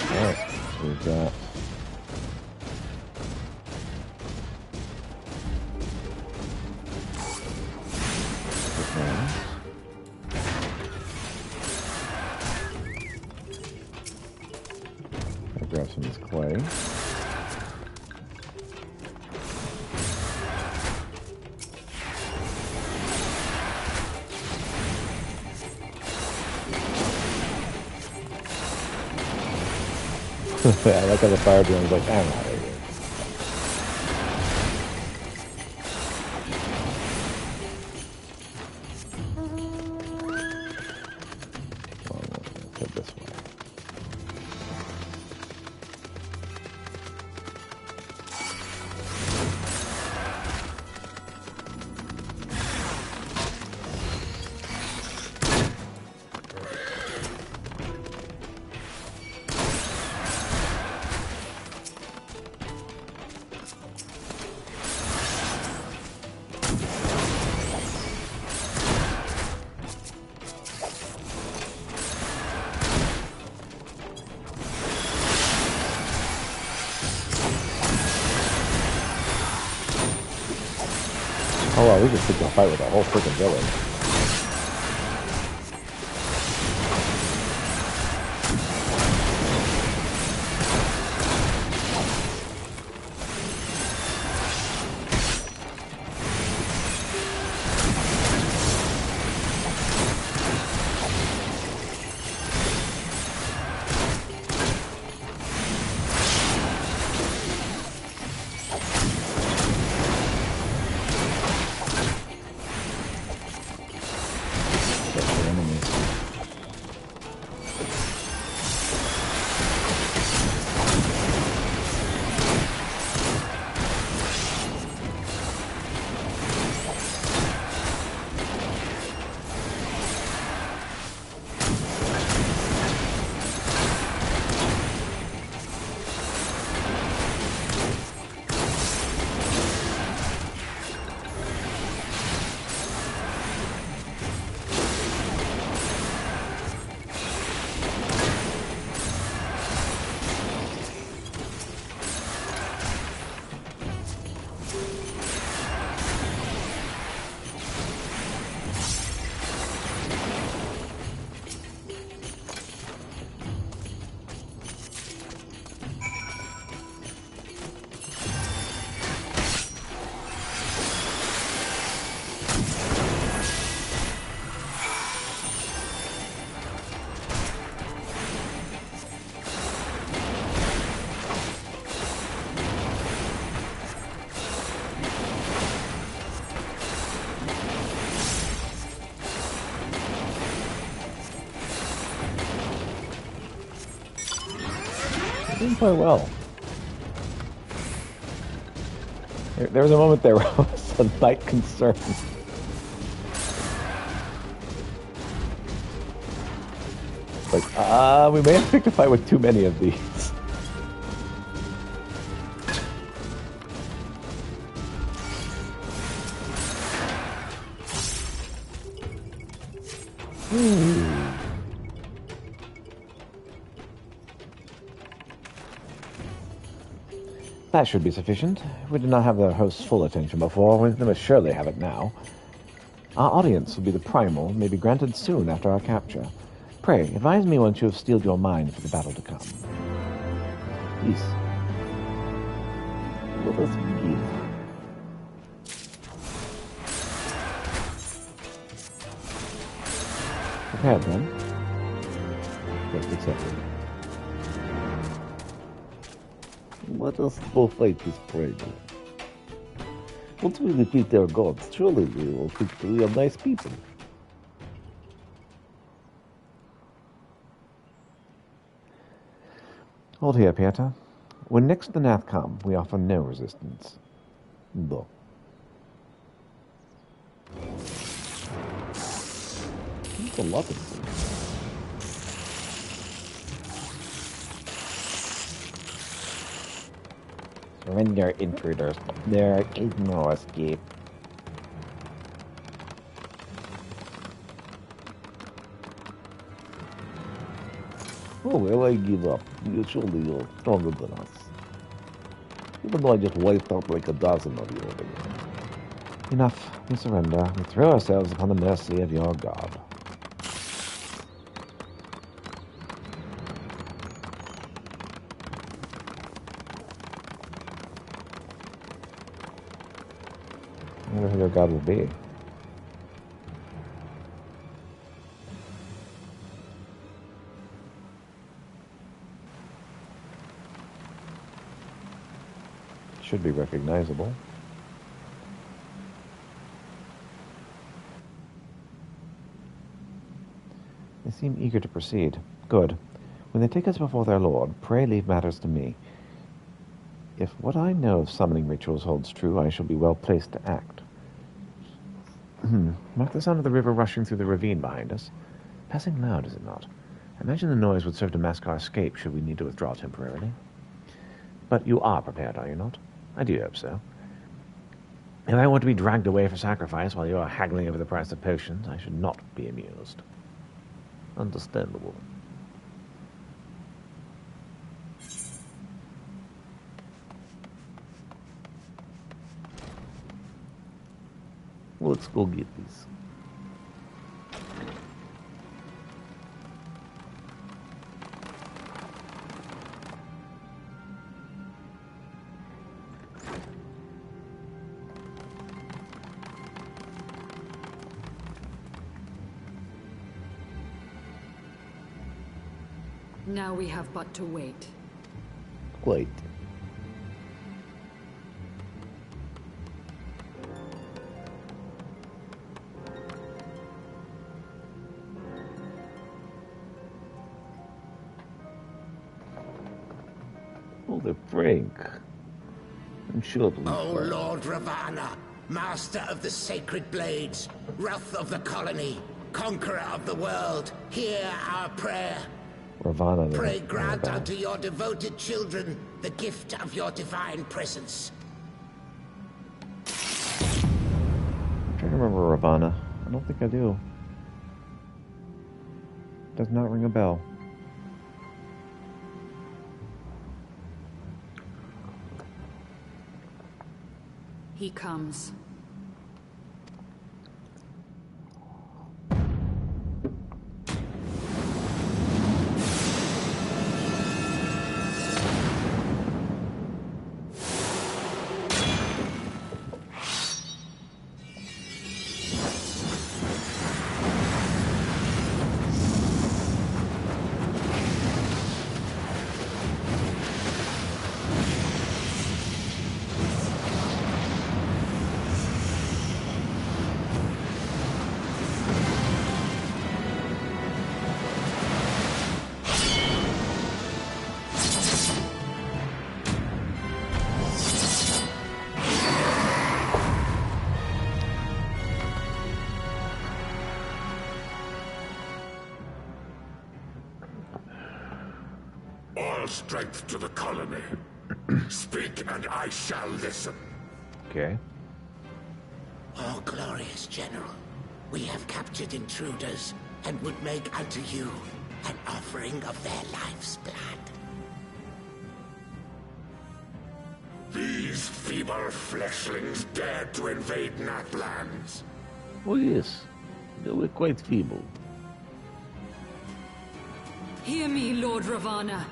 Alright, so we've got I'll grab some of this clay. I like how the fire drone's like, I'm out of here. Well, let's head this way. Oh wow, we just picked a fight with a whole freaking village. Doing quite well. There was a moment there where I was a slight concerned. Like, we may have picked a fight with too many of these. That should be sufficient. We did not have the host's full attention before. We must surely have it now. Our audience will be the primal, may be granted soon after our capture. Pray, advise me once you have steeled your mind for the battle to come. Yes. Let us begin. Prepared then? Yes, accepted. Let us go fight this prey. Once we defeat their gods, surely we will think that we are nice people. Hold here, Pieter. When next the Nath come, we offer no resistance. No. That's a lot of things. Surrender, intruders. There is no escape. Oh, well, I give up. You surely are stronger than us. Even though I just wiped out like a dozen of you over here. Enough. We surrender. We throw ourselves upon the mercy of your god. I wonder who your god will be. Should be recognizable. They seem eager to proceed. Good. When they take us before their lord, pray leave matters to me. If what I know of summoning rituals holds true, I shall be well placed to act. Mark the sound of the river rushing through the ravine behind us. Passing loud, is it not? I imagine the noise would serve to mask our escape should we need to withdraw temporarily. But you are prepared, are you not? I do hope so. If I want to be dragged away for sacrifice while you are haggling over the price of potions, I should not be amused. Understandable. Let's go get these. Now we have but to wait. Quite. Oh, they're Frank. I'm sure it'll be O fun. Lord Ravana, master of the sacred blades, wrath of the colony, conqueror of the world, hear our prayer. Ravana. Pray grant unto your devoted children the gift of your divine presence. I'm trying to remember Ravana. I don't think I do. Does not ring a bell. He comes. All strength to the colony. Speak and I shall listen. Okay. Oh, glorious General, we have captured intruders and would make unto you an offering of their life's blood. These feeble fleshlings dared to invade Nathlands. Oh, yes. They were quite feeble. Hear me, Lord Ravana.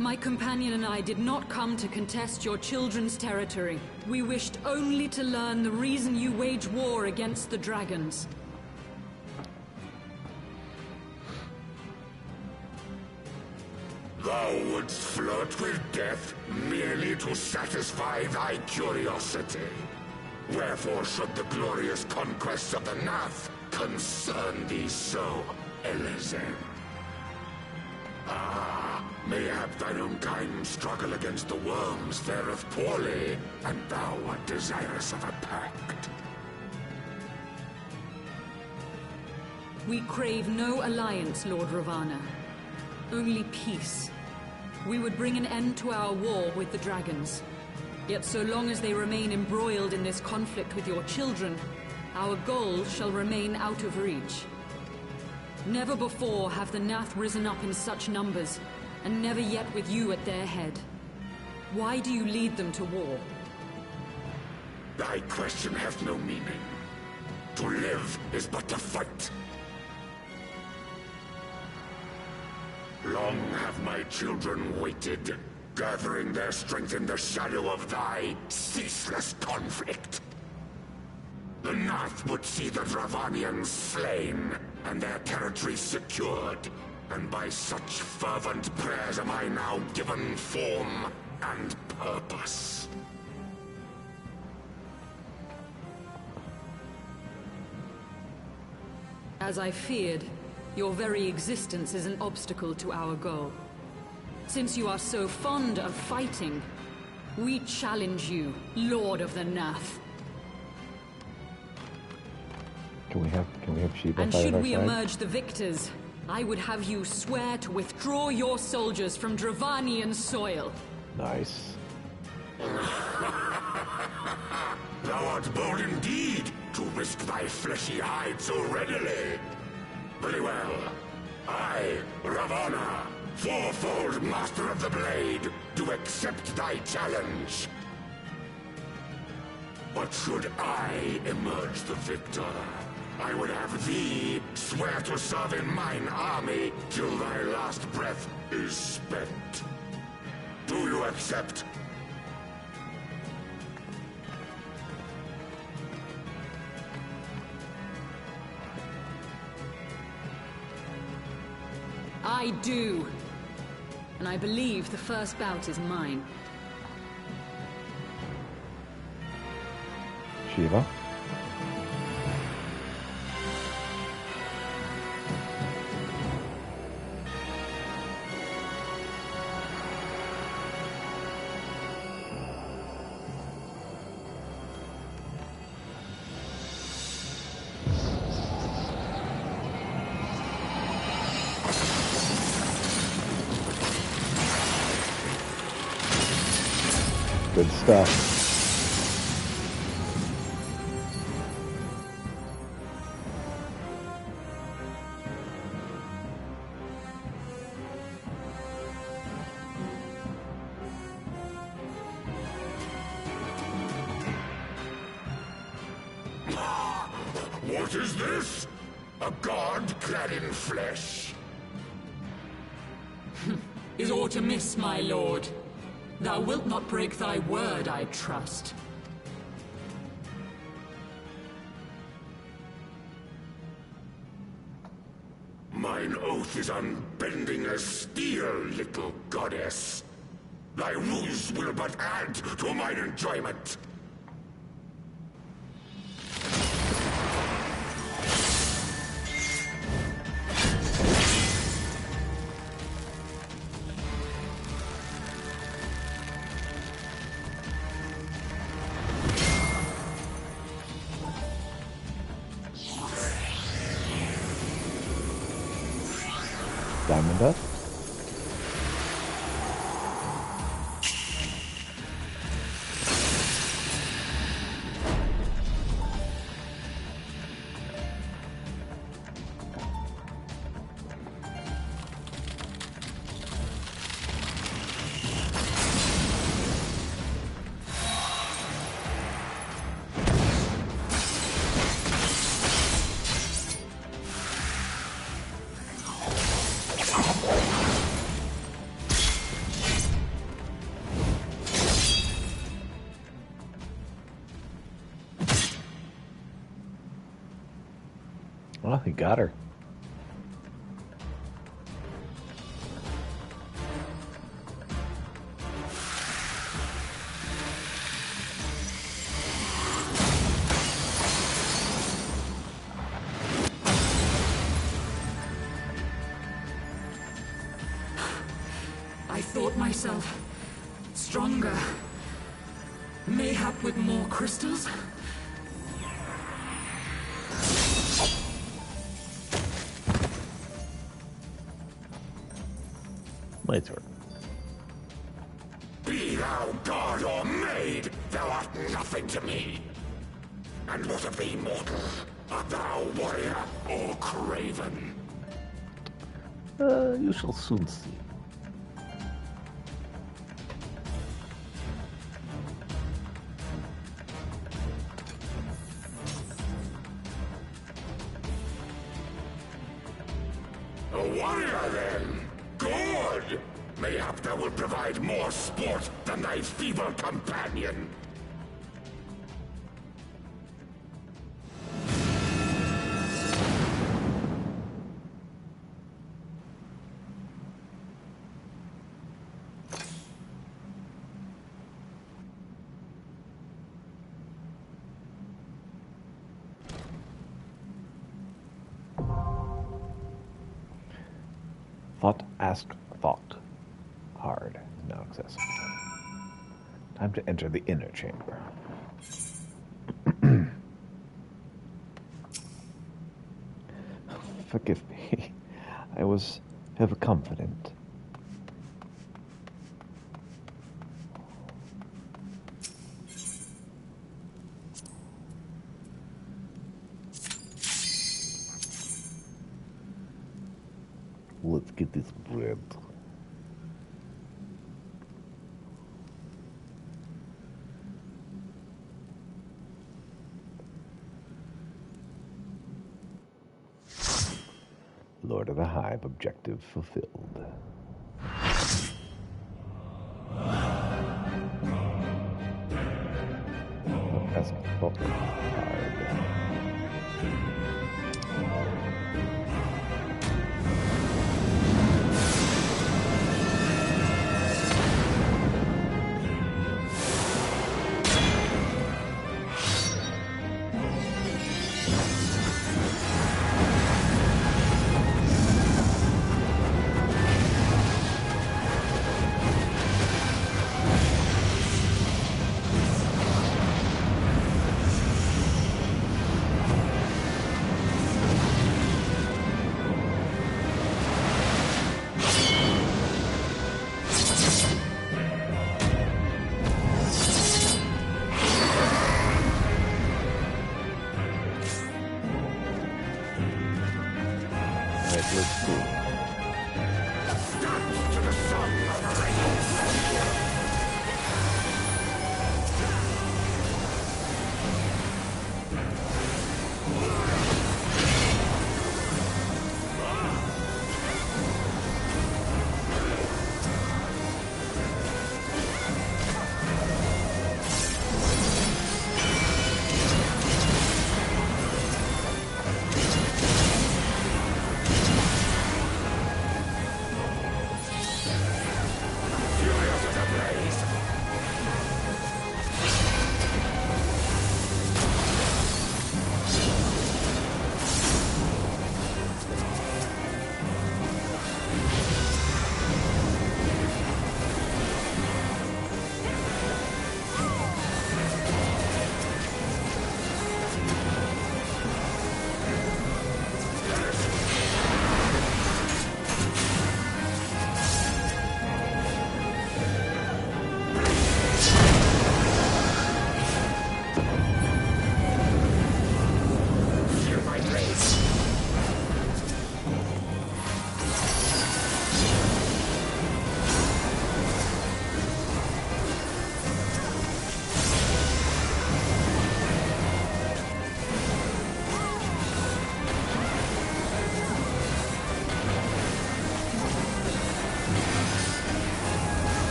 My companion and I did not come to contest your children's territory. We wished only to learn the reason you wage war against the dragons. Thou wouldst flirt with death merely to satisfy thy curiosity. Wherefore should the glorious conquests of the Nath concern thee so, Elezen? Ah, mayhap thine own kind struggle against the worms fareth poorly, and thou art desirous of a pact. We crave no alliance, Lord Ravana. Only peace. We would bring an end to our war with the dragons. Yet so long as they remain embroiled in this conflict with your children, our goal shall remain out of reach. Never before have the Nath risen up in such numbers, and never yet with you at their head. Why do you lead them to war? Thy question hath no meaning. To live is but to fight. Long have my children waited, gathering their strength in the shadow of thy ceaseless conflict. The Nath would see the Dravanians slain, and their territory secured. And by such fervent prayers am I now given form and purpose. As I feared, your very existence is an obstacle to our goal. Since you are so fond of fighting, we challenge you, Lord of the Nath. Can we have Sheba And fight should at our we side? emerge the victors, I would have you swear to withdraw your soldiers from Dravanian soil. Nice. Thou art bold indeed to risk thy fleshy hide so readily. Very well. I, Ravana, fourfold master of the blade, do accept thy challenge. But should I emerge the victor, I would have thee swear to serve in mine army till thy last breath is spent. Do you accept? I do. And I believe the first bout is mine. Shiva? Good stuff. What is this? A god clad in flesh? Is aught amiss, my lord? Thou wilt not break thy word, I trust. Mine oath is unbending as steel, little goddess. Thy ruse will but add to mine enjoyment. Diamond Dust? He got her. I thought myself stronger. Mayhap with more crystals? My turn. Be thou god or maid, thou art nothing to me. And what of thee, mortal? Art thou warrior or craven? You shall soon see. A warrior, then? Good! Mayhap thou wilt provide more sport than thy feeble companion. Thought, ask, thought. Hard, now accessible. Time to enter the inner chamber. Forgive me. I was overconfident. Let's get this bread. Lord of the Hive objective fulfilled. Ask thought hard.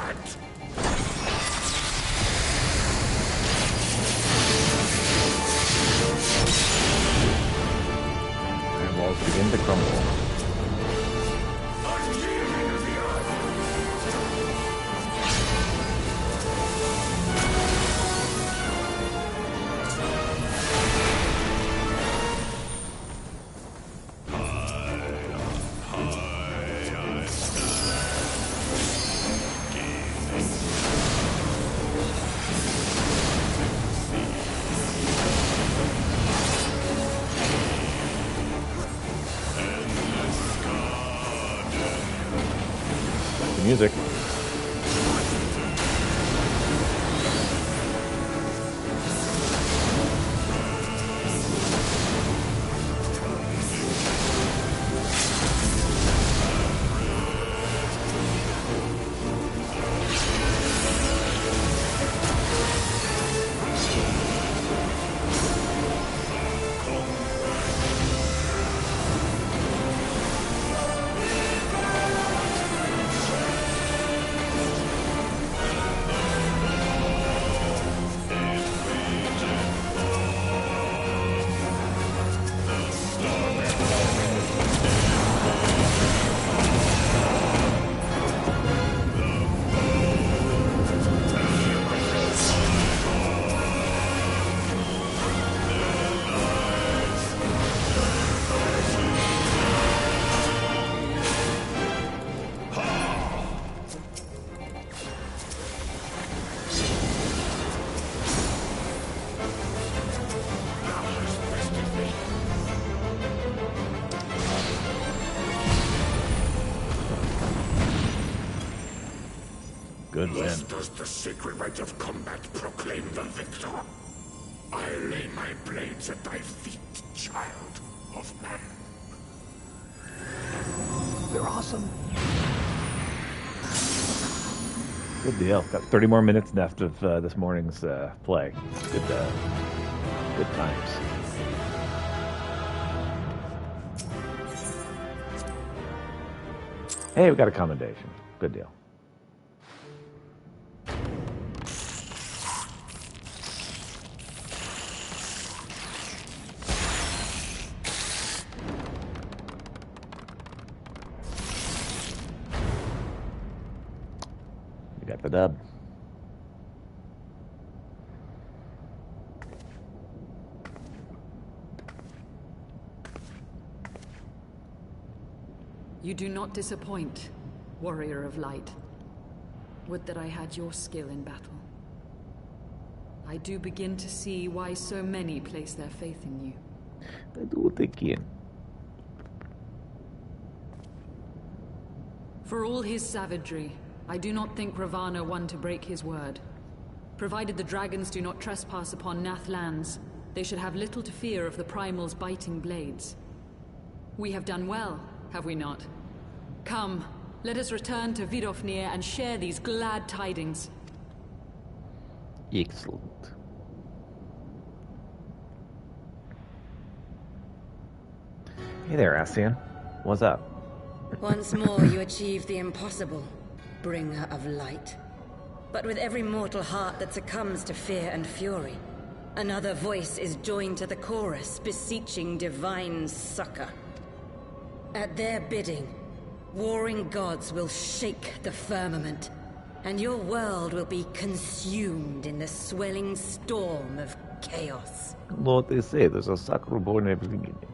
that! Iron walls begin to crumble. Unyielding of the earth! The music. Good win. Thus does the sacred rite of combat proclaim the victor. I lay my blades at thy feet, child of man. They're awesome. Good deal. Got 30 more minutes left of this morning's play. Good times. Hey, we got a commendation. Good deal. We got the dub. You do not disappoint, warrior of light. Would that I had your skill in battle. I do begin to see why so many place their faith in you. I do think Ian. For all his savagery, I do not think Ravana one to break his word. Provided the dragons do not trespass upon Nath lands, they should have little to fear of the Primal's biting blades. We have done well, have we not? Come, let us return to Vidofnir and share these glad tidings. Excellent. Hey there, Asian. What's up? Once more you achieve the impossible, bringer of light. But with every mortal heart that succumbs to fear and fury, another voice is joined to the chorus, beseeching divine succor. At their bidding, warring gods will shake the firmament, and your world will be consumed in the swelling storm of chaos. Lord, they say there's a sucker born everything in it.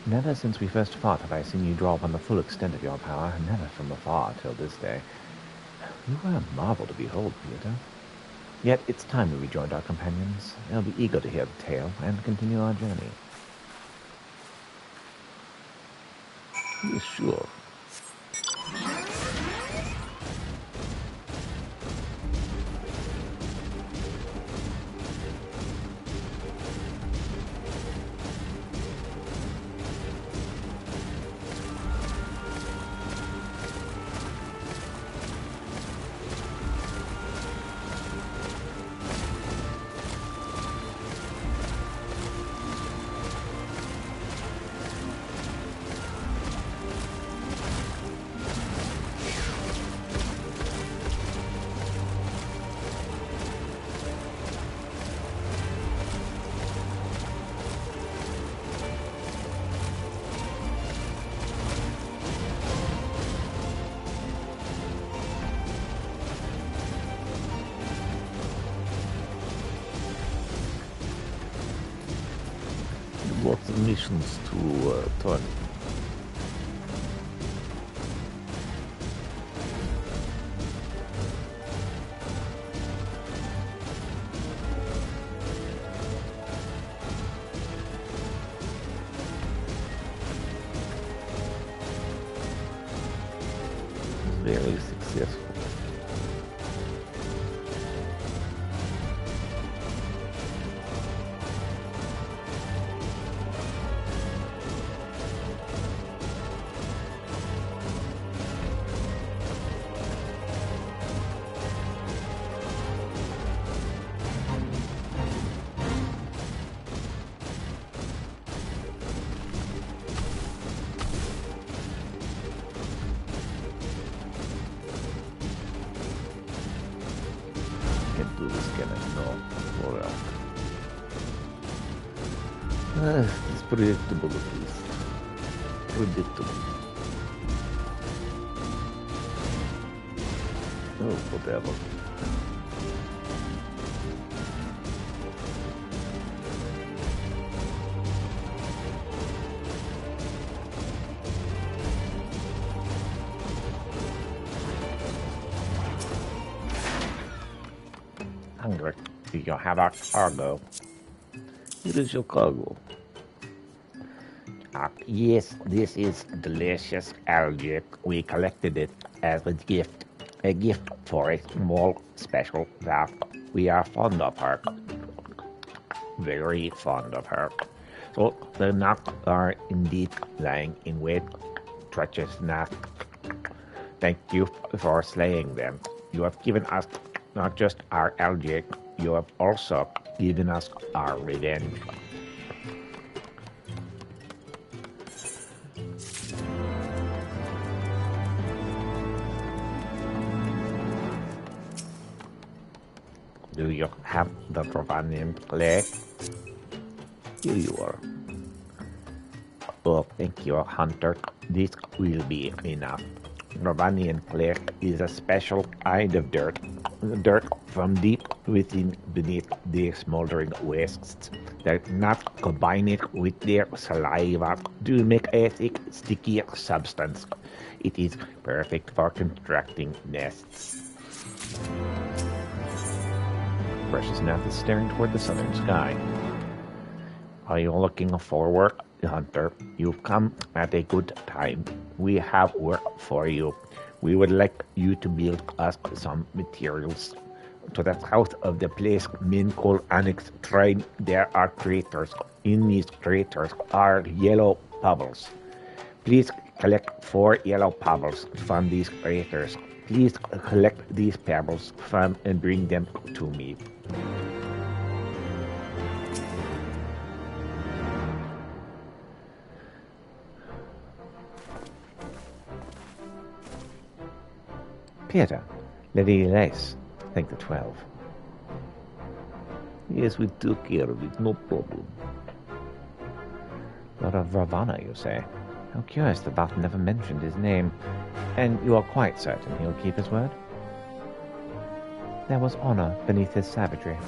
Never since we first fought have I seen you draw upon the full extent of your power, never from afar till this day. You were a marvel to behold, Theodore. Yet it's time we rejoined our companions. They'll be eager to hear the tale and continue our journey. Yes, sure. Lots of missions to turn. Very successful. Can't do this, can I? No. Or else. It's predictable at least. Predictable. Oh, whatever. Hungry. Do you have our cargo? It is your cargo. Yes, this is delicious algae. We collected it as a gift. A gift for a small special craft. We are fond of her. Very fond of her. So the Nak are indeed lying in wait. Treacherous Nak. Thank you for slaying them. You have given us not just our algae, you have also given us our revenge. Do you have the Ravanian clay? Here you are. Oh, thank you, Hunter. This will be enough. Ravanian clay is a special kind of dirt. Dirt from deep within beneath the smoldering wastes. They not combine it with their saliva to make a thick, sticky substance. It is perfect for constructing nests. Precious Nath is staring toward the southern sky. Are you looking forward, Hunter? You've come at a good time. We have work for you. We would like you to build us some materials. To the south of the place men call Annex Train, there are craters. In these craters are yellow pebbles. Please collect 4 yellow pebbles from these craters. Please collect these pebbles from and bring them to me. Peter, Lady Lace, thank the 12. Yes, we took care of it, no problem. Lord of Ravana, you say? How curious that Barton never mentioned his name. And you are quite certain he'll keep his word? There was honor beneath his savagery.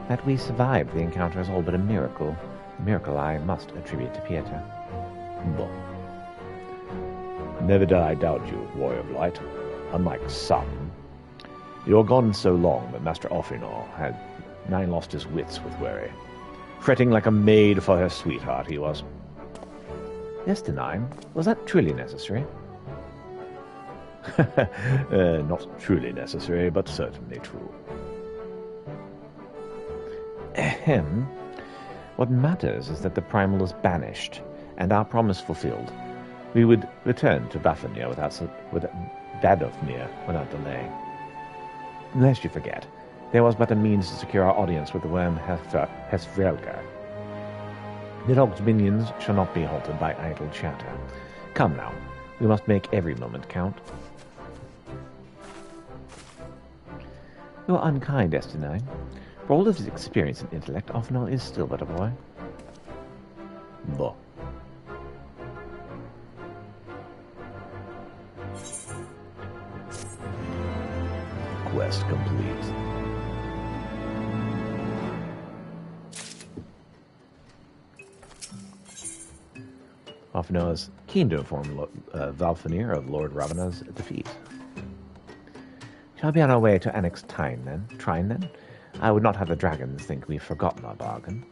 That we survived the encounter is all but a miracle. A miracle I must attribute to Pieter. Bon. Never did I doubt you, Warrior of Light. Unlike some, you were gone so long that Master Offrinor had nigh lost his wits with worry. Fretting like a maid for her sweetheart, he was. Destinine? Was that truly necessary? Not truly necessary, but certainly true. Ahem. What matters is that the Primal is banished, and our promise fulfilled. We would return to Bafnir without delay. Lest you forget, there was but a means to secure our audience with the worm Hesvrelga. Nidhogg's minions shall not be halted by idle chatter. Come now, we must make every moment count. You are unkind, Destinine. For all of his experience and intellect, Offnall is still but a boy. Bah. Quest complete. often known as keen to inform Valfenir of Lord Ravana's defeat. Shall we be on our way to annex Trine then? I would not have the dragons think we've forgotten our bargain.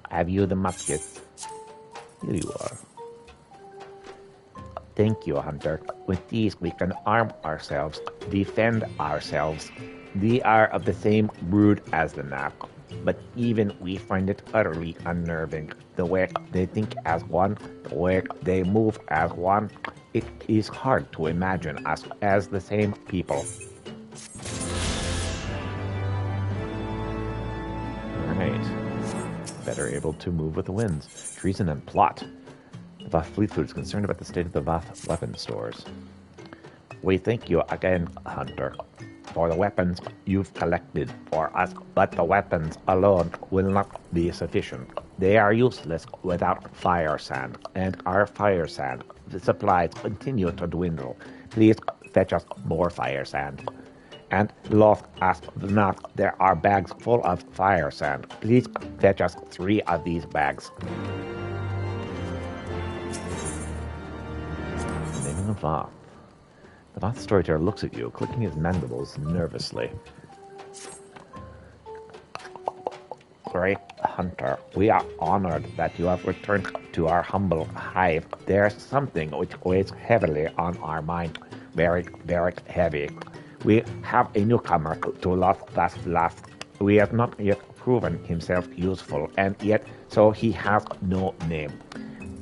Have you the muskets? Here you are. Thank you, Hunter. With these, we can arm ourselves, defend ourselves. We are of the same brood as the Nak, but even we find it utterly unnerving. The way they think as one, the way they move as one. It is hard to imagine us as the same people. Alright. Better able to move with the winds. Treason and plot. The Vath Fleetfoot is concerned about the state of the Vath weapon stores. We thank you again, Hunter, for the weapons you've collected for us, but the weapons alone will not be sufficient. They are useless without fire sand, and our fire sand supplies continue to dwindle. Please fetch us more fire sand. And Loth asked not, there are bags full of fire sand. Please fetch us 3 of these bags. Naming of Vath. The Vath storyteller looks at you, clicking his mandibles nervously. Great Hunter, we are honored that you have returned to our humble hive. There's something which weighs heavily on our mind. Very, very heavy. We have a newcomer to Loth. We have not yet proven himself useful, and yet so he has no name.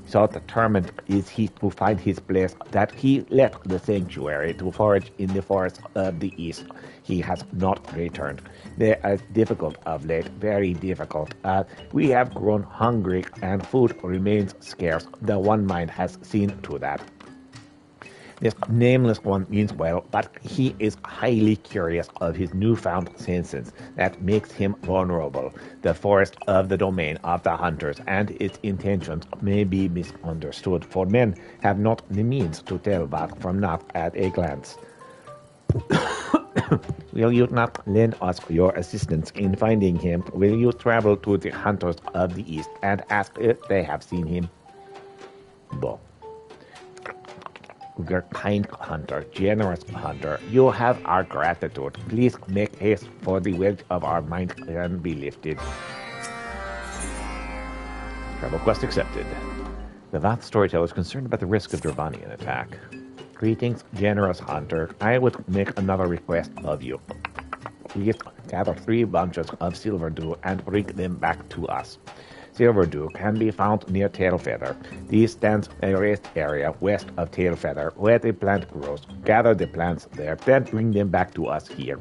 So determined is he to find his place that he left the sanctuary to forage in the forests of the east. He has not returned. They are difficult of late, very difficult. We have grown hungry and food remains scarce. The One Mind has seen to that. This nameless one means well, but he is highly curious of his newfound senses. That makes him vulnerable. The forest of the domain of the hunters and its intentions may be misunderstood, for men have not the means to tell that from not at a glance. Will you not lend us your assistance in finding him? Will you travel to the hunters of the east and ask if they have seen him? Bo. Your kind hunter, generous hunter, you have our gratitude. Please make haste, for the weight of our mind can be lifted. Travel quest accepted. The Vath storyteller is concerned about the risk of Dravanian attack. Greetings, generous hunter. I would make another request of you. Please gather 3 bunches of silver dew and bring them back to us. Silver dew can be found near Tailfeather. This stands a raised area west of Tailfeather where the plant grows. Gather the plants there, then bring them back to us here.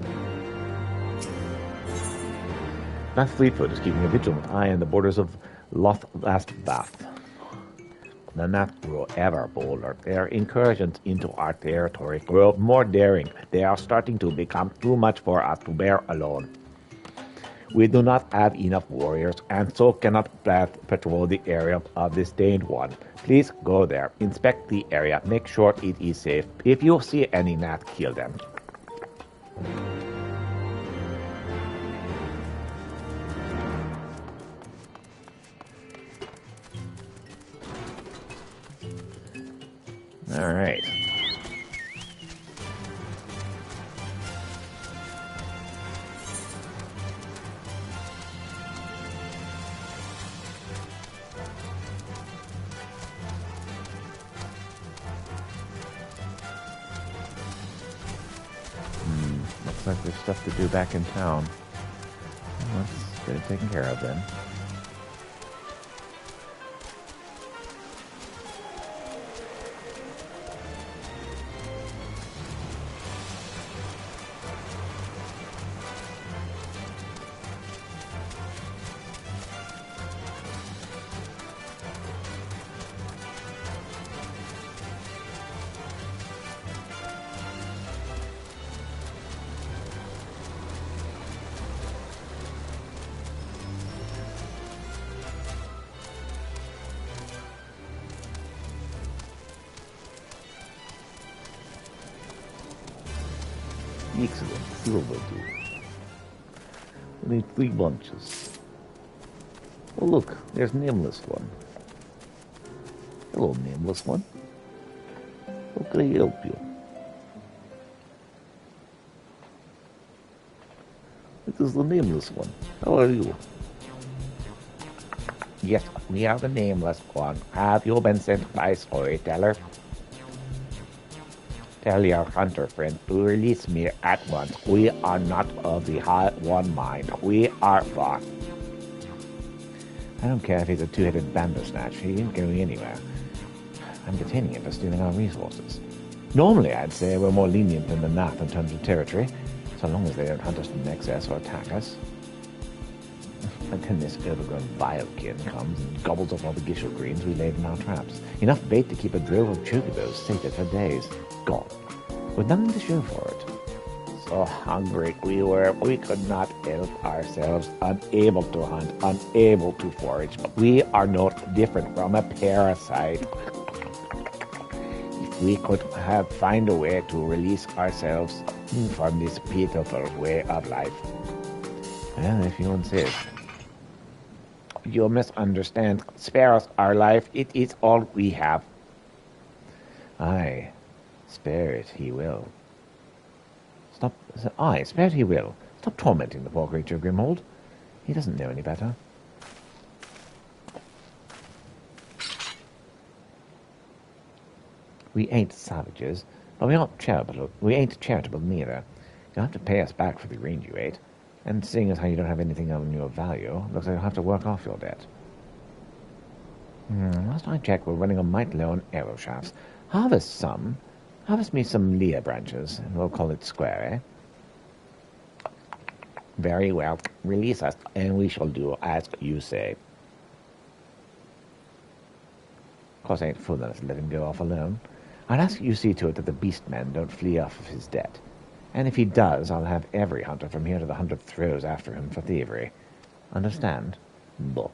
Vath Fleetfoot is keeping a vigilant eye on the borders of Vath. The Nath grow ever bolder. Their incursions into our territory grow more daring. They are starting to become too much for us to bear alone. We do not have enough warriors, and so cannot patrol the area of the Stained One. Please go there, inspect the area, make sure it is safe. If you see any Nath, kill them. All right. Looks like there's stuff to do back in town. Well, let's get it taken care of then. Excellent. Silver will do. We need 3 bunches. Oh look, there's Nameless One. Hello, Nameless One. How can I help you? It is the Nameless One. How are you? Yes, we are the Nameless One. Have you been sent by Storyteller? Tell your hunter friend to release me at once. We are not of the High One mind. We are far. I don't care if he's a two-headed bandersnatch. He ain't going anywhere. I'm detaining him for stealing our resources. Normally, I'd say we're more lenient than the Nath in terms of territory, so long as they don't hunt us in excess or attack us. And then this overgrown biokin comes and gobbles up all the gishel greens we laid in our traps. Enough bait to keep a drove of chocobos sated for days. Gone. With nothing to show for it. So hungry we were, we could not help ourselves, unable to hunt, unable to forage. We are not different from a parasite. If we could find a way to release ourselves from this pitiful way of life. Well, if you insist. You misunderstand. Spare us our life. It is all we have. Aye, spare it he will. Aye, spare it he will. Stop tormenting the poor creature, Grimhold. He doesn't know any better. We ain't savages, but we aren't charitable. We ain't charitable neither. You'll have to pay us back for the range you ate. And seeing as how you don't have anything on your value, looks like you'll have to work off your debt. Last I checked, we're running a mite low on arrow shafts. Harvest some. Harvest me some Leah branches, and we'll call it square, eh? Very well. Release us, and we shall do as you say. Of course, I ain't fool enough to let him go off alone. I'd ask you see to it that the beastmen don't flee off of his debt. And if he does, I'll have every hunter from here to the 100th throws after him for thievery. Understand? Bull.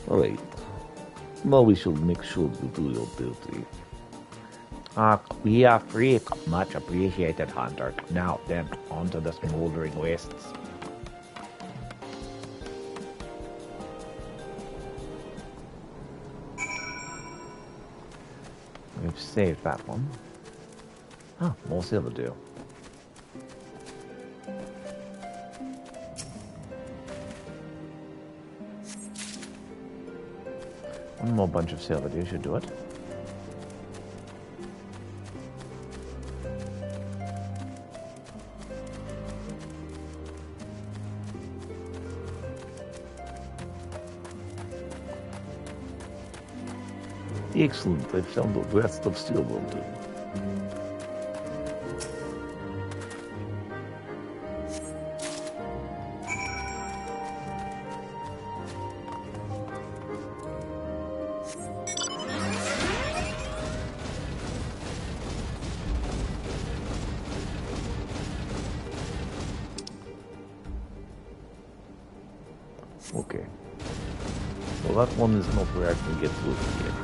Alright. Now we shall make sure you do your duty. We are free. Much appreciated, hunter. Now then, onto the smoldering wastes. We've saved that one. Ah, more silver due. One more bunch of silver due should do it. Excellent. I found the rest of silver due. Okay. Well, that one is not where I can get through here.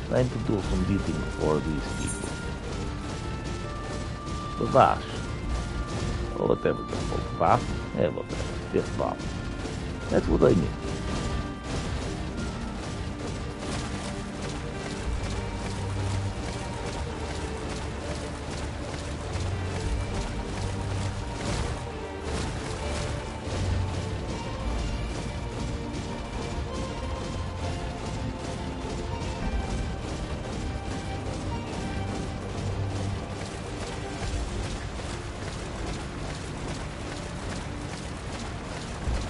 Time to do some beating for these people. The Vash. Or whatever they're called. Vash? Yeah, whatever. Yes, Vash. That's what I mean.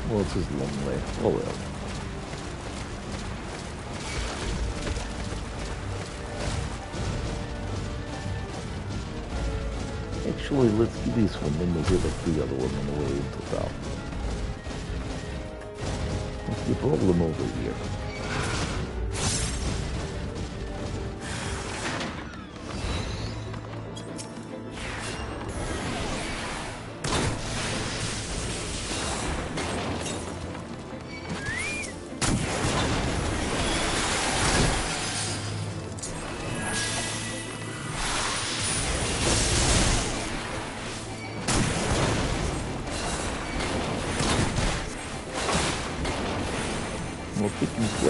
Well, it's a long way. Oh well. Actually, let's do this one, then we'll hit up the other one on the way into town. What's the problem over here?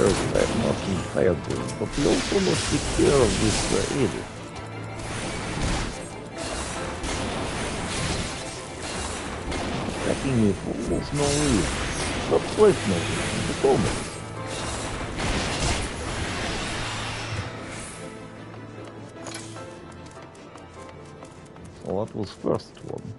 that marking fireballs, but we also must take care of this area. Attacking me for almost no reason. Not quite no reason, but almost. So what was first one?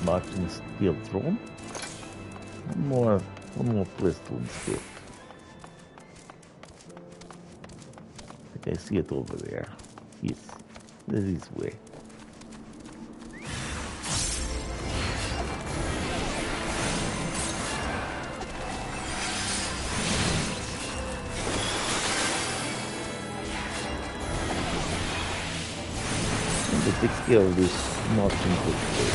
Marching steel throne. One more pistol instead. I think I see it over there. Yes, this way. And to take care of this marching pistol.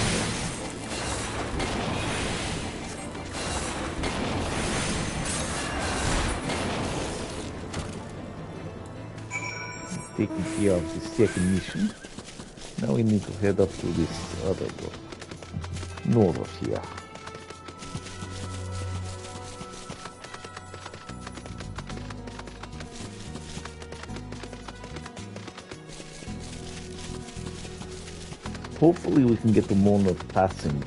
Taking care of the second mission. Now we need to head up to this other door. North of here. Hopefully we can get the moment passing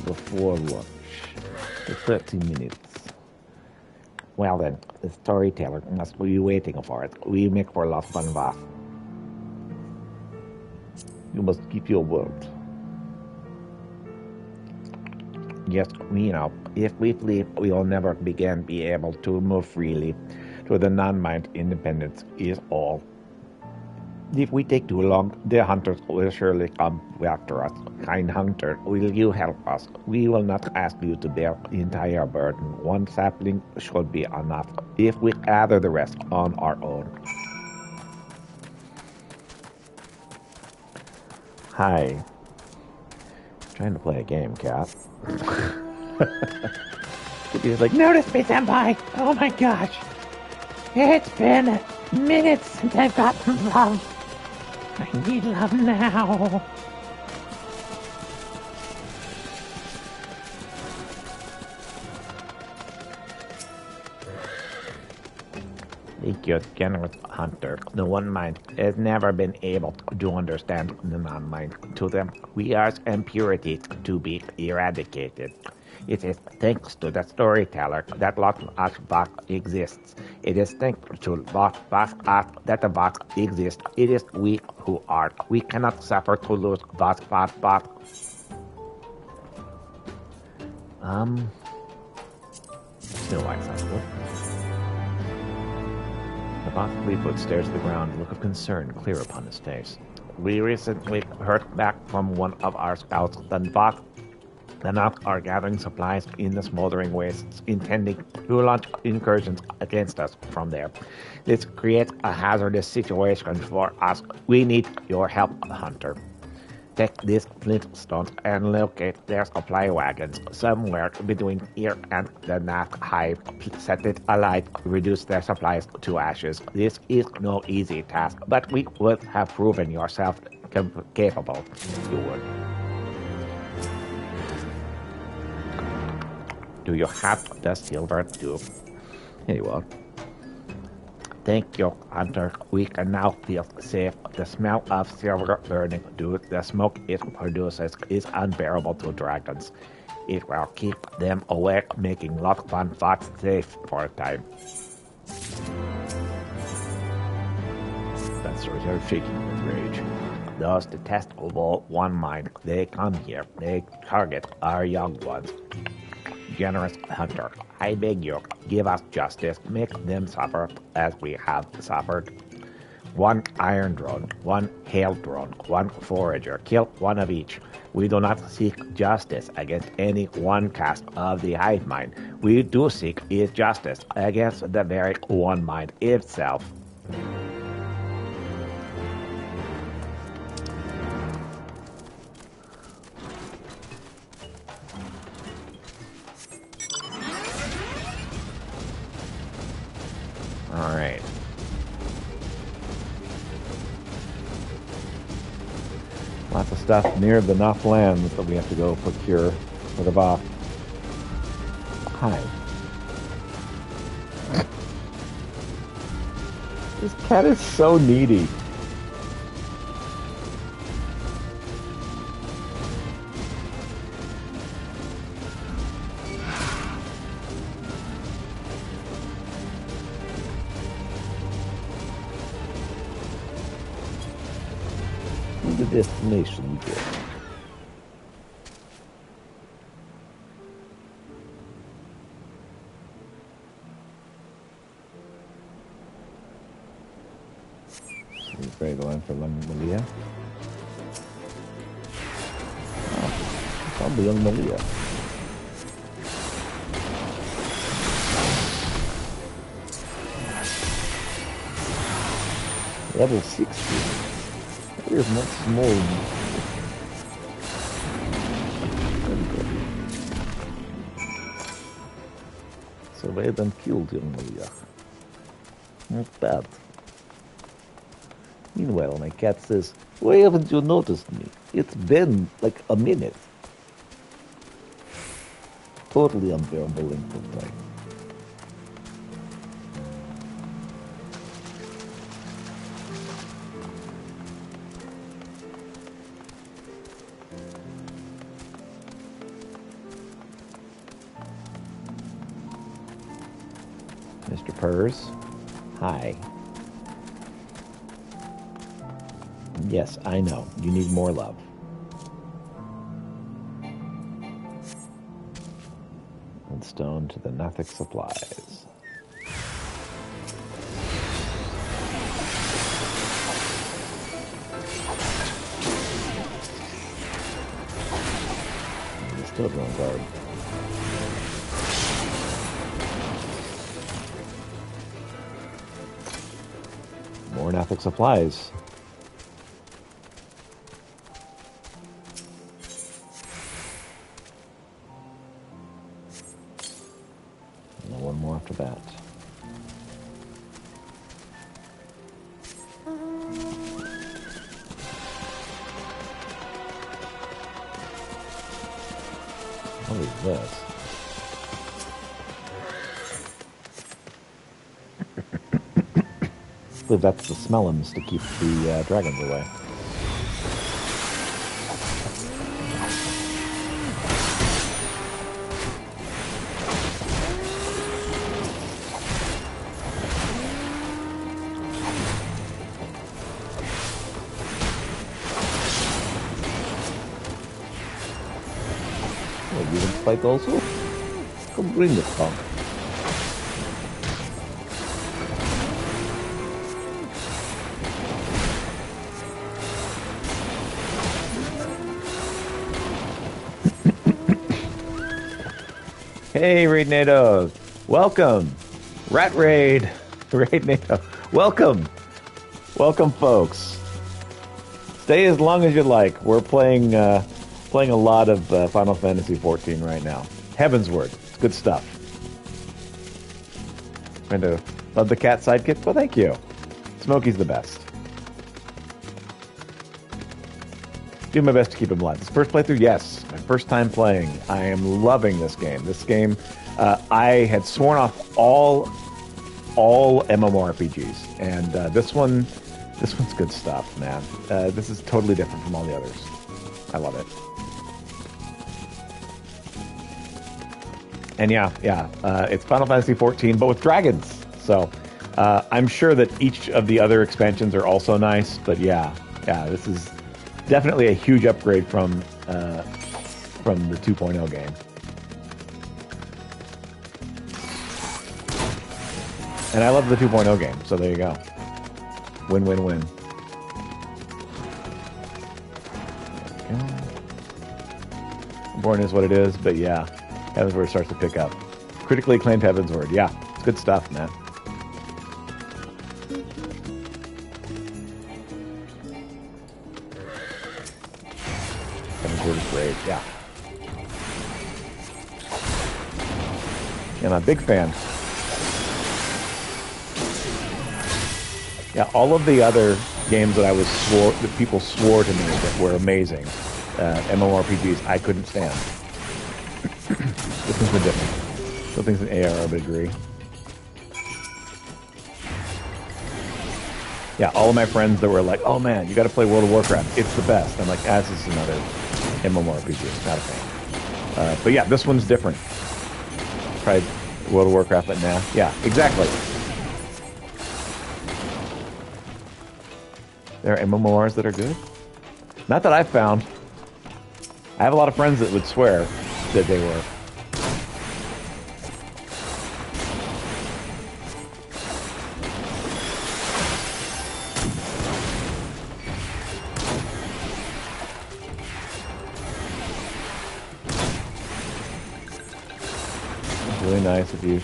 before lunch. For 30 minutes. Well then, the storyteller must be waiting for it. We make for Las Banvas. You must keep your word. Yes, we know. If we flee, we will never again be able to move freely. To the non-mind, independence is all. If we take too long, the hunters will surely come after us. Kind hunter, will you help us? We will not ask you to bear the entire burden. One sapling should be enough, if we gather the rest on our own. Hi. Trying to play a game, cat. He's like, notice me, senpai! Oh my gosh! It's been minutes since I've gotten love. I need love now. Thank you, generous hunter. The one mind has never been able to understand the non-mind. To them, we are impurities to be eradicated. It is thanks to the storyteller that Lot Bach exists. It is thanks to Lot Bach that the Bach exists. It is we who are. We cannot suffer to lose Bach. Still likes us, look. The Bach Fleetwood stares at the ground, a look of concern clear upon his face. We recently heard back from one of our scouts that Bach and are gathering supplies in the smoldering wastes, intending to launch incursions against us from there. This creates a hazardous situation for us. We need your help, hunter. Take these flintstones and locate their supply wagons somewhere between here and the Nath Hive. Set it alight, reduce their supplies to ashes. This is no easy task, but we would have proven yourself capable. You would. Do you have the silver tube? Here you are. Thank you, hunter. We can now feel safe. The smell of silver burning due to the smoke it produces is unbearable to dragons. It will keep them awake, making Loch Van Fox safe for a time. That story's are shaking with rage. Those detestable one mind, they come here. They target our young ones. Generous hunter, I beg you, give us justice. Make them suffer as we have suffered. One iron drone, one hail drone, one forager. Kill one of each. We do not seek justice against any one caste of the hive mind. We do seek is justice against the very one mind itself. stuff near the Noth lands that we have to go procure for the Voth. Hi. This cat is so needy. The destination we get. He's ready to learn for Malia. Oh, probably young Malia. Level 60. There's much more. Surveyed and killed young Malia. Not bad. Meanwhile, my cat says, "Why haven't you noticed me? It's been like a minute." Totally unbearable length of time. Mr. Purrs. Hi. Yes, I know. You need more love. And stone to the Nothic supplies. He's still on guard. More Nothic supplies. And one more after that. What is this? I believe that's the smellums to keep the dragons away. Oh, you want to fight also? Come bring it, Tom. Hey, Raid NATO! Welcome! Rat Raid! Raid NATO! Welcome! Welcome, folks! Stay as long as you like. We're playing a lot of Final Fantasy XIV right now. Heavensward. It's good stuff. Trying to love the cat sidekick? Well, thank you. Smokey's the best. Do my best to keep him alive. This first playthrough, yes. My first time playing. I am loving this game. This game, I had sworn off all MMORPGs, and this one's good stuff, man. This is totally different from all the others. I love it. And yeah, it's Final Fantasy XIV, but with dragons. So I'm sure that each of the other expansions are also nice, but yeah, this is definitely a huge upgrade from the 2.0 game. And I love the 2.0 game, so there you go. Win-win-win. Born is what it is, but yeah, Heavensward starts to pick up. Critically acclaimed Heavensward, yeah, it's good stuff, man. Heavensward is great, yeah. And I'm a big fan. Yeah, all of the other games that people swore to me that were amazing, MMORPGs, I couldn't stand. This one's been different. Some things in AR I would agree. Yeah, all of my friends that were like, "Oh man, you got to play World of Warcraft. It's the best." I'm like, "This is another MMORPG. Not a fan." But yeah, this one's different. Tried World of Warcraft, but nah. Yeah, exactly. There are MMORs that are good. Not that I've found. I have a lot of friends that would swear that they were. Really nice if you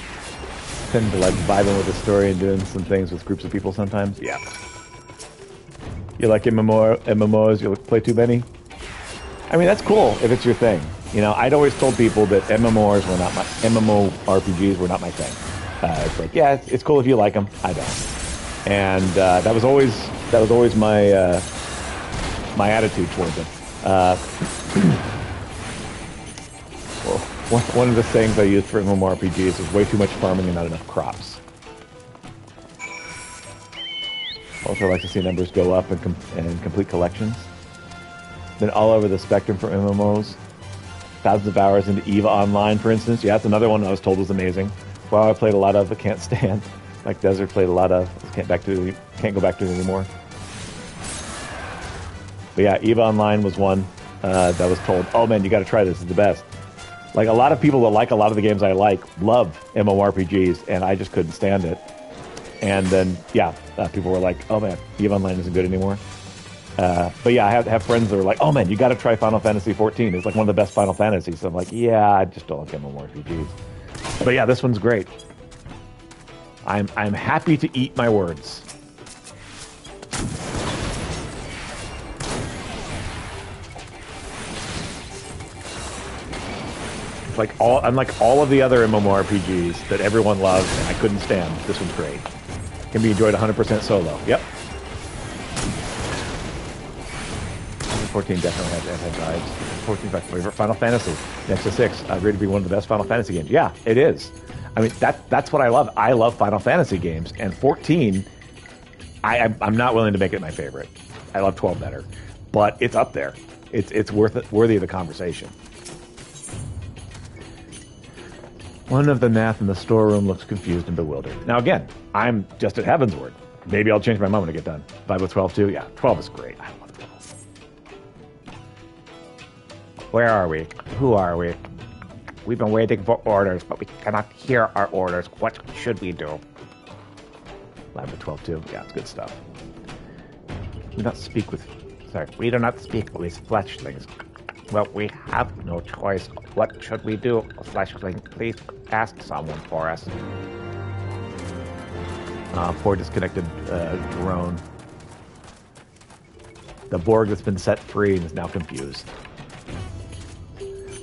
tend to like vibing with the story and doing some things with groups of people sometimes. Yeah. You like MMOs? You play too many? I mean, that's cool if it's your thing. You know, I'd always told people that MMORPGs were not my thing. It's like, yeah, it's cool if you like them. I don't. And that was always my my attitude towards it. Well, one of the things I used for MMORPGs is way too much farming and not enough crops. Also, I like to see numbers go up and complete collections. Been all over the spectrum for MMOs. Thousands of hours into EVA Online, for instance. Yeah, that's another one I was told was amazing. WoW I played a lot of, but can't stand. Like Desert played a lot of, can't go back to it anymore. But yeah, EVA Online was one that was told, "Oh man, you got to try this. It's the best." Like a lot of people that like a lot of the games I like love MMORPGs, and I just couldn't stand it. And then, yeah, people were like, "Oh man, EVE Online isn't good anymore." But yeah, I have friends that are like, "Oh man, you got to try Final Fantasy XIV. It's like one of the best Final Fantasies." So I'm like, "Yeah, I just don't like MMORPGs." But yeah, this one's great. I'm happy to eat my words. It's like unlike all of the other MMORPGs that everyone loves and I couldn't stand, this one's great. Can be enjoyed 100% solo. Yep. 14 definitely has vibes. 14 is my favorite Final Fantasy. Next to 6, rated to be one of the best Final Fantasy games. Yeah, it is. I mean, that's what I love. I love Final Fantasy games, and 14, I'm not willing to make it my favorite. I love 12 better, but it's up there. It's worthy of the conversation. One of the Nath in the storeroom looks confused and bewildered. Now again, I'm just at Heavensward. Maybe I'll change my mind when I get done. Vibe with 12 too? Yeah, 12 is great. I love 12. Where are we? Who are we? We've been waiting for orders, but we cannot hear our orders. What should we do? Vibe with 12 too? Yeah, it's good stuff. We do not speak with fleshlings. Well, we have no choice. What should we do? Fleshling, please ask someone for us. Poor disconnected drone. The Borg that's been set free and is now confused.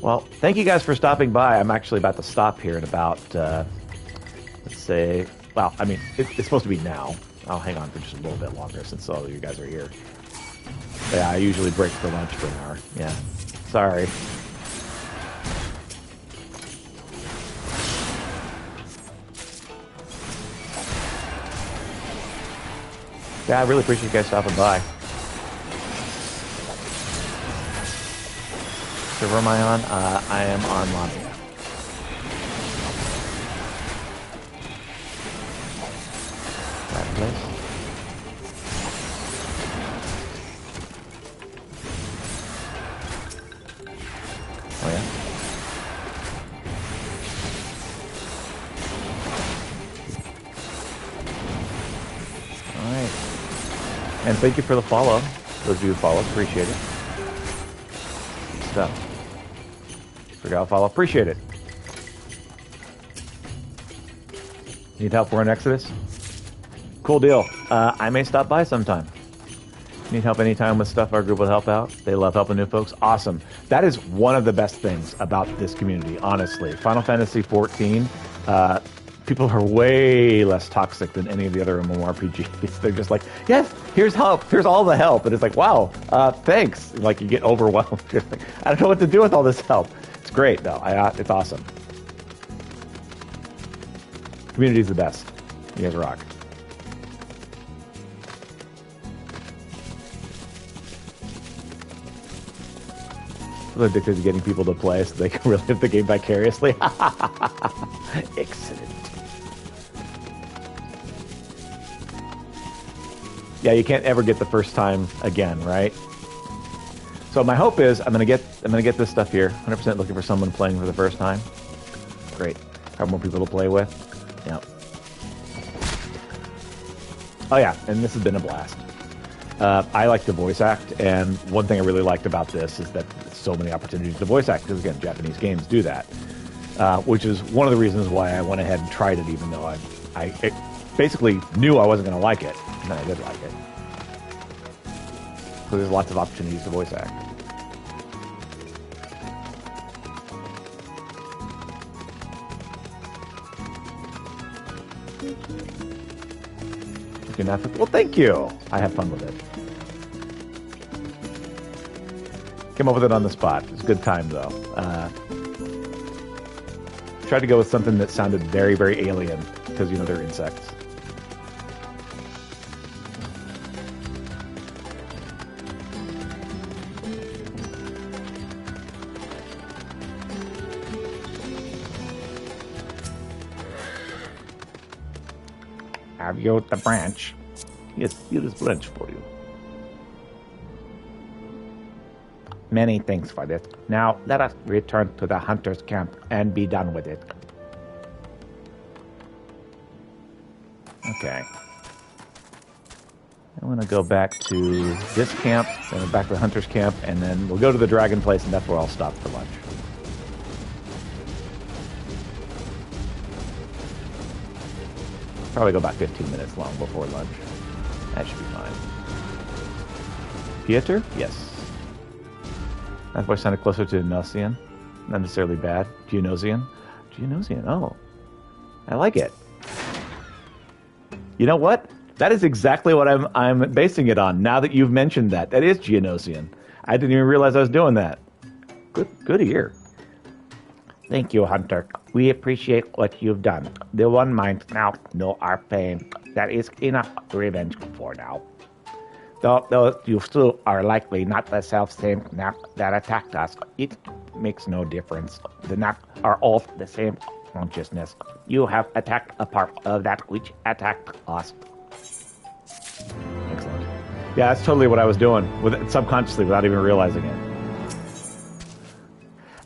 Well, thank you guys for stopping by. I'm actually about to stop here in about, let's say, well, I mean, it's supposed to be now. I'll hang on for just a little bit longer since all of you guys are here. Yeah, I usually break for lunch for an hour. Yeah. Sorry. Yeah, I really appreciate you guys stopping by. Server am I on? I am on Lobby. That place. Oh yeah. All right. And thank you for the follow. Those of you who follow, appreciate it. Good stuff. Forgot to follow, appreciate it. Need help for an Exodus? Cool deal. I may stop by sometime. Need help anytime with stuff, our group will help out. They love helping new folks. Awesome. That is one of the best things about this community, honestly. Final Fantasy XIV, people are way less toxic than any of the other MMORPGs. They're just like, yes, here's help. Here's all the help. And it's like, wow, thanks. Like, you get overwhelmed. You're like, I don't know what to do with all this help. It's great, though. It's awesome. Community's the best. You guys rock. I'm addicted to getting people to play so they can relive the game vicariously. Excellent. Yeah, you can't ever get the first time again, right? So my hope is I'm gonna get this stuff here. 100% looking for someone playing for the first time. Great. Have more people to play with. Yeah. Oh yeah, and this has been a blast. I like to voice act, and one thing I really liked about this is that so many opportunities to voice act, because again, Japanese games do that, which is one of the reasons why I went ahead and tried it, even though I basically knew I wasn't going to like it, and then I did like it. So there's lots of opportunities to voice act. Well, thank you. I have fun with it. Came up with it on the spot. It was a good time, though. Tried to go with something that sounded very, very alien, because, you know, they're insects. Have you the branch? Yes, here is branch for you. Many thanks for this. Now, let us return to the hunter's camp and be done with it. Okay. I'm going to go back to this camp, then back to the hunter's camp, and then we'll go to the dragon place, and that's where I'll stop for lunch. Probably go about 15 minutes long before lunch. That should be fine. Pieter? Yes. That voice sounded closer to Genosian. Not necessarily bad. Genosian? Genosian, oh. I like it. You know what? That is exactly what I'm basing it on, now that you've mentioned that. That is Genosian. I didn't even realize I was doing that. Good ear. Thank you, Hunter. We appreciate what you've done. The one might now know our pain. That is enough revenge for now. Though you still are likely not the self-same Nap that attacked us, it makes no difference. The Nap are all the same consciousness. You have attacked a part of that which attacked us. Excellent. Yeah, that's totally what I was doing, subconsciously, without even realizing it.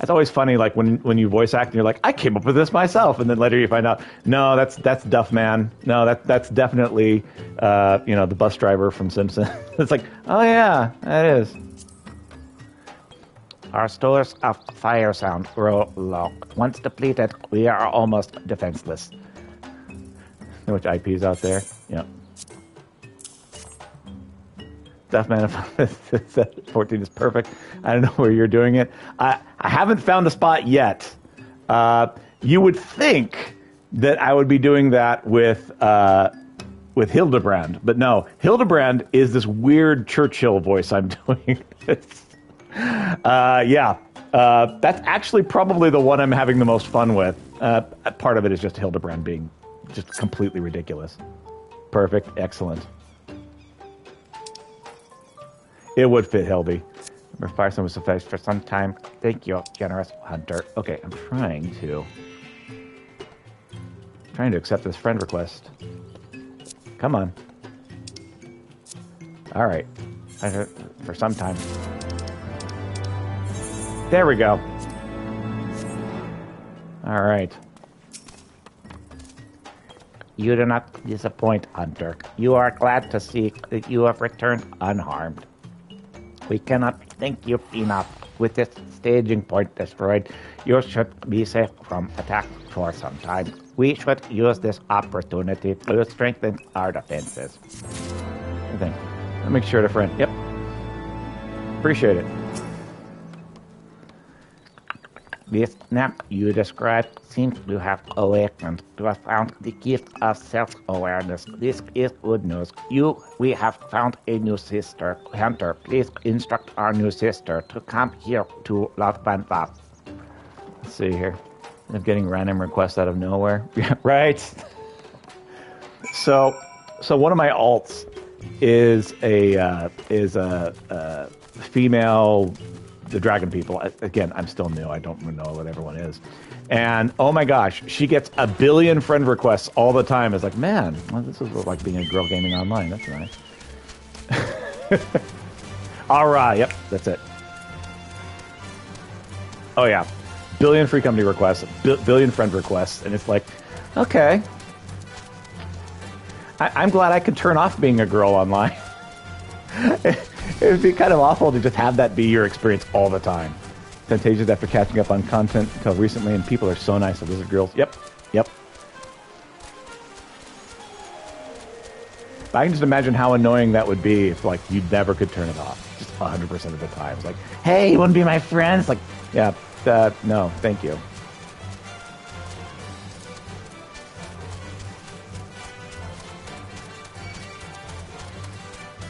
It's always funny, like when you voice act and you're like, I came up with this myself, and then later you find out, no, that's Duff Man. No, that's definitely the bus driver from Simpson. It's like, oh yeah, that is. Our stores of fire sound grow low. Once depleted, we are almost defenseless. Know which IP's out there? Yep. Duff Man 14 is perfect. I don't know where you're doing it. I haven't found a spot yet. You would think that I would be doing that with Hildebrand, but no. Hildebrand is this weird Churchill voice I'm doing. That's actually probably the one I'm having the most fun with. Part of it is just Hildebrand being just completely ridiculous. Perfect. Excellent. It would fit Hilby. Remember, Firestone was sufficed for some time. Thank you, generous Hunter. Okay, I'm trying to accept this friend request. Come on. All right. For some time. There we go. All right. You do not disappoint, Hunter. You are glad to see that you have returned unharmed. We cannot thank you enough. With this staging point destroyed, you should be safe from attack for some time. We should use this opportunity to strengthen our defenses. I think. I'll make sure to friend. Yep. This snap you described seems to have awakened, to have found the gift of self-awareness. This is good news. We have found a new sister. Hunter, please instruct our new sister to come here to Latvanvat. Let's see here. I'm getting random requests out of nowhere. Right. So one of my alts is a female, the dragon people. Again, I'm still new. I don't know what everyone is. And oh my gosh, she gets 1 billion friend requests all the time. It's like, man, well, this is like being a girl gaming online. That's nice. All right. Yep, that's it. Oh yeah, 1 billion free company requests, 1 billion friend requests, and it's like, okay. I'm glad I could turn off being a girl online. It would be kind of awful to just have that be your experience all the time. Temptations after catching up on content until recently, and people are so nice to visit girls. Yep. I can just imagine how annoying that would be if, like, you never could turn it off. Just 100% of the time. It's like, hey, you want to be my friend? It's like, yeah, no, thank you.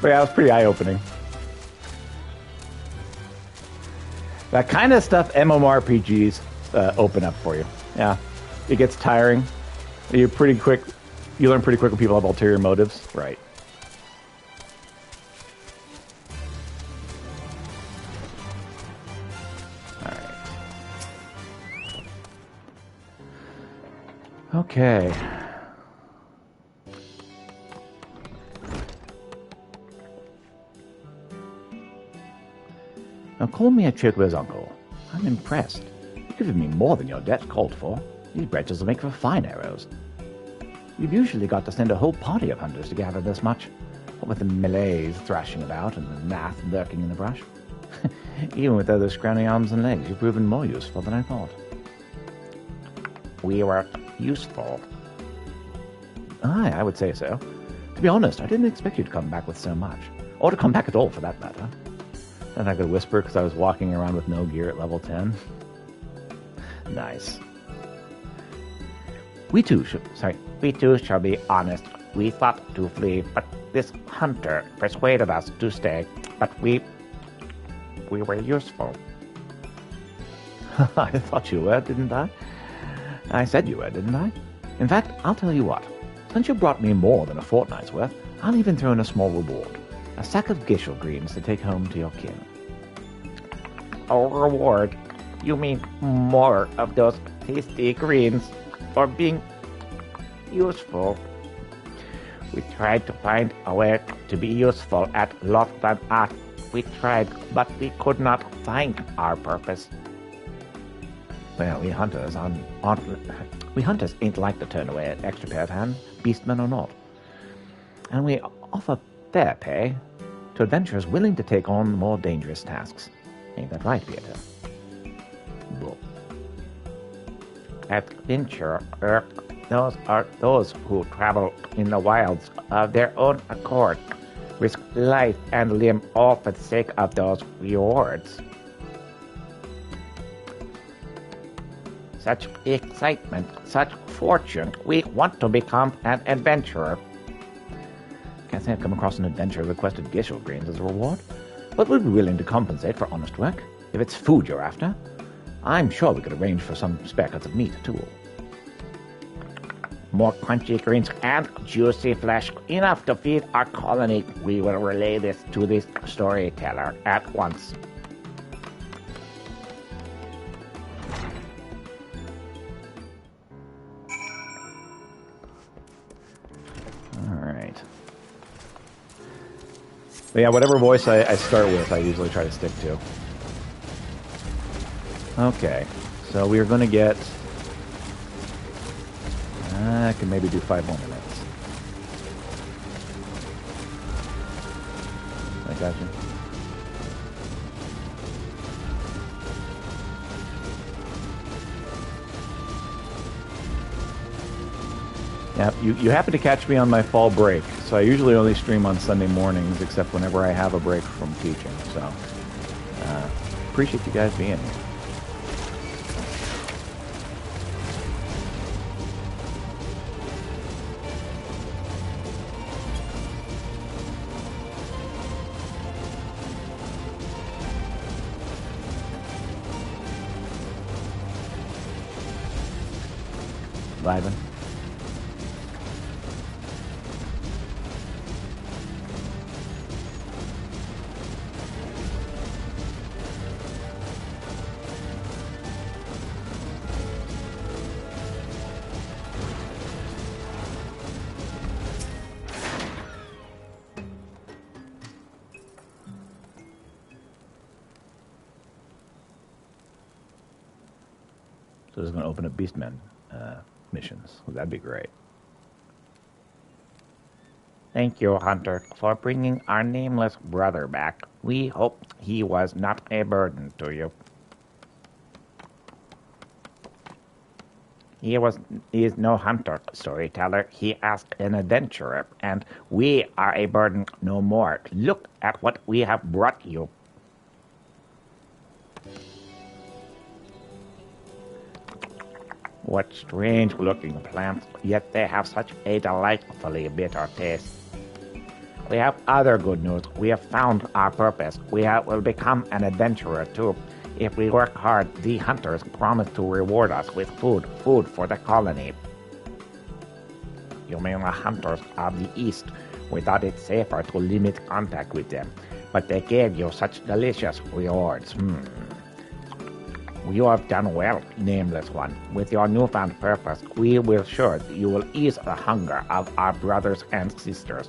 But yeah, it was pretty eye-opening. That kind of stuff MMORPGs open up for you. Yeah, it gets tiring. You learn pretty quick when people have ulterior motives. Right. All right. Okay. Now call me a Chocobo's uncle. I'm impressed. You've given me more than your debt called for. These branches will make for fine arrows. You've usually got to send a whole party of hunters to gather this much. What with the melees thrashing about and the math lurking in the brush. Even with those scrawny arms and legs, you've proven more useful than I thought. We were useful. Aye, I would say so. To be honest, I didn't expect you to come back with so much. Or to come back at all, for that matter. And I could whisper because I was walking around with no gear at level 10. Nice. We too shall be honest. We thought to flee, but this hunter persuaded us to stay. But we were useful. I thought you were, didn't I? I said you were, didn't I? In fact, I'll tell you what. Since you brought me more than a fortnight's worth, I'll even throw in a small reward. A sack of Gishel greens to take home to your kin. A reward? You mean more of those tasty greens? For being useful? We tried to find a way to be useful at Loftan Art. We tried, but we could not find our purpose. Well, we hunters ain't like to turn away an extra pair of hands, beastmen or not. And we offer fair pay to adventurers willing to take on more dangerous tasks. Ain't that right, Peter? Well, adventurer, those are those who travel in the wilds of their own accord, risk life and limb all for the sake of those rewards. Such excitement, such fortune, we want to become an adventurer. Can't say I've come across an adventurer who requested Gishel greens as a reward, but would be willing to compensate for honest work. If it's food you're after, I'm sure we could arrange for some spare cuts of meat, too. More crunchy greens and juicy flesh, enough to feed our colony. We will relay this to the storyteller at once. Alright. But yeah, whatever voice I start with, I usually try to stick to. Okay, so we're going to get... I can maybe do 5 more minutes. I got you. Yeah, you happen to catch me on my fall break, so I usually only stream on Sunday mornings, except whenever I have a break from teaching, so appreciate you guys being here. vibing? So it's going to open up Beastmen missions. Well, that'd be great. Thank you, Hunter, for bringing our nameless brother back. We hope he was not a burden to you. He is no hunter, storyteller. He is an adventurer, and we are a burden no more. Look at what we have brought you. What strange-looking plants, yet they have such a delightfully bitter taste. We have other good news. We have found our purpose. We will become an adventurer, too. If we work hard, the hunters promise to reward us with food for the colony. You mean the hunters of the East? We thought it safer to limit contact with them, but they gave you such delicious rewards. You have done well, Nameless One. With your newfound purpose, we will sure that you will ease the hunger of our brothers and sisters.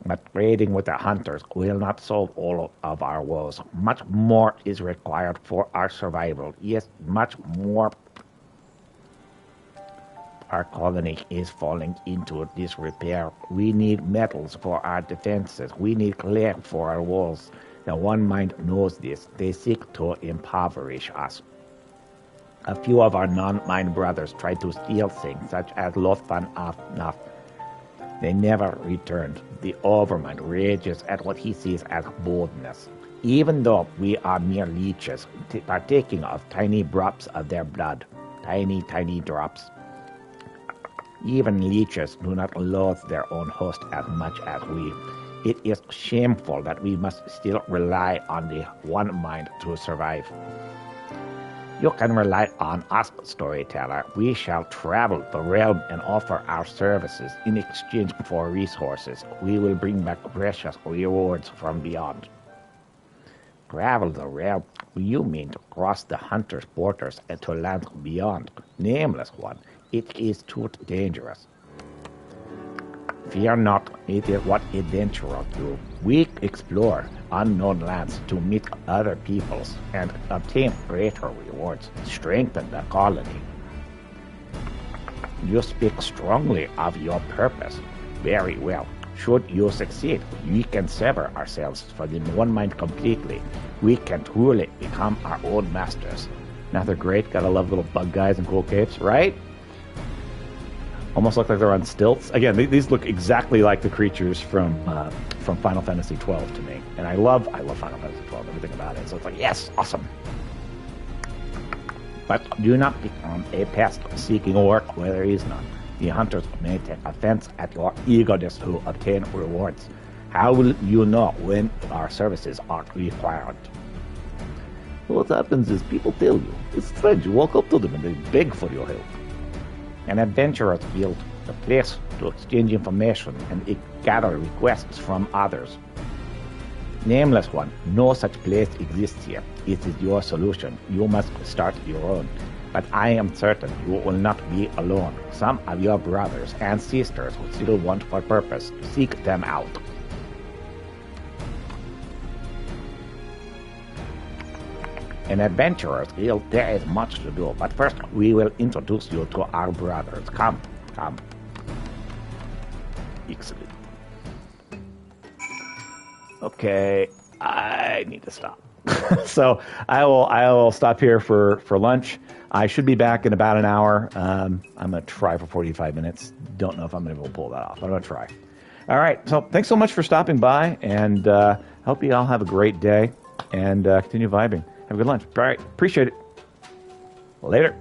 But trading with the hunters will not solve all of our woes. Much more is required for our survival. Yes, much more. Our colony is falling into disrepair. We need metals for our defenses. We need clay for our walls. The One Mind knows this. They seek to impoverish us. A few of our non-mind brothers tried to steal things, such as Lothvan Afnaf. They never returned. The Overmind rages at what he sees as boldness. Even though we are mere leeches, partaking of tiny drops of their blood. Tiny, tiny drops. Even leeches do not loathe their own host as much as we. It is shameful that we must still rely on the One Mind to survive. You can rely on us, storyteller. We shall travel the realm and offer our services in exchange for resources. We will bring back precious rewards from beyond. Travel the realm? You mean to cross the hunter's borders and to lands beyond? Nameless One, it is too dangerous. Fear not, it is what adventurers do. We explore unknown lands to meet other peoples and obtain greater rewards, strengthen the colony. You speak strongly of your purpose. Very well. Should you succeed, we can sever ourselves from the One Mind completely. We can truly become our own masters. Now they're great. Gotta love little bug guys and cool capes, right? Almost look like they're on stilts. Again, these look exactly like the creatures from Final Fantasy XII to me, and I love Final Fantasy XII. Everything about it. So it's like, yes, awesome. But do not become a pest seeking work where there is none. The hunters may take offense at your eagerness to obtain rewards. How will you know when our services are required? Well, what happens is people tell you. It's strange. You walk up to them and they beg for your help. An adventurer's guild, the place to exchange information and gather requests from others. Nameless One, no such place exists here. It is your solution. You must start your own. But I am certain you will not be alone. Some of your brothers and sisters will still want for purpose. Seek them out. An adventurer's guild, there is much to do, but first we will introduce you to our brothers. Come. Excellent. Okay, I need to stop. So I will stop here for lunch. I should be back in about an hour. I'm going to try for 45 minutes. Don't know if I'm going to be able to pull that off, but I'm going to try. All right, so thanks so much for stopping by, and hope you all have a great day, and continue vibing. Have a good lunch. All right, appreciate it. Later.